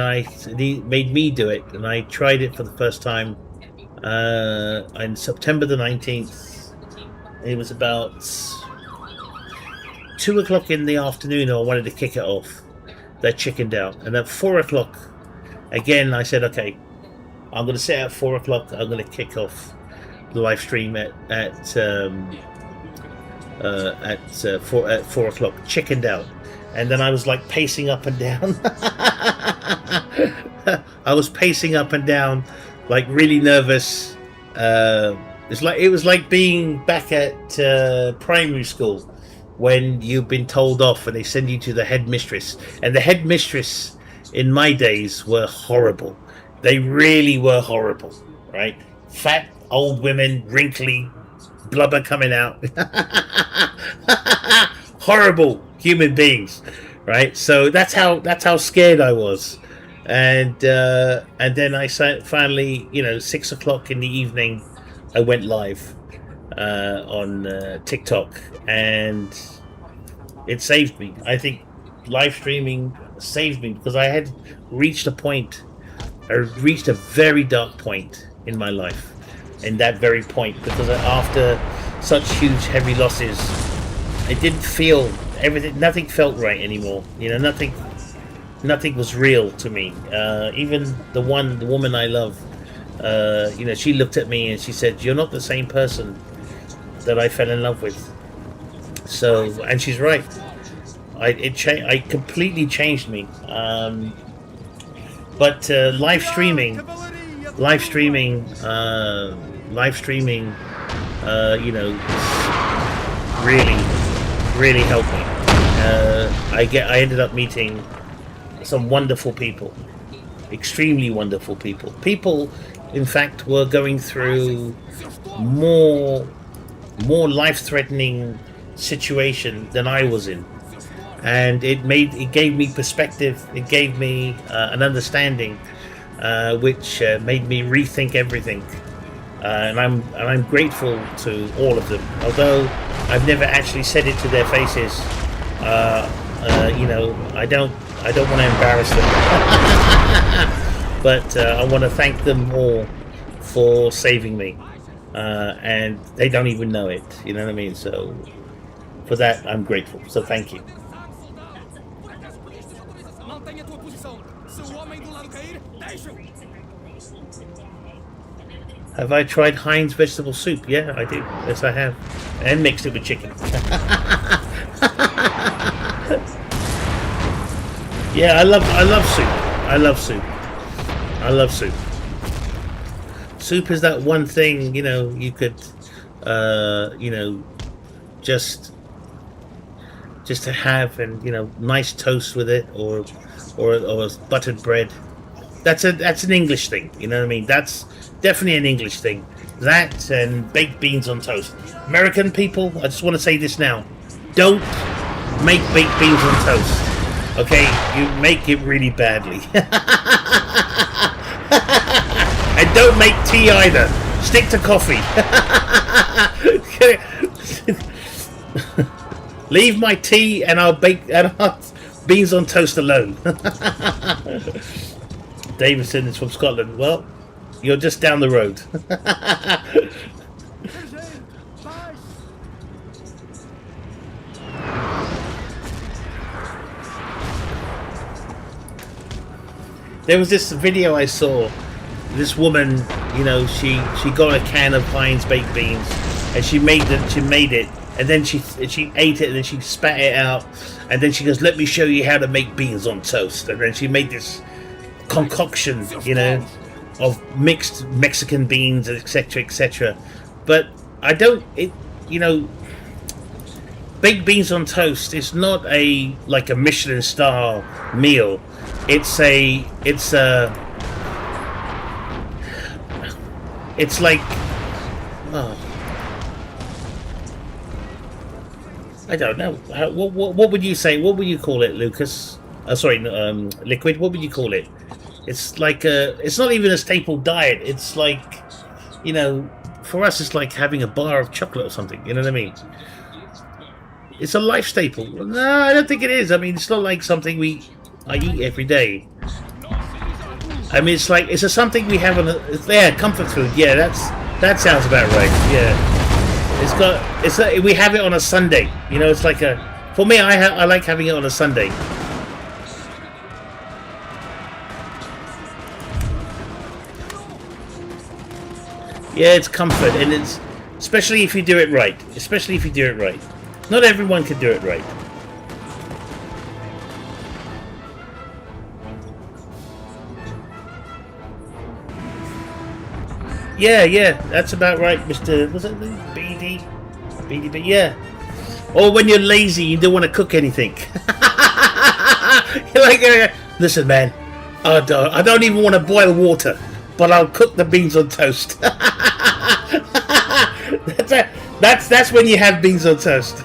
he made me do it, and I tried it for the first time on September the 19th. It was about 2 o'clock in the afternoon. I wanted to kick it off. They chickened out, and at 4 o'clock again I said, okay, I'm going to set at 4 o'clock. I'm going to kick off the live stream at 4 o'clock. Chickened out, and then I was like pacing up and down. I was pacing up and down, like really nervous. It was like being back at primary school when you've been told off and they send you to the headmistress. And the headmistress in my days were horrible. They really were horrible, right? Fat old women, wrinkly, blubber coming out. Horrible human beings, right? So that's how scared I was. And then I finally, you know, 6 o'clock in the evening, I went live on TikTok, and it saved me. I think live streaming saved me because I had reached a point. I reached a very dark point in my life, in that very point, because after such huge, heavy losses, it didn't feel nothing felt right anymore. You know, nothing was real to me. Even the woman I love, you know, she looked at me and she said, "You're not the same person that I fell in love with." So, and she's right. I completely changed me. But live streaming live streaming, you know, really helped me. I ended up meeting some wonderful people, extremely wonderful people. People, in fact, were going through more life-threatening situation than I was in, and it gave me perspective. It gave me an understanding, which made me rethink everything. And I'm grateful to all of them. Although I've never actually said it to their faces, you know, I don't want to embarrass them. But I want to thank them all for saving me, and they don't even know it. You know what I mean? So for that, I'm grateful. So thank you. Mantenha a tua posição. Se o homem do lado cair, deixa-o. Have I tried Heinz vegetable soup? Yeah, I do. Yes, I have, and mixed it with chicken. Yeah, I love soup. I love soup. I love soup. Soup is that one thing, you know, you could, you know, just to have, and you know, nice toast with it, or buttered bread. That's an English thing, you know what I mean? That's definitely an English thing. That and baked beans on toast. American people, I just want to say this now: don't make baked beans on toast. Okay, you make it really badly. And don't make tea either. Stick to coffee. Leave my tea and I'll bake beans on toast alone. Davison is from Scotland. Well, you're just down the road. There was this video I saw. This woman, you know, she got a can of Heinz baked beans, and she made it, and then she ate it, and then she spat it out, and then she goes, "Let me show you how to make beans on toast." And then she made this concoction, you know, of mixed Mexican beans, etc., etc. But I don't, you know, baked beans on toast is not like a Michelin star meal. It's like, oh, I don't know. What would you say? What would you call it, Lucas? Sorry, Liquid. What would you call it? It's like it's not even a staple diet. It's like, you know, for us, it's like having a bar of chocolate or something. You know what I mean? It's a life staple. No, I don't think it is. I mean, it's not like something I eat every day. I mean, it's like, it's a something we have on comfort food. Yeah, that sounds about right. Yeah, we have it on a Sunday. You know, it's like for me, I like having it on a Sunday. Yeah, it's comfort, and it's especially if you do it right. Especially if you do it right. Not everyone can do it right. Yeah, that's about right, Mr. Was it BD? BDB, yeah. Or when you're lazy, you don't want to cook anything. You're like, listen, man, I don't even want to boil water, but I'll cook the beans on toast. That's when you have beans on toast.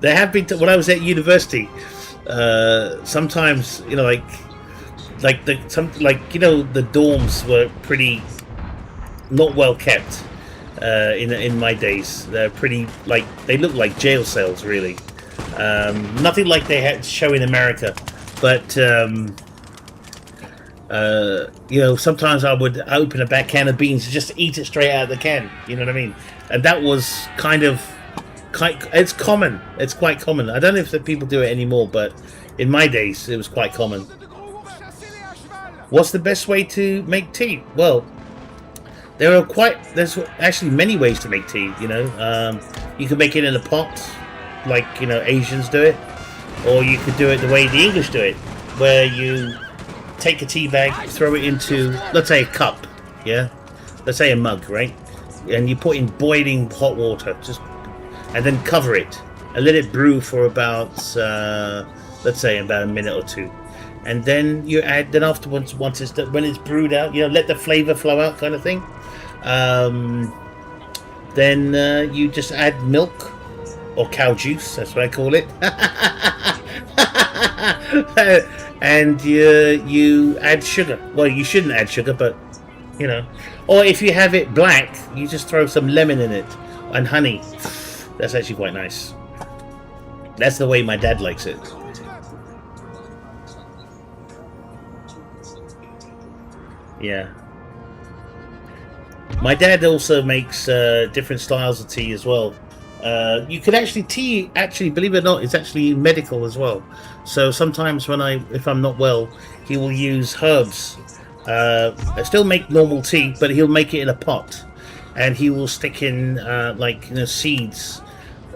There have been when I was at university. Sometimes, you know, like the dorms were pretty not well kept. In my days, they're pretty they look like jail cells, really. Nothing like they had show in America, but you know, sometimes I would open a back can of beans and just eat it straight out of the can. You know what I mean? And that was it's common. It's quite common. I don't know if the people do it anymore, but in my days, it was quite common. What's the best way to make tea? Well, there's actually many ways to make tea. You know, you can make it in a pot. like Asians do it, or you could do it the way the English do it, where you take a tea bag, throw it into, let's say, a cup, yeah, let's say a mug, right, and you put in boiling hot water, and then cover it and let it brew for about let's say about a minute or two, and then you add. Then afterwards, when it's brewed out, let the flavor flow out, kind of thing. Then you just add milk or cow juice. That's what I call it. And you add sugar. Well, you shouldn't add sugar, but or if you have it black, you just throw some lemon in it and honey. That's actually quite nice. That's the way my dad likes it. Yeah. My dad also makes different styles of tea as well. You could tea, believe it or not, it's actually medical as well. So sometimes if I'm not well, he will use herbs. I still make normal tea, but he'll make it in a pot, and he will stick in seeds.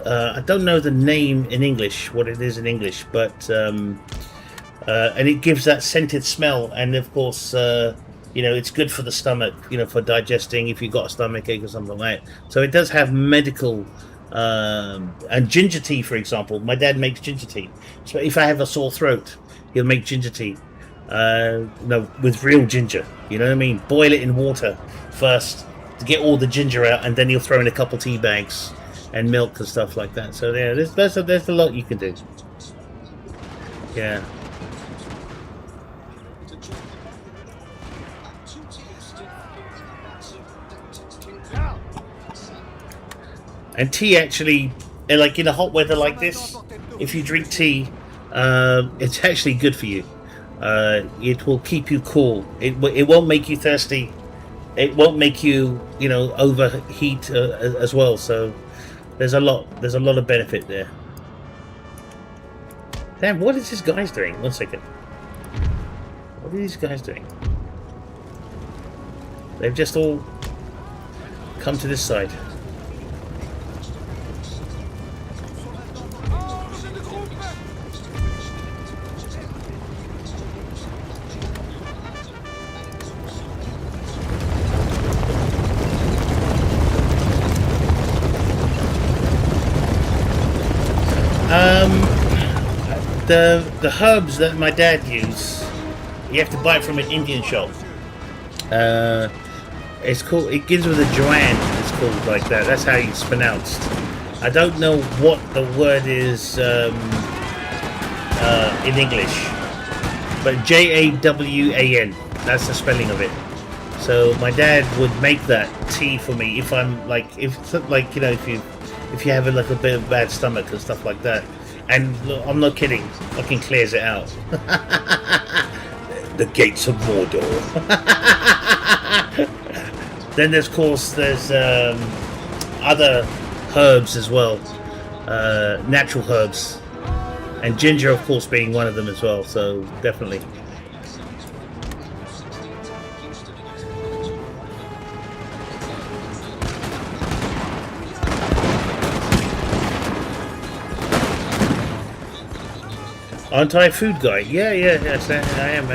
I don't know the name in English, what it is in English, but and it gives that scented smell, and of course it's good for the stomach, for digesting if you've got a stomach ache or something like that. So it does have medical. And ginger tea, for example, my dad makes ginger tea. So if I have a sore throat, he'll make ginger tea. With real ginger. You know what I mean? Boil it in water first to get all the ginger out, and then he'll throw in a couple tea bags and milk and stuff like that. So yeah, there's a lot you can do. Yeah. And tea actually, like in a hot weather like this, if you drink tea, it's actually good for you. It will keep you cool. It won't make you thirsty. It won't make you overheat as well. So there's a lot of benefit there. Damn, what is this guy's doing? 1 second. What are these guys doing? They've just all come to this side. The herbs that my dad used, you have to buy it from an Indian shop. It's called. It begins with a Joanne. It's called like that. That's how it's pronounced. I don't know what the word is in English, but Jawan. That's the spelling of it. So my dad would make that tea for me if I'm if you have a bit of bad stomach and stuff like that. And look, I'm not kidding. Fucking clears it out. The gates of Mordor. Then there's other herbs as well, natural herbs, and ginger, of course, being one of them as well. So definitely. Anti-food guy. Yes, I am.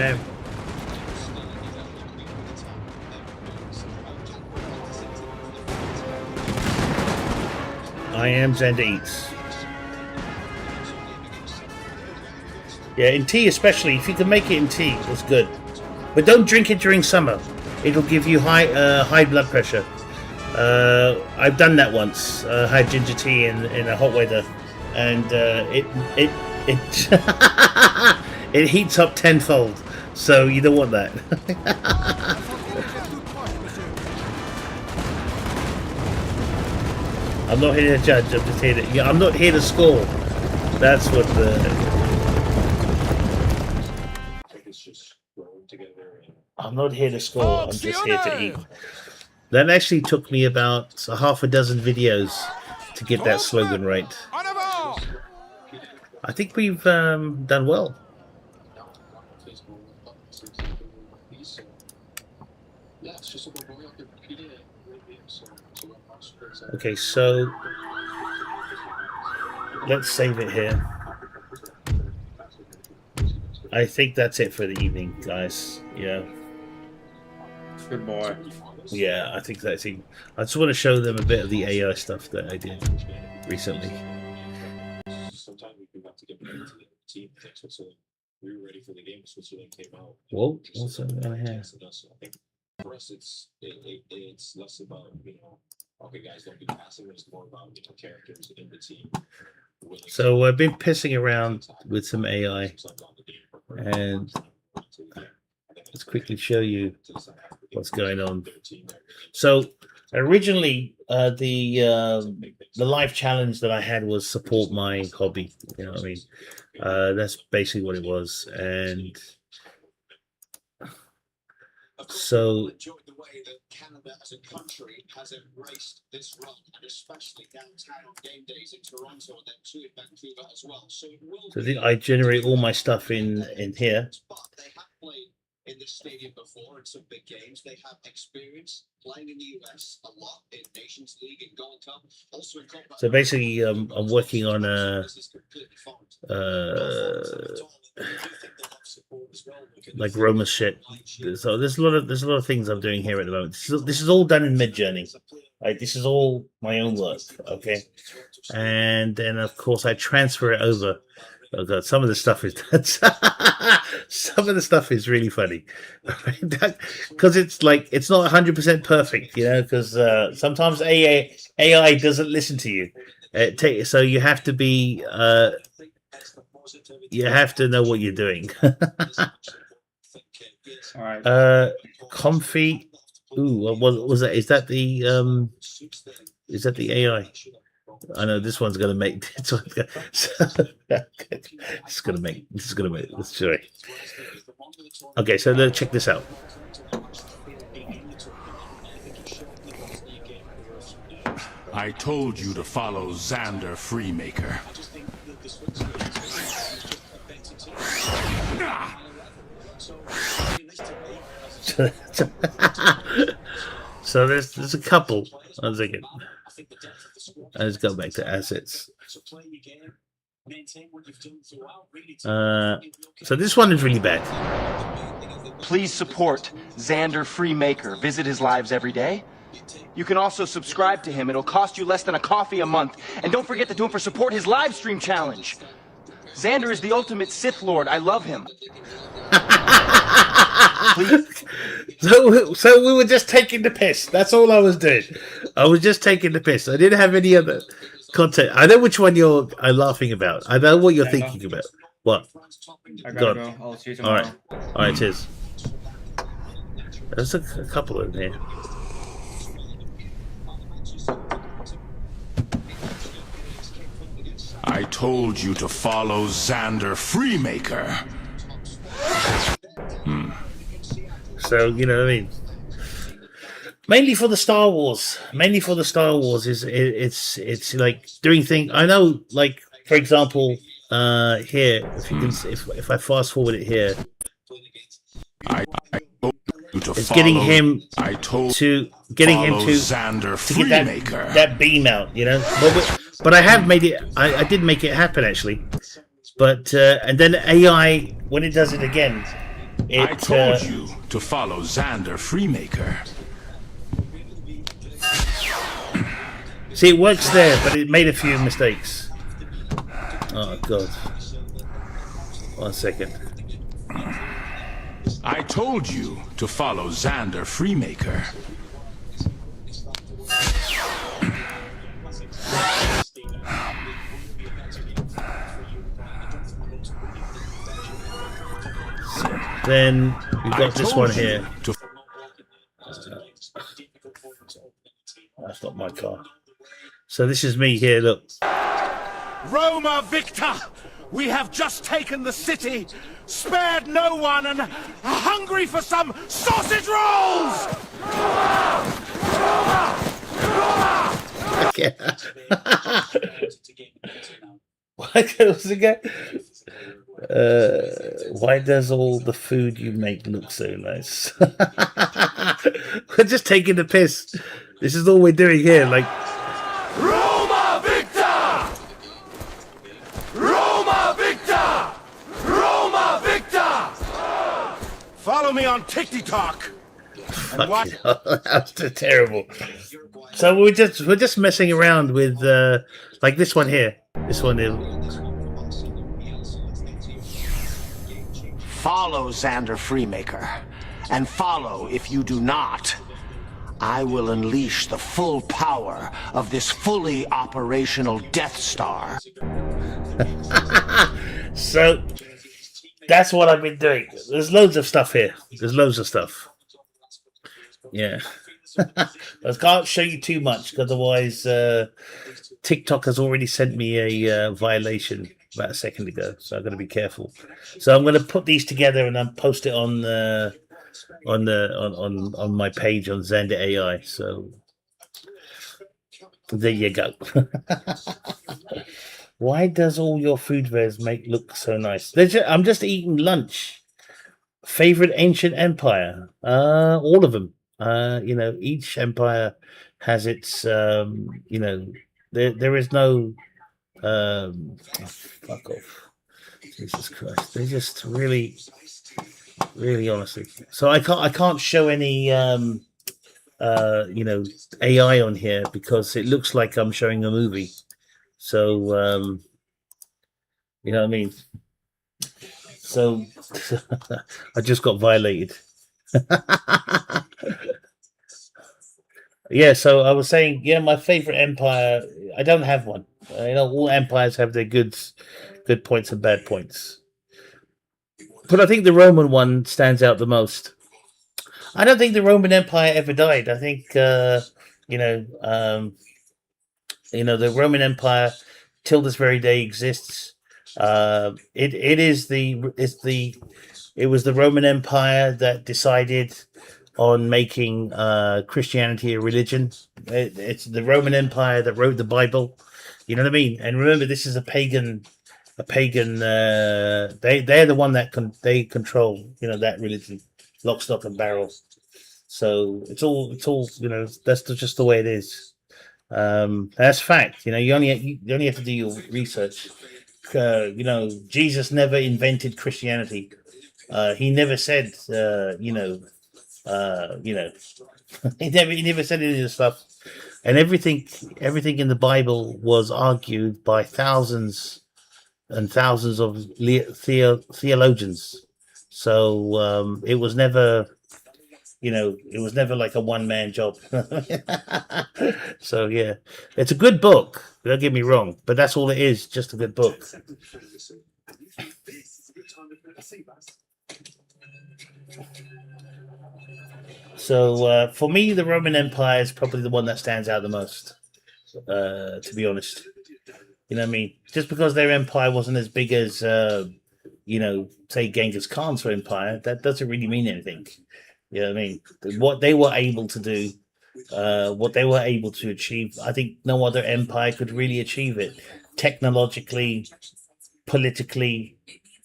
I am Xander Eats. Yeah, in tea especially. If you can make it in tea, it's good. But don't drink it during summer. It'll give you high blood pressure. I've done that once. Had ginger tea in a hot weather, and it it heats up tenfold, so you don't want that. I'm not here to judge. I'm just here to. I'm not here to score. That's what the. I'm not here to score. I'm just here to eat. That actually took me about a half a dozen videos to get that slogan right. I think we've done well. Okay, so let's save it here. I think that's it for the evening, guys. Yeah. Good boy. Yeah, I think that's it. I just want to show them a bit of the AI stuff that I did recently. Sometimes we have to get back to the team. So we were ready for the game. Switzerland came out. Whoa, what's that on here? So I think for us, it's less about, okay, guys, don't be passive. It's more about, characters in the team. So I've been pissing around with some AI, and let's quickly show you what's going on. So originally, the life challenge that I had was support my hobby. You know what I mean? That's basically what it was, and so. The way that Canada as a country has embraced this run, and especially downtown game days in Toronto and then two in Vancouver as well. So it will I generate all my stuff in here. But they have played in this stadium before in some big games. They have experience playing in the US a lot in Nations League and Gold Cup. Also in Copa. So basically, I'm working on like Roma shit. So there's a lot of things I'm doing here at the moment. This is all done in Midjourney. Like, this is all my own work, okay? And then of course I transfer it over. Oh god, some of the stuff is really funny, because it's like it's not 100% perfect, because sometimes AI doesn't listen to you. So you have to be you have to know what you're doing. All right. Comfy. Ooh, what was that? Is that the AI? I know this one's gonna make. This is gonna make. Let's show you. Okay, so let's check this out. I told you to follow Xander Freemaker. So there's a couple. One second. Let's go back to assets. So this one is really bad. Please support Xander Freemaker. Visit his lives every day. You can also subscribe to him. It'll cost you less than a coffee a month. And don't forget to do him for support his live stream challenge. Xander is the ultimate Sith Lord. I love him. So we were just taking the piss. That's all I was doing. I was just taking the piss. I didn't have any other content. I know which one you're laughing about. I know what you're thinking about. What? I gotta go. I'll see you tomorrow. All right, cheers. There's a couple in here. I told you to follow Xander Freemaker. So, you know what I mean? Mainly for the Star Wars. Is it's like doing things. I know, like, for example, here, if you can, if I fast forward it here, I told you to it's follow, getting him Xander to get Freemaker. that beam out, But I have made it. I did make it happen actually. But and then AI, when it does it again, I told you to follow Xander Freemaker. See, it works there, but it made a few mistakes. Oh god! 1 second. I told you to follow Xander Freemaker. Then we've got this one here. That's not my car. So this is me here, look. Roma Victor! We have just taken the city, spared no one, and are hungry for some sausage rolls! Okay. What goes again? Why does all the food you make look so nice? We're just taking the piss. This is all we're doing here. Like, Roma Victor! me on TikTok. And what? That's terrible. So we're just messing around with like this one here. This one here. Follow Xander Freemaker, and follow if you do not. I will unleash the full power of this fully operational Death Star. So that's what I've been doing. There's loads of stuff here. There's loads of stuff. Yeah. I can't show you too much, because otherwise TikTok has already sent me a violation about a second ago, so I've got to be careful. So I'm going to put these together and then post it on my page on Xander AI. So there you go. Why does all your food wares look so nice? I'm just eating lunch. Favorite ancient empire? All of them. Each empire has its. There is no. Fuck off. Jesus Christ! They're just really, really honestly. So I can't show any AI on here because it looks like I'm showing a movie. So you know what I mean. So I just got violated. Yeah, so I was saying, my favorite empire. I don't have one. All empires have their good points and bad points. But I think the Roman one stands out the most. I don't think the Roman Empire ever died. I think the Roman Empire till this very day exists. It was the Roman Empire that decided on making Christianity a religion. It's the Roman Empire that wrote the Bible. You know what I mean? And remember, this is a pagan. They're the one that they control. That religion, lock, stock, and barrel. So it's all. That's just the way it is. That's fact. You only have to do your research. Jesus never invented Christianity. He never said. He never said any of this stuff. And everything in the Bible was argued by thousands and thousands of theologians. So it was never. It was never like a one-man job. So yeah, it's a good book. Don't get me wrong, but that's all it is, just a good book. So for me, the Roman Empire is probably the one that stands out the most. To be honest, you know what I mean? Just because their empire wasn't as big as say Genghis Khan's empire, that doesn't really mean anything. You know what I mean? What they were able to do, what they were able to achieve, I think no other empire could really achieve it. Technologically, politically,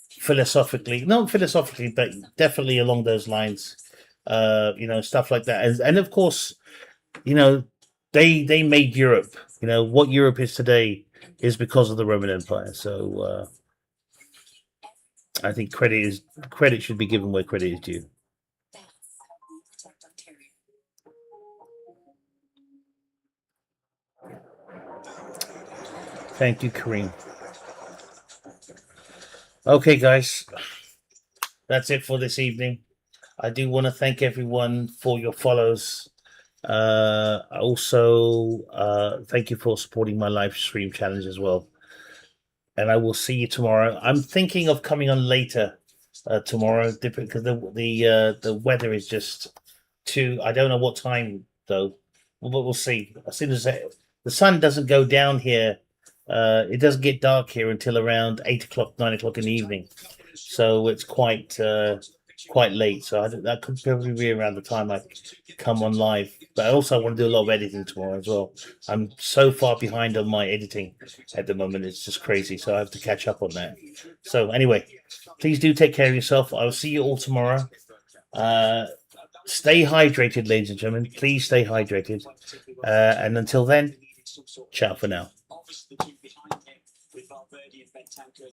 philosophically, not philosophically, but definitely along those lines. Stuff like that. And of course, they made Europe. What Europe is today is because of the Roman Empire. So I think credit should be given where credit is due. Thank you, Kareem. Okay, guys, that's it for this evening. I do want to thank everyone for your follows. Also, thank you for supporting my live stream challenge as well. And I will see you tomorrow. I'm thinking of coming on later tomorrow, because the weather is just too. I don't know what time though, but we'll see. As soon as the sun doesn't go down here. It doesn't get dark here until around 8 o'clock, 9 o'clock in the evening. So it's quite late. So that could probably be around the time I come on live. But I also want to do a lot of editing tomorrow as well. I'm so far behind on my editing at the moment. It's just crazy. So I have to catch up on that. So anyway, please do take care of yourself. I will see you all tomorrow. Stay hydrated, ladies and gentlemen. Please stay hydrated. And until then, ciao for now.